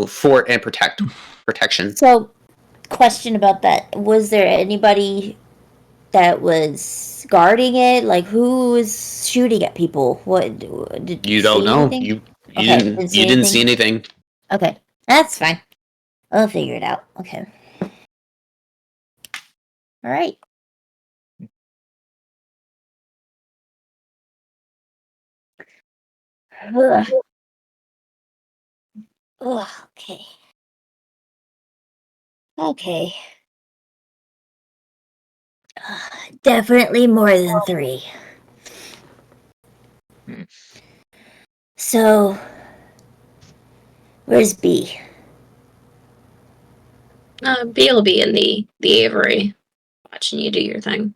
fort and protection. So, question about that: was there anybody that was guarding it? Like, who was shooting at people? What did You don't see know. anything? You Okay, didn't see anything. Okay, that's fine. I'll figure it out. Okay. All right. Ugh. Ugh, okay. Okay. Definitely more than 3. So, where's B? B will be in the Avery, watching you do your thing.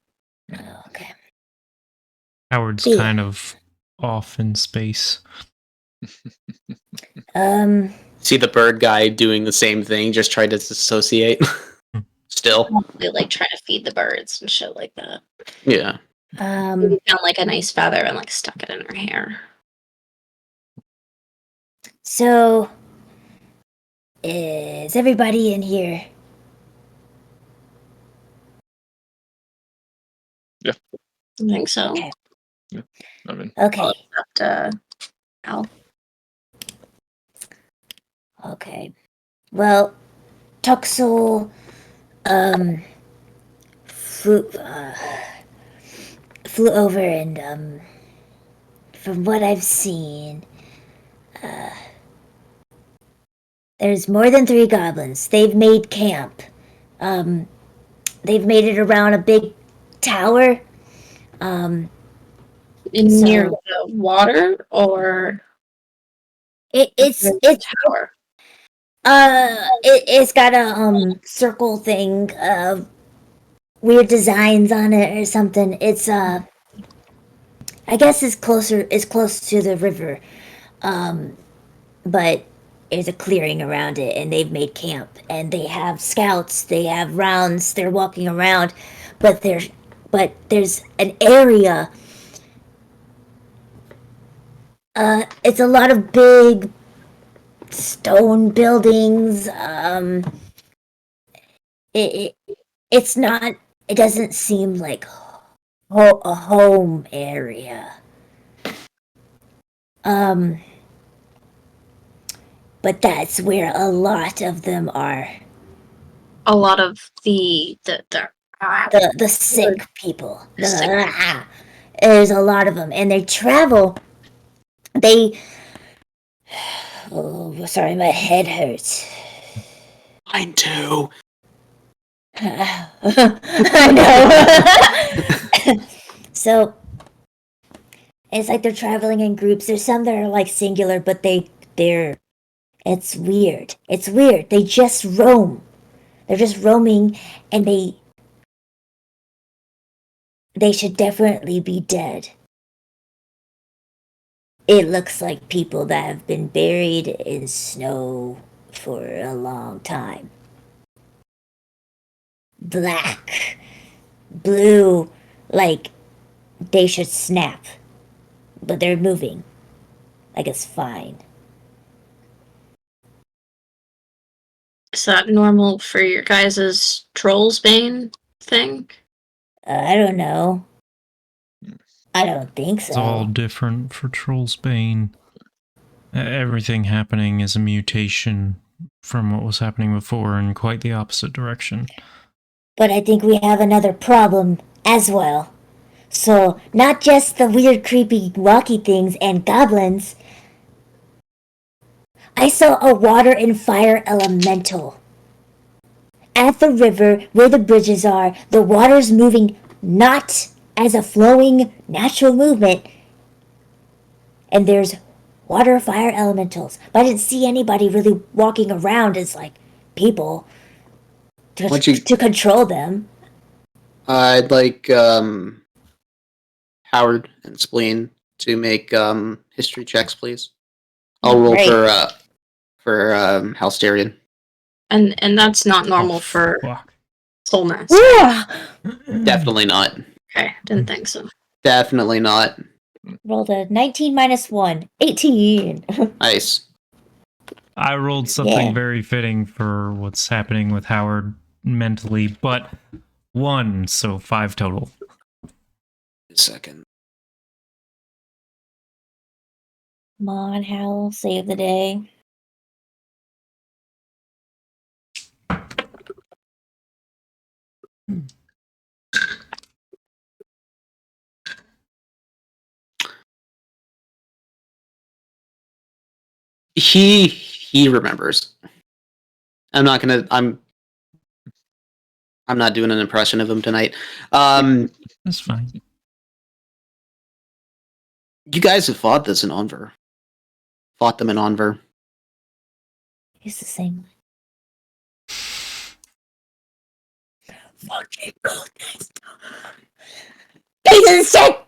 Okay. Howard's Yeah. kind of off in space. See the bird guy doing the same thing, just trying to dissociate. Still. Probably like trying to feed the birds and shit like that. Yeah. We found like a nice feather and like stuck it in her hair. So, is everybody in here? I think so. Okay. I mean, Okay. Except Al. Okay. Well, Tuxel, flew over and, from what I've seen, there's more than 3 goblins. They've made camp. They've made it around a big tower. Near the water or It's tower? it's got a circle thing, weird designs on it or something. It's I guess it's close to the river, but there's a clearing around it, and they've made camp, and they have scouts, they have rounds, they're walking around, but there's an area. It's a lot of big stone buildings. It's not. It doesn't seem like a home area. But that's where a lot of them are. A lot of the sick people. The sick. There's a lot of them, and they travel. Oh, sorry, my head hurts. Mine too. I know. So, it's like they're traveling in groups. There's some that are like singular, but they're. It's weird. It's weird. They just roam. They're just roaming, and they should definitely be dead. It looks like people that have been buried in snow for a long time. Black, blue, like they should snap, but they're moving. Like it's fine. Is that normal for your guys' Troll's Bane thing? I don't know. I don't think so. It's all different for Troll's Bane. Everything happening is a mutation from what was happening before in quite the opposite direction. But I think we have another problem as well. So, not just the weird, creepy, walkie things and goblins. I saw a water and fire elemental. At the river where the bridges are, the water's moving not as a flowing natural movement. And there's water fire elementals. But I didn't see anybody really walking around as like people to control them. I'd like Howard and Spleen to make history checks, please. I'll roll for Halsterian. And that's not normal for Solnes. Definitely not. Okay, didn't think so. Definitely not. Rolled a 19 minus 1. 18. Nice. I rolled something very fitting for what's happening with Howard mentally, but 1, so 5 total. A second. Come on, Hal, save the day. He remembers. I'm not doing an impression of him tonight. That's fine. You guys have fought this in Onver. Fought them in Onver. It's the same one. Fucking goodness. Piece of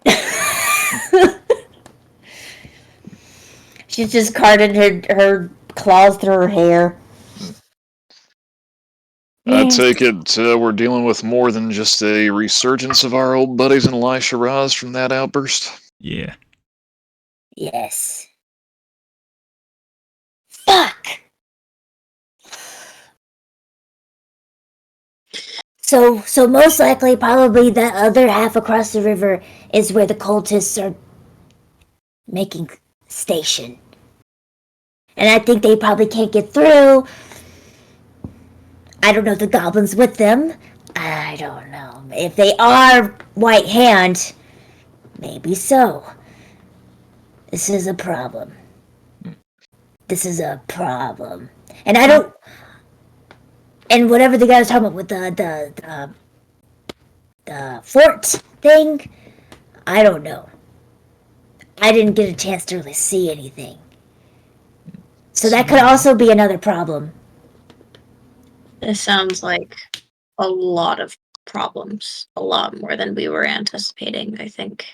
shit! She's just carted her claws through her hair. I take it we're dealing with more than just a resurgence of our old buddies in Elisha Raz from that outburst. Yeah. Yes. Fuck! So most likely, probably that other half across the river is where the cultists are making station. And I think they probably can't get through. I don't know if the goblins with them. I don't know. If they are White Hand, maybe so. This is a problem. This is a problem. And I don't... And whatever the guy was talking about with the fort thing, I don't know. I didn't get a chance to really see anything. So that could also be another problem. This sounds like a lot of problems. A lot more than we were anticipating, I think.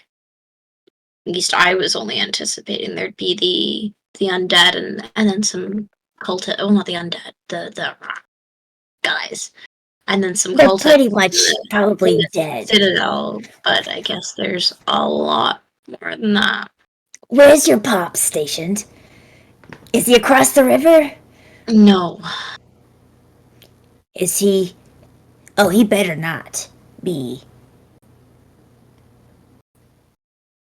At least I was only anticipating there'd be the undead and then some cultist. Oh, not the undead. The guys. And then some They're cultists. pretty much probably dead. Citadel, but I guess there's a lot more than that. Where's your pop stationed? Is he across the river? No. Is he... Oh, he better not be.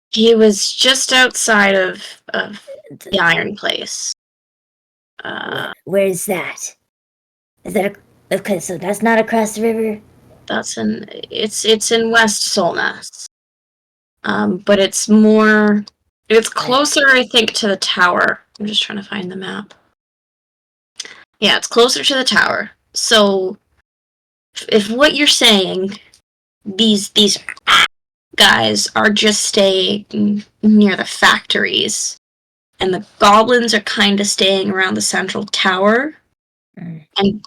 He was just outside of the Iron Place. Where's that? Is that okay, so that's not across the river? It's in West Solnes. But it's closer, I think, to the tower. I'm just trying to find the map. Yeah, it's closer to the tower. So, if what you're saying, these guys are just staying near the factories, and the goblins are kind of staying around the central tower, I'm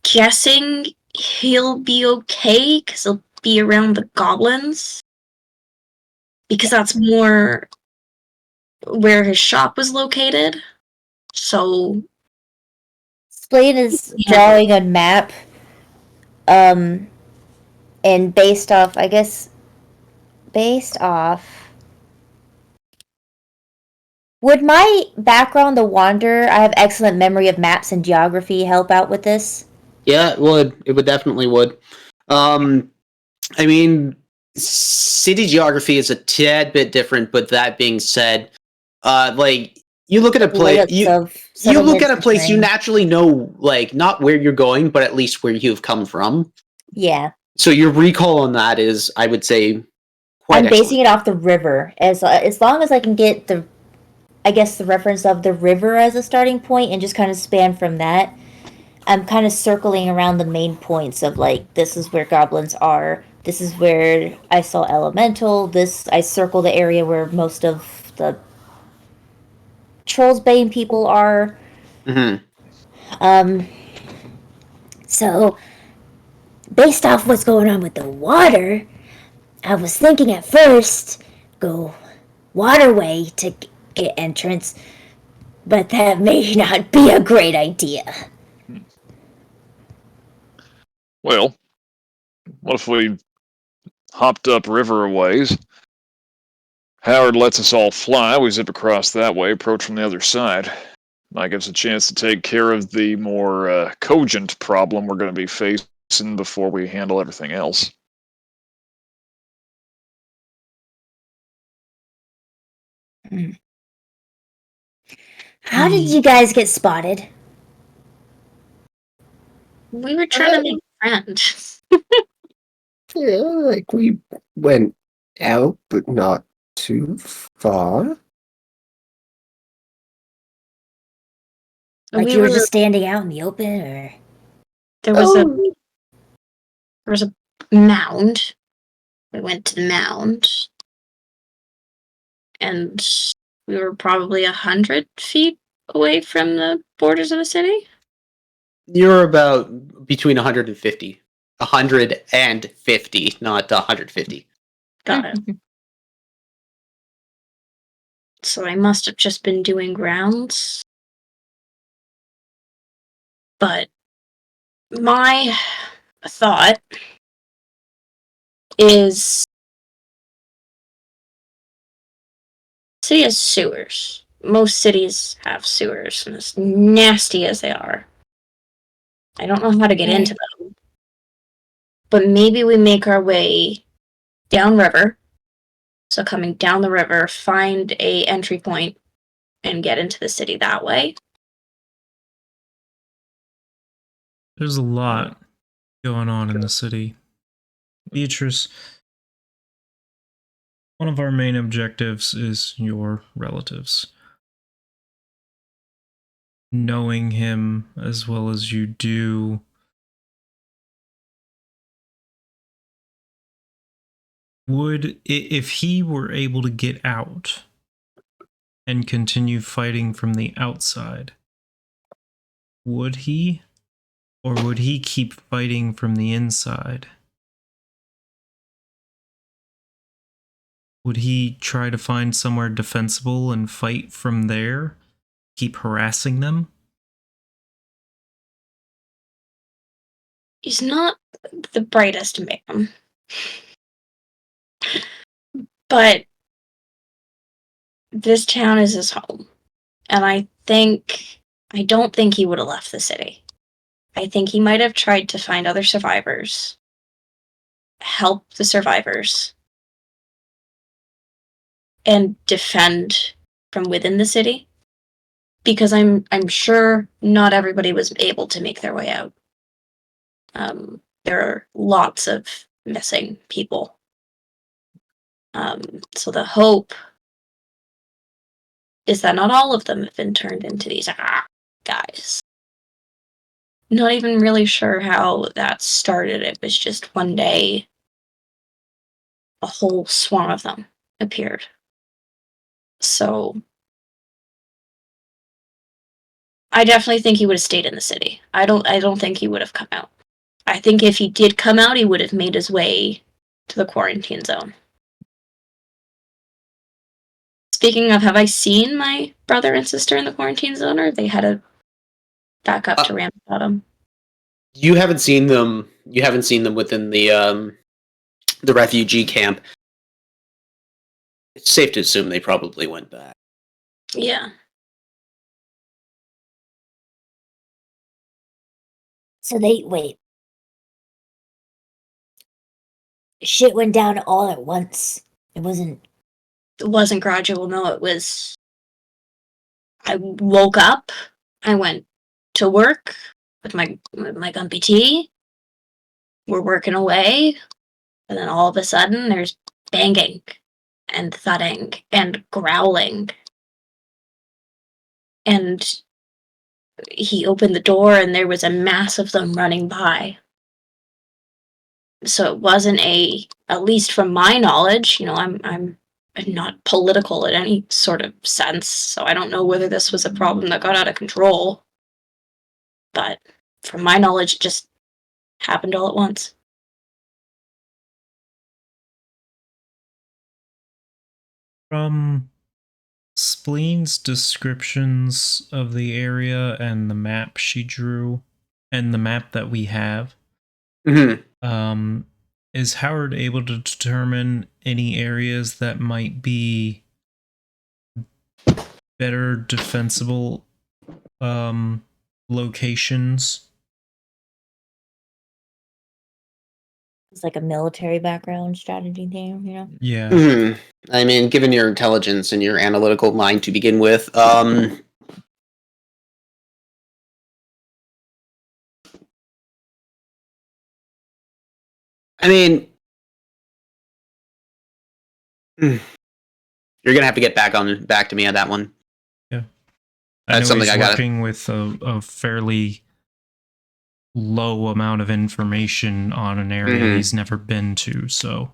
guessing he'll be okay, because he'll be around the goblins. Because that's more where his shop was located. So Splane is drawing a map. And based off would my background, the Wander, I have excellent memory of maps and geography, help out with this? Yeah, it would. It would definitely would. I mean, city geography is a tad bit different, but that being said, like you look at a place, you look at a place, you naturally know, like, not where you're going, but at least where you've come from. Yeah. So your recall on that is, I would say, quite I'm basing it off the river. As long as I can get the reference of the river as a starting point and just kind of span from that, I'm kind of circling around the main points of, like, this is where goblins are. This is where I saw elemental. I circle the area where most of the Trollsbane people are. Mm-hmm. So, based off what's going on with the water, I was thinking at first, go waterway to get entrance, but that may not be a great idea. Well, what if we hopped up river a ways? Howard lets us all fly, we zip across that way, approach from the other side. Might give us a chance to take care of the more cogent problem we're going to be facing before we handle everything else. How did you guys get spotted? we were trying to make friends. Yeah, like we went out, but not too far. Like we you were just standing out in the open, or there was a mound. We went to the mound, and we were probably 100 feet away from the borders of the city. You're about between 150. 150, not 150. Got it. So I must have just been doing rounds. But my thought is city has sewers. Most cities have sewers, and as nasty as they are. I don't know how to get into them. But maybe we make our way downriver. So coming down the river, find a entry point and get into the city that way. There's a lot going on in the city. Beatrice, one of our main objectives is your relatives. Knowing him as well as you do, if he were able to get out and continue fighting from the outside, would he? Or would he keep fighting from the inside? Would he try to find somewhere defensible and fight from there? Keep harassing them? He's not the brightest man. But this town is his home. And I don't think he would have left the city. I think he might have tried to find other survivors, help the survivors, and defend from within the city. Because I'm sure not everybody was able to make their way out. There are lots of missing people. So the hope is that not all of them have been turned into these guys. Not even really sure how that started. It was just one day a whole swarm of them appeared. So I definitely think he would have stayed in the city. I don't think he would have come out. I think if he did come out, he would have made his way to the quarantine zone. Speaking of, have I seen my brother and sister in the quarantine zone, or they had to back up to Ramsbottom? You haven't seen them. You haven't seen them within the refugee camp. It's safe to assume they probably went back. Yeah. So they wait. Shit went down all at once. It wasn't. It wasn't gradual, no, it was... I woke up, I went to work with my gumpy tea, we're working away, and then all of a sudden there's banging and thudding and growling. And he opened the door and there was a mass of them running by. So it wasn't at least from my knowledge, I'm not political in any sort of sense, so I don't know whether this was a problem that got out of control. But from my knowledge, it just happened all at once. From Spleen's descriptions of the area and the map she drew, and the map that we have, is Howard able to determine any areas that might be better defensible locations? It's like a military background strategy thing, you know? Yeah. I mean, given your intelligence and your analytical mind to begin with, I mean, you're gonna have to get back to me on that one. Yeah, That's something he's I got. Working with a fairly low amount of information on an area he's never been to. So,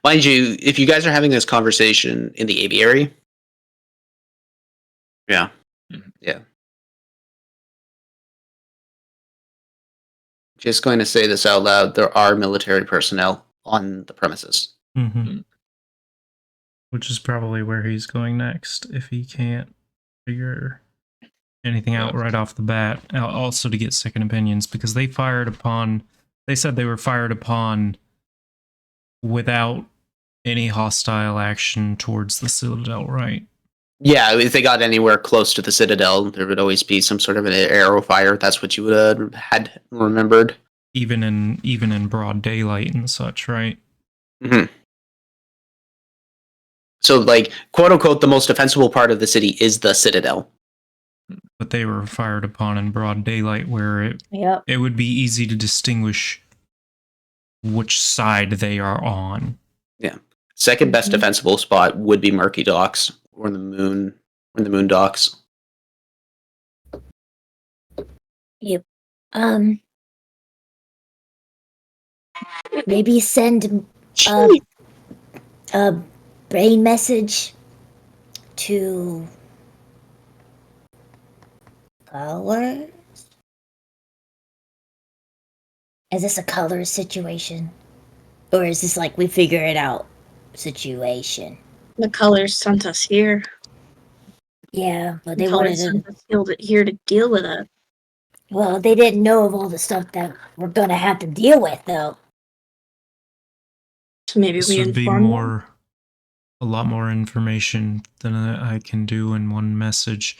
mind you, if you guys are having this conversation in the aviary, yeah. Just going to say this out loud: there are military personnel on the premises. which is probably where he's going next if he can't figure anything out right off the bat. Also to get second opinions, because they said they were fired upon without any hostile action towards the Citadel, right? Yeah, if they got anywhere close to the Citadel, there would always be some sort of an arrow fire. That's what you would have had remembered. Even in broad daylight and such, right? Mm-hmm. So, like, quote unquote, the most defensible part of the city is the Citadel. But they were fired upon in broad daylight, where Yep. it would be easy to distinguish which side they are on. Yeah. Second best defensible spot would be Murky Docks or the Moon Docks. Yep. Maybe send a brain message to Color. Is this a color situation? Or is this like we figure it out situation? The colors sent us here. Yeah, but The they wanted colors to. sent us here to deal with it. Well, they didn't know of all the stuff that we're gonna have to deal with, though. So maybe This we would be inform them. a lot more information than I can do in one message.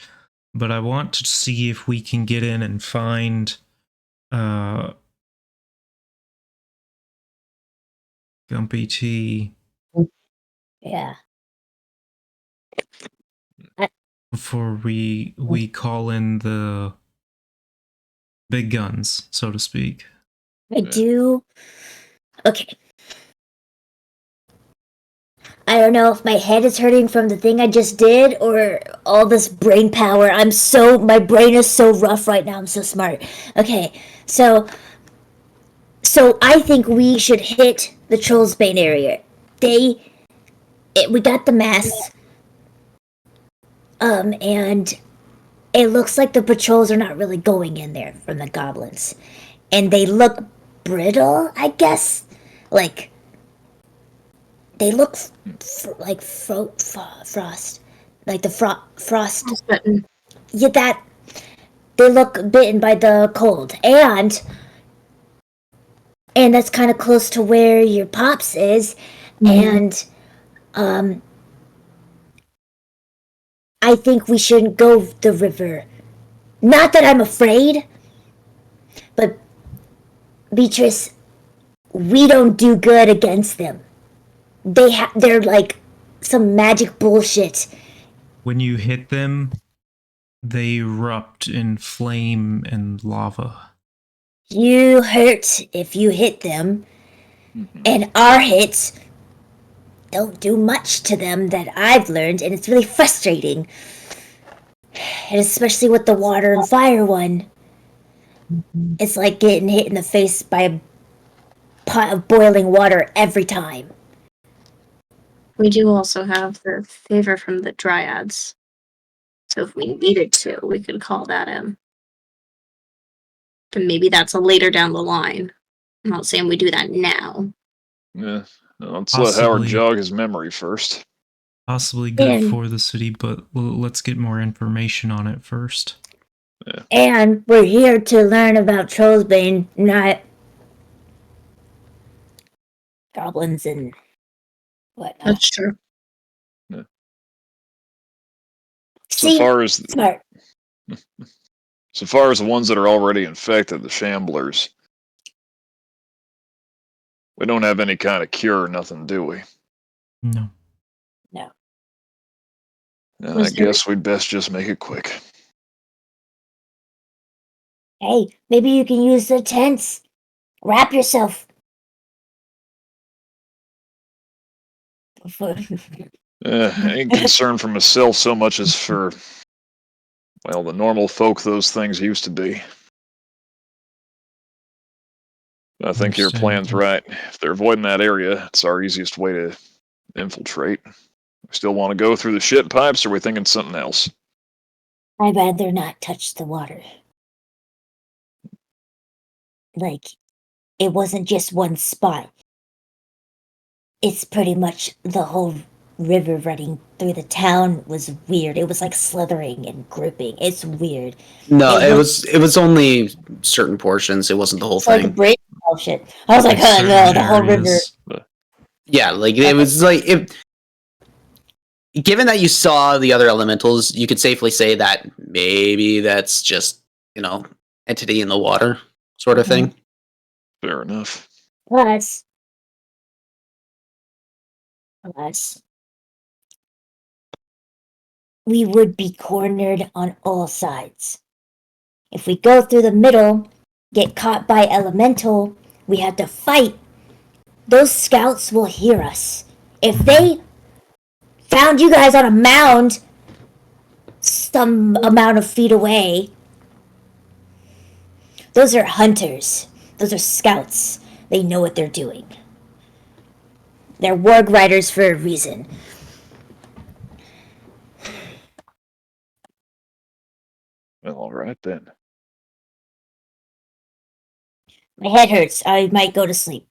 But I want to see if we can get in and find Gumpy T Yeah. before we call in the big guns, so to speak. I do. Okay. I don't know if my head is hurting from the thing I just did or all this brain power. My brain is so rough right now. I'm so smart. Okay, so I think we should hit the Trollsbane area. We got the mass. And it looks like the patrols are not really going in there from the goblins. And they look brittle, I guess. Like, they look like frost. Like the frost. Frostbitten. Yeah, they look bitten by the cold. And that's kind of close to where your pops is. And, I think we shouldn't go the river. Not that I'm afraid, but Beatrice, we don't do good against them. They're like some magic bullshit. When you hit them, they erupt in flame and lava. You hurt if you hit them, and our hits don't do much to them that I've learned, and it's really frustrating. And especially with the water and fire one. It's like getting hit in the face by a pot of boiling water every time. We do also have the favor from the dryads. So if we needed to, we could call that in. And maybe that's a later down the line. I'm not saying we do that now. Yeah. Let's let Howard jog his memory first. Possibly good for the city, but let's get more information on it first. Yeah. And we're here to learn about Trollsbane, not goblins and whatnot. That's true. Yeah. See? Smart. So far as the ones that are already infected, the shamblers, we don't have any kind of cure or nothing, do we? No. I guess we'd best just make it quick. Hey, maybe you can use the tents. Wrap yourself. I ain't concerned for myself so much as for, well, the normal folk those things used to be. I think your plan's right. If they're avoiding that area, it's our easiest way to infiltrate. We still want to go through the shit pipes, or are we thinking something else? I'd rather not touch the water. Like, it wasn't just one spot. It's pretty much the whole river running through the town was weird. It was like slithering and gripping. It's weird. No, It it was only certain portions. It wasn't the whole It's like a thing. bridge. Oh shit! I was like, Like oh certain no, the whole river. areas. Yeah, like it was like if. Given that you saw the other elementals, you could safely say that maybe that's just entity in the water sort of thing. Fair enough. Plus, we would be cornered on all sides. If we go through the middle, get caught by elemental, we have to fight. Those scouts will hear us. If they found you guys on a mound some amount of feet away, those are hunters. Those are scouts. They know what they're doing. They're warg riders for a reason. Well, all right then. My head hurts. I might go to sleep.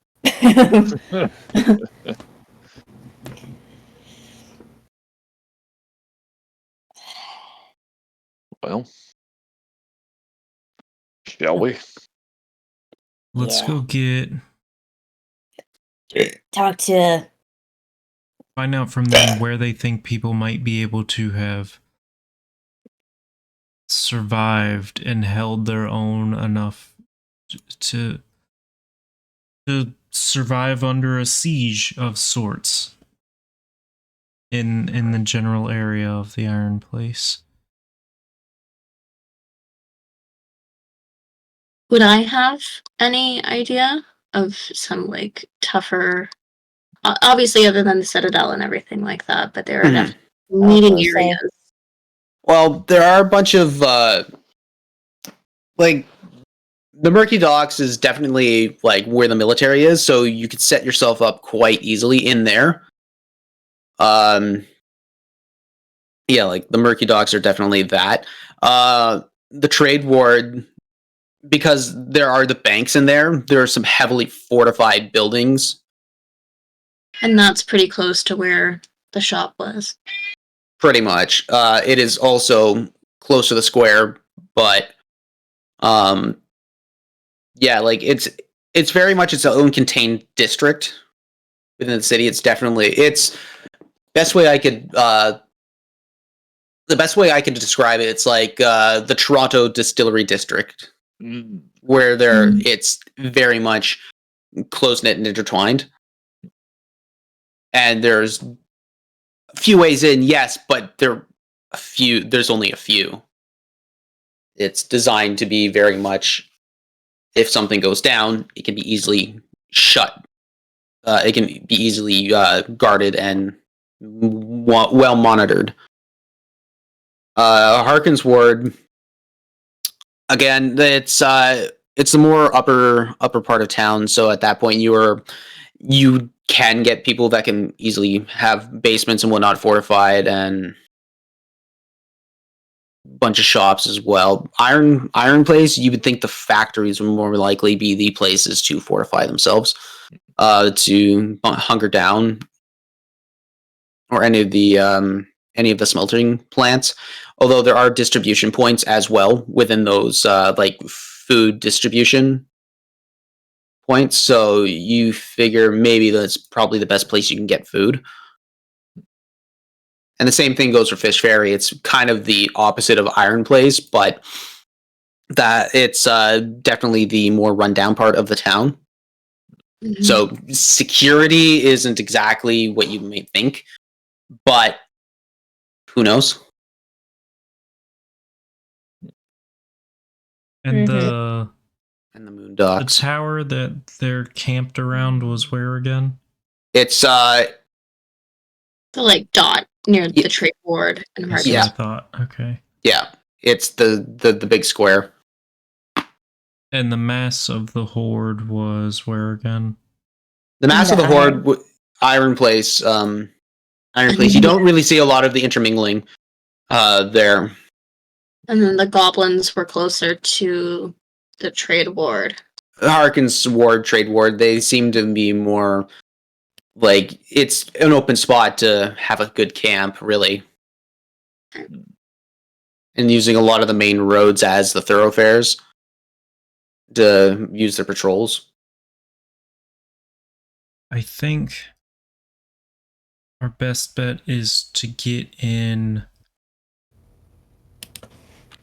Well, shall we? Let's Yeah. go Talk to. find out from them where they think people might be able to have survived and held their own enough to survive under a siege of sorts in the general area of the Iron Place. Would I have any idea of some like tougher, obviously other than the Citadel and everything like that, but there are Mhm. definitely meeting gonna say. areas. Well, there are a bunch of like the Murky Docks is definitely like where the military is, so you could set yourself up quite easily in there. Yeah, like the Murky Docks are definitely that. The Trade Ward, because there are the banks in there, there are some heavily fortified buildings. And that's pretty close to where the shop was. Pretty much. It is also close to the square, but yeah, like it's very much its own contained district within the city. It's best way I could the best way I could describe it. It's like the Toronto Distillery District, where it's very much close knit and intertwined, and there's a few ways in, yes, but there's only a few. It's designed to be very much, if something goes down, it can be easily shut. It can be easily guarded and well monitored. Harkins Ward, again, it's the more upper part of town. So at that point, you can get people that can easily have basements and whatnot fortified, and bunch of shops as well. Iron Place, you would think the factories would more likely be the places to fortify themselves, to hunker down, or any of the smelting plants. Although there are distribution points as well within those, like food distribution points. So you figure maybe that's probably the best place you can get food. And the same thing goes for Fish Ferry. It's kind of the opposite of Iron Place, but that it's definitely the more rundown part of the town. Mhm. So security isn't exactly what you may think, but who knows? And And the Moon the Docks. tower that they're camped around was where again? It's The like dot near Yeah. the trade ward and That's Harbour. what Yeah. I thought. Okay. yeah, it's the big square. And the mass of the horde was where again? The mass of the The horde, Iron Place. Iron Place. You don't really see a lot of the intermingling there. And then the goblins were closer to the trade ward. Harkins Ward, Trade Ward. They seem to be more like it's an open spot to have a good camp, really, and using a lot of the main roads as the thoroughfares to use their patrols. I think our best bet is to get in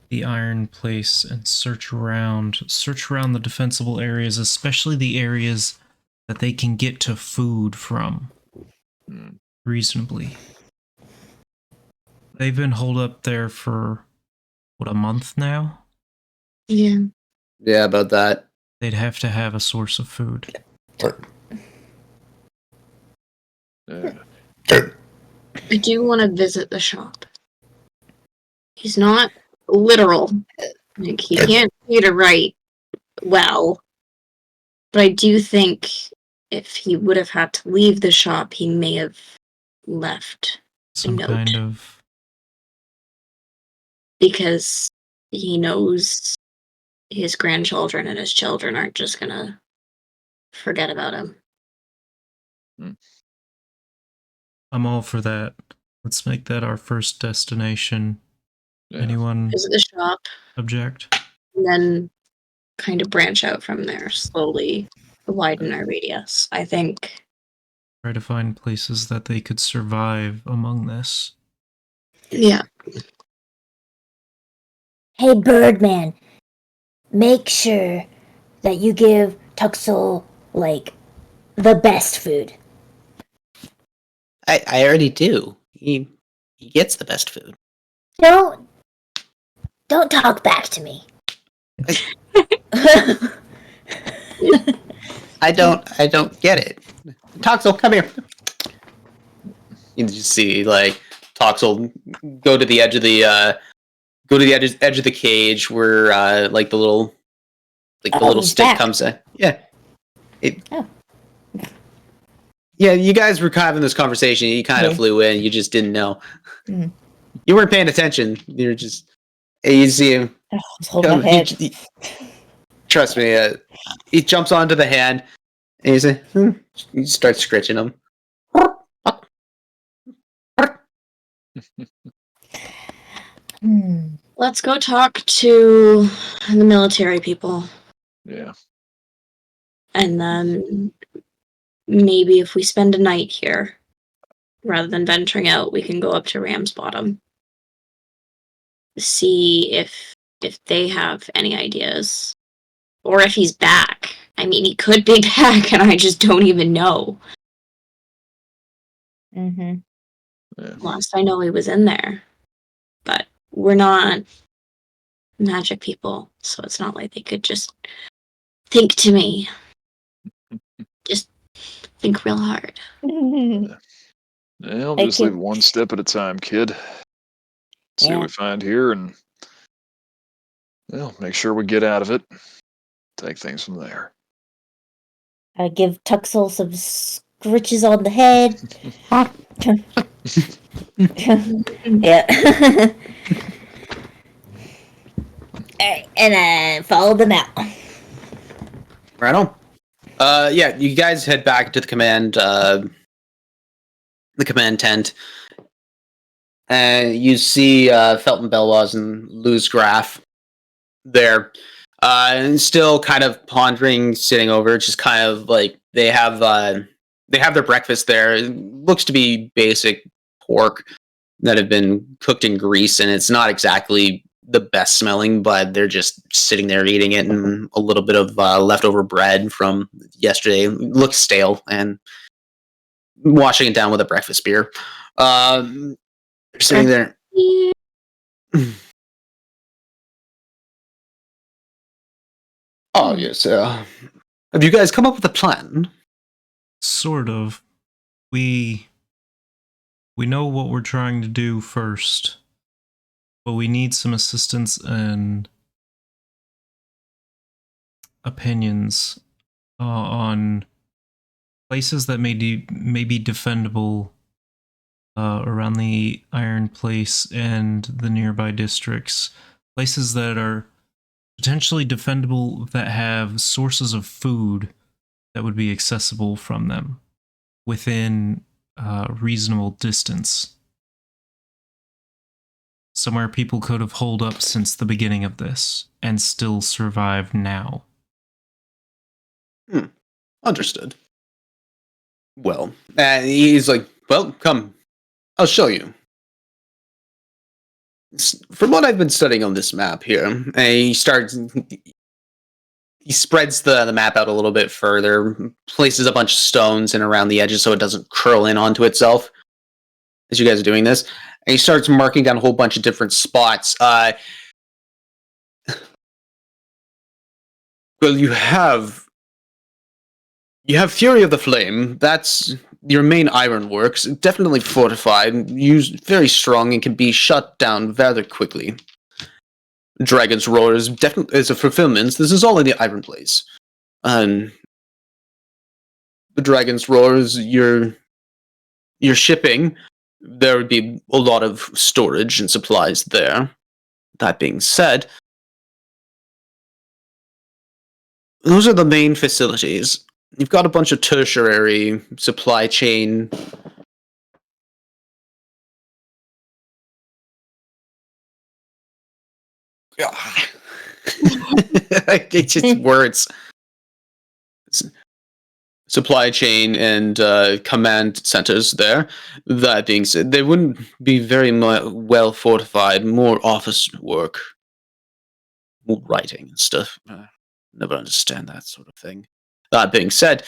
the Iron Place and search around the defensible areas, especially the areas that they can get to food from reasonably. They've been holed up there for, what, a month now? Yeah. Yeah, about that. They'd have to have a source of food. I do want to visit the shop. He's not literal. Like, he can't read or write well. But I do think if he would have had to leave the shop, he may have left Some note. kind of... Because he knows his grandchildren and his children aren't just gonna forget about him. I'm all for that. Let's make that our first destination. Yeah. Anyone Visit the shop, object? and then kind of branch out from there, slowly widen our radius. I think. Try to find places that they could survive among this. Yeah. Hey, Birdman, make sure that you give Tuxel, like, the best food. I already do. He gets the best food. Don't talk back to me. I don't get it. Toxel, come here. You just see like Toxel go to the edge of the edge of the cage where like the little he's stick back. comes in. Yeah. Oh. Yeah, you guys were having this conversation. You kind of Yeah. flew in. You just didn't know. Mhm. You weren't paying attention. You were just. You see him. Oh, just hold my head. Trust me. He jumps onto the hand, and he starts scratching him. Let's go talk to the military people. Yeah. And then maybe if we spend a night here, rather than venturing out, we can go up to Ram's Bottom. See if they have any ideas. Or if he's back. I mean, he could be back and I just don't even know. Mm-hmm. Yeah. Last I know, he was in there. But we're not magic people, so it's not like they could just think to me. Just think real hard. I'll I just can- live one step at a time, kid. See Yeah. what we find here and make sure we get out of it. Take things from there. I give Tuxel some scritches on the head. Yeah. Alright, and I follow them out. Right on. Yeah, you guys head back to the command tent. And you see Felton Belwaz and Luz Graff there. And still kind of pondering, sitting over, just kind of like they have their breakfast there. It looks to be basic pork that have been cooked in grease, and it's not exactly the best smelling, but they're just sitting there eating it, and a little bit of leftover bread from yesterday. It looks stale, and washing it down with a breakfast beer. They're sitting there. Oh yes. Have you guys come up with a plan? Sort of. We know what we're trying to do first, but we need some assistance and opinions on places that may be defendable around the Iron Place and the nearby districts. Places that are potentially defendable that have sources of food that would be accessible from them. within reasonable distance. Somewhere people could have holed up since the beginning of this and still survive now. Understood. Well, and he's like, well, come, I'll show you. From what I've been studying on this map here, and he spreads the map out a little bit further, places a bunch of stones in around the edges so it doesn't curl in onto itself as you guys are doing this. And he starts marking down a whole bunch of different spots. Well, you have Fury of the Flame. That's your main ironworks. Definitely fortified, used very strong, and can be shut down rather quickly. Dragon's Roar is definitely a fulfillment. This is all in the Iron Place. The Dragon's Roar is your shipping. There would be a lot of storage and supplies there. That being said, those are the main facilities. You've got a bunch of tertiary supply chain. It's just words. Supply chain and command centers there. That being said, they wouldn't be very well fortified. More office work, more writing and stuff. Never understand that sort of thing. That being said,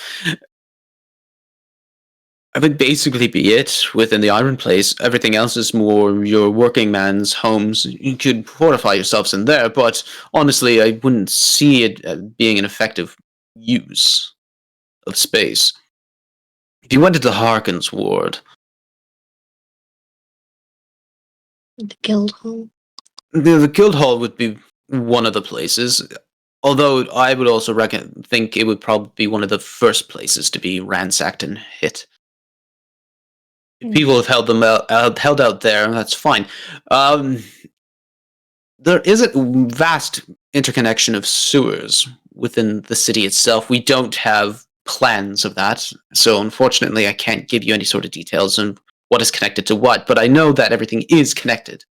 I would basically be it within the Iron Place. Everything else is more your working man's homes. You could fortify yourselves in there, but honestly, I wouldn't see it being an effective use of space. If you went to the Harkins ward, The guild hall. the guild hall would be one of the places. Although I would also think it would probably be one of the first places to be ransacked and hit. If people have held out there, that's fine. There is a vast interconnection of sewers within the city itself. We don't have plans of that, so unfortunately I can't give you any sort of details on what is connected to what, but I know that everything is connected.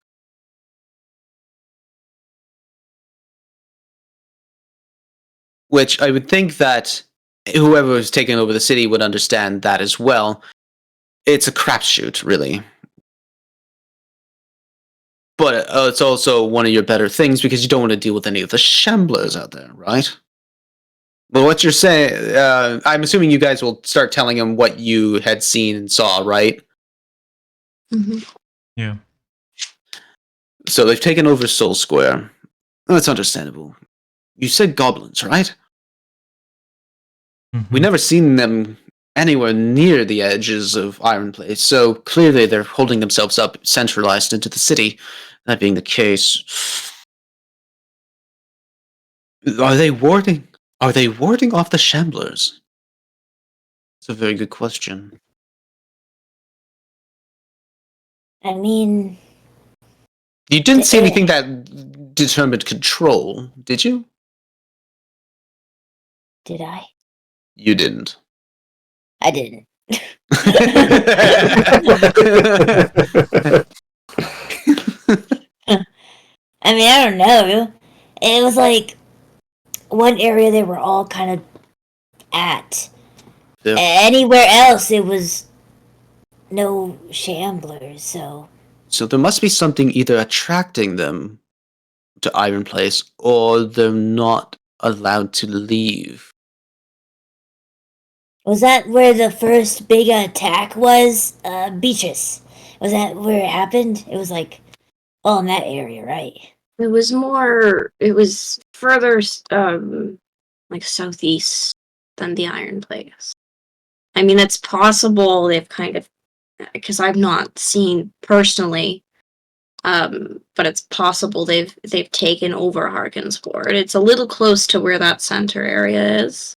Which I would think that whoever is taking over the city would understand that as well. It's a crapshoot, really. But it's also one of your better things because you don't want to deal with any of the shamblers out there, right? But what you're saying, I'm assuming you guys will start telling him what you had seen and saw, right? Mm-hmm. Yeah. So they've taken over Soul Square. That's understandable. You said goblins, right? Mhm. We never seen them anywhere near the edges of Iron Place, so clearly they're holding themselves up centralized into the city. That being the case, are they warding off the shamblers? It's a very good question. I mean, You didn't see anything that determined control, did you? did I? You didn't. I didn't. I mean, I don't know. It was like one area they were all kind of at. Yeah. Anywhere else, it was no shamblers, so. So there must be something either attracting them to Iron Place, or they're not allowed to leave. Was that where the first big attack was? Beatrice. Was that where it happened? It was like all in that area, right? It was further, like southeast than the Iron Place. I mean, it's possible they've kind of, because I've not seen personally, but it's possible they've taken over Harkins Ward. It's a little close to where that center area is,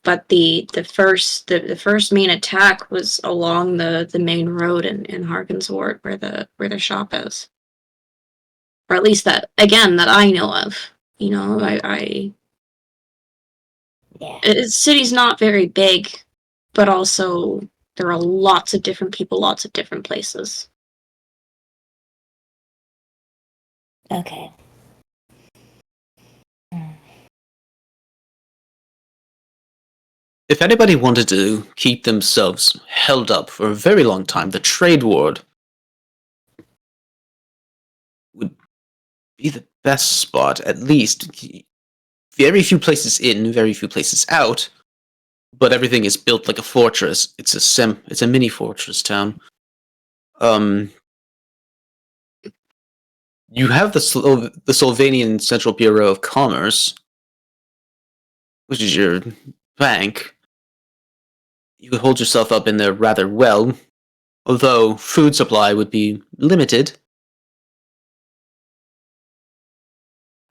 but the first main attack was along the main road in Harkins Ward where the shop is, or at least that I know of. You know, Yeah. city's not very big, but also There are lots of different people, lots of different places. Okay. If anybody wanted to keep themselves held up for a very long time, the trade ward would be the best spot. At least, very few places in, very few places out. But everything is built like a fortress. It's a mini fortress town. You have the Slovenian Central Bureau of Commerce, which is your bank. You could hold yourself up in there rather well, although food supply would be limited.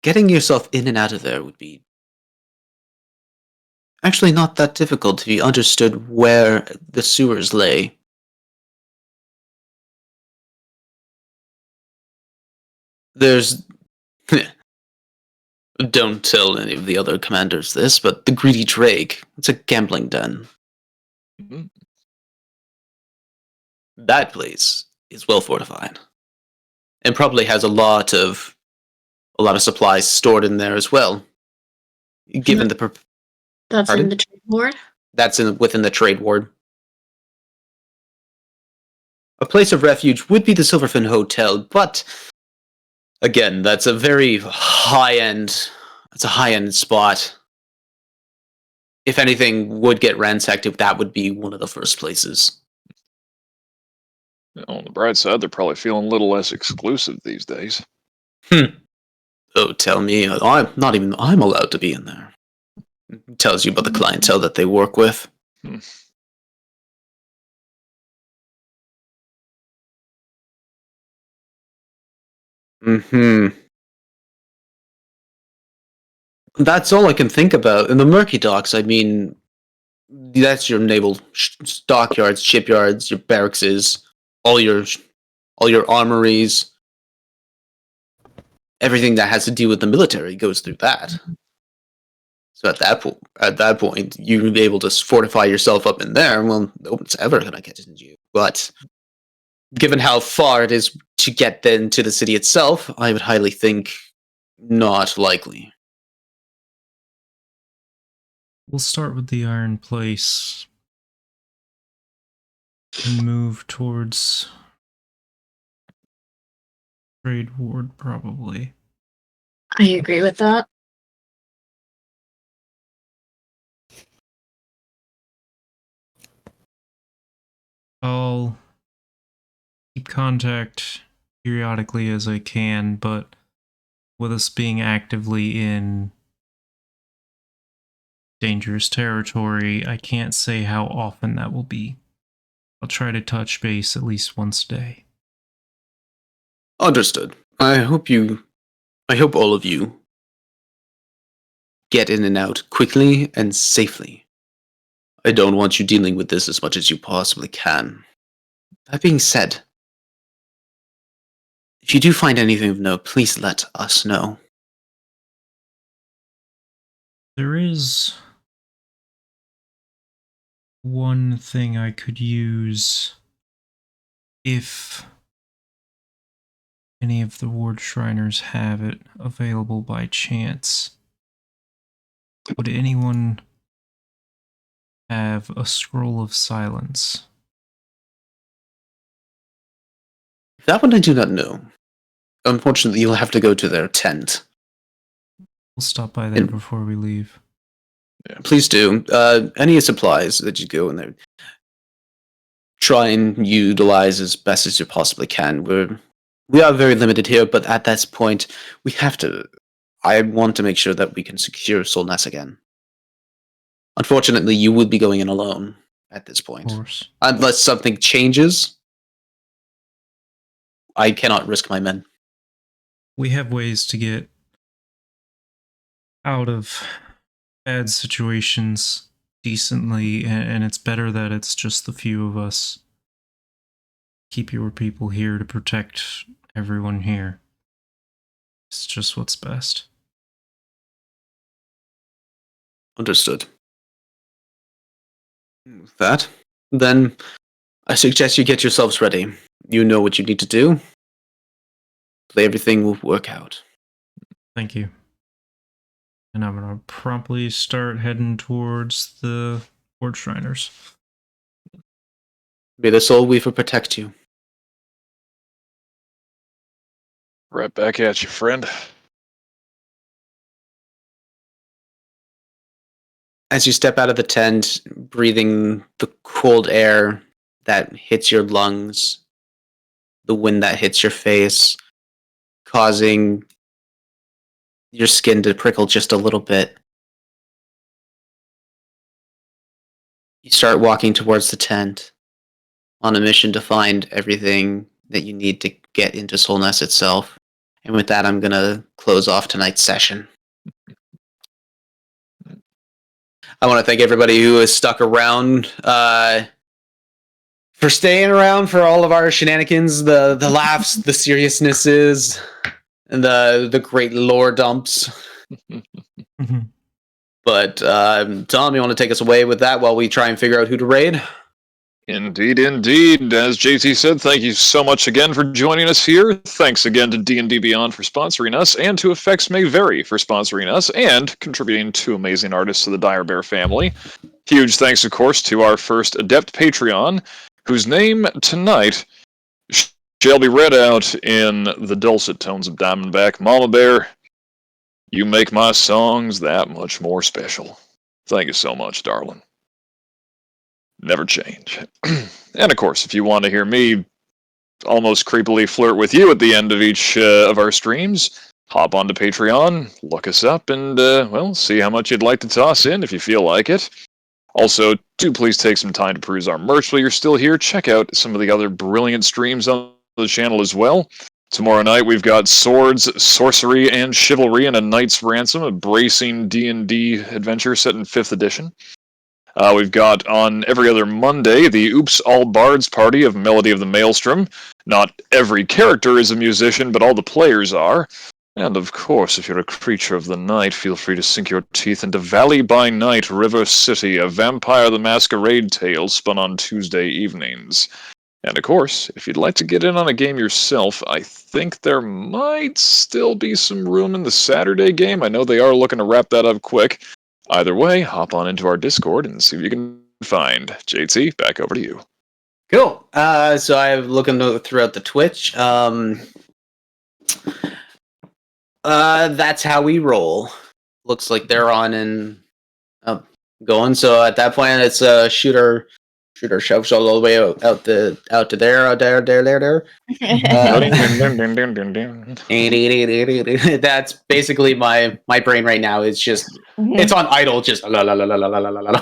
Getting yourself in and out of there would be actually not that difficult if you understood where the sewers lay. There's... Don't tell any of the other commanders this, but the Greedy Drake, it's a gambling den. Mhm. That place is well fortified. And probably has a lot of supplies stored in there as well. Given the That's Pardon? in the trade ward. that's within the trade ward. A place of refuge would be the Silverfin Hotel, but again, that's a very high-end. It's a high-end spot. If anything would get ransacked, that would be one of the first places. On the bright side, they're probably feeling a little less exclusive these days. Oh, tell me, I'm allowed to be in there. It tells you about the clientele that they work with. Hmm. That's all I can think about. In the Murky Docks, I mean, that's your naval stockyards, shipyards, your barracks, all your armories. Everything that has to do with the military goes through that. So at that point, you'd be able to fortify yourself up in there. Well, no one's ever going to get into you. But given how far it is to get then to the city itself, I would highly think not likely. We'll start with the Iron Place and move towards Trade Ward, probably. I agree with that. I'll keep contact periodically as I can, but with us being actively in dangerous territory, I can't say how often that will be. I'll try to touch base at least once a day. Understood. I hope all of you get in and out quickly and safely. I don't want you dealing with this as much as you possibly can. That being said, if you do find anything of note, please let us know. There is one thing I could use if any of the ward Shriners have it available by chance. Would anyone have a scroll of silence? That one I do not know. Unfortunately, you'll have to go to their tent. We'll stop by there before we leave. Please do. Any supplies that you go in there, try and utilize as best as you possibly can. We are very limited here, but at this point, we have to. I want to make sure that we can secure Solnes again. Unfortunately, you would be going in alone at this point. Of course. Unless something changes, I cannot risk my men. We have ways to get out of bad situations decently, and it's better that it's just the few of us. Keep your people here to protect everyone here. It's just what's best. Understood. With that, then I suggest you get yourselves ready. You know what you need to do. Everything will work out. Thank you. And I'm gonna promptly start heading towards the Forge Shriners. May the Soul Weaver protect you. Right back at you, friend. As you step out of the tent, breathing the cold air that hits your lungs, the wind that hits your face, causing your skin to prickle just a little bit. You start walking towards the tent on a mission to find everything that you need to get into Solnes itself. And with that, I'm going to close off tonight's session. I want to thank everybody who has stuck around for staying around for all of our shenanigans, the laughs, the seriousnesses, and the great lore dumps. But Tom, you want to take us away with that while we try and figure out who to raid? Indeed, indeed. As JT said, thank you so much again for joining us here. Thanks again to D&D Beyond for sponsoring us, and to Effects May Vary for sponsoring us, and contributing 2 amazing artists to the Dire Bear family. Huge thanks, of course, to our first Adept Patreon, whose name tonight shall be read out in the dulcet tones of Diamondback. Mama Bear, you make my songs that much more special. Thank you so much, darling. Never change. And of course, if you want to hear me almost creepily flirt with you at the end of each of our streams, hop onto Patreon, look us up, and, well, see how much you'd like to toss in if you feel like it. Also, do please take some time to peruse our merch while you're still here. Check out some of the other brilliant streams on the channel as well. Tomorrow night, we've got Swords, Sorcery, and Chivalry in a Knight's Ransom, a bracing D&D adventure set in 5th edition. We've got on every other Monday the Oops All Bards party of Melody of the Maelstrom. Not every character is a musician, but all the players are. And of course, if you're a creature of the night, feel free to sink your teeth into Valley by Night, River City, a Vampire the Masquerade tale spun on Tuesday evenings. And of course, if you'd like to get in on a game yourself, I think there might still be some room in the Saturday game. I know they are looking to wrap that up quick. Either way, hop on into our Discord and see what you can find. JT, back over to you. Cool. So I'm looking throughout the Twitch. That's how we roll. Looks like they're on and going. So at that point, it's a shooter shoves all the way out to there. That's basically my brain right now. It's just it's on idle. Just la la la la la la la la la.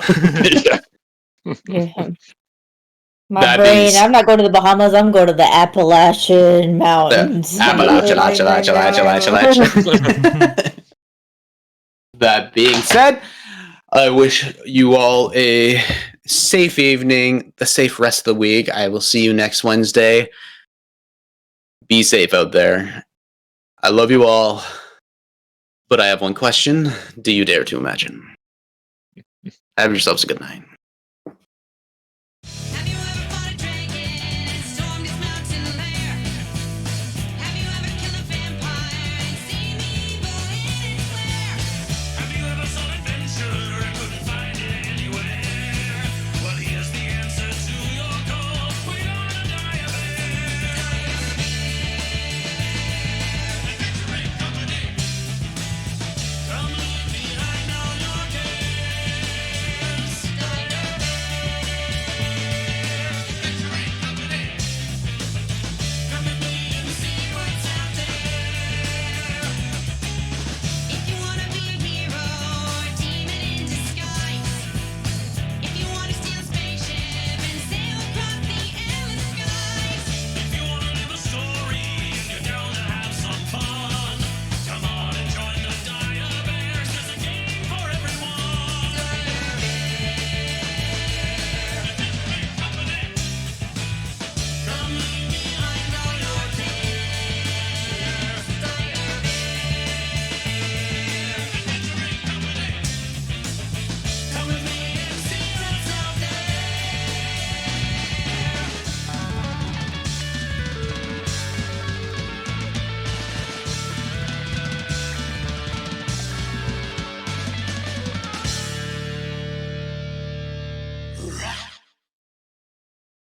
Yeah. My brain, I'm not going to the Bahamas, I'm going to the Appalachian Mountains. Appalachia. That being said, I wish you all a safe evening, a safe rest of the week. I will see you next Wednesday. Be safe out there. I love you all, but I have one question. Do you dare to imagine? Have yourselves a good night.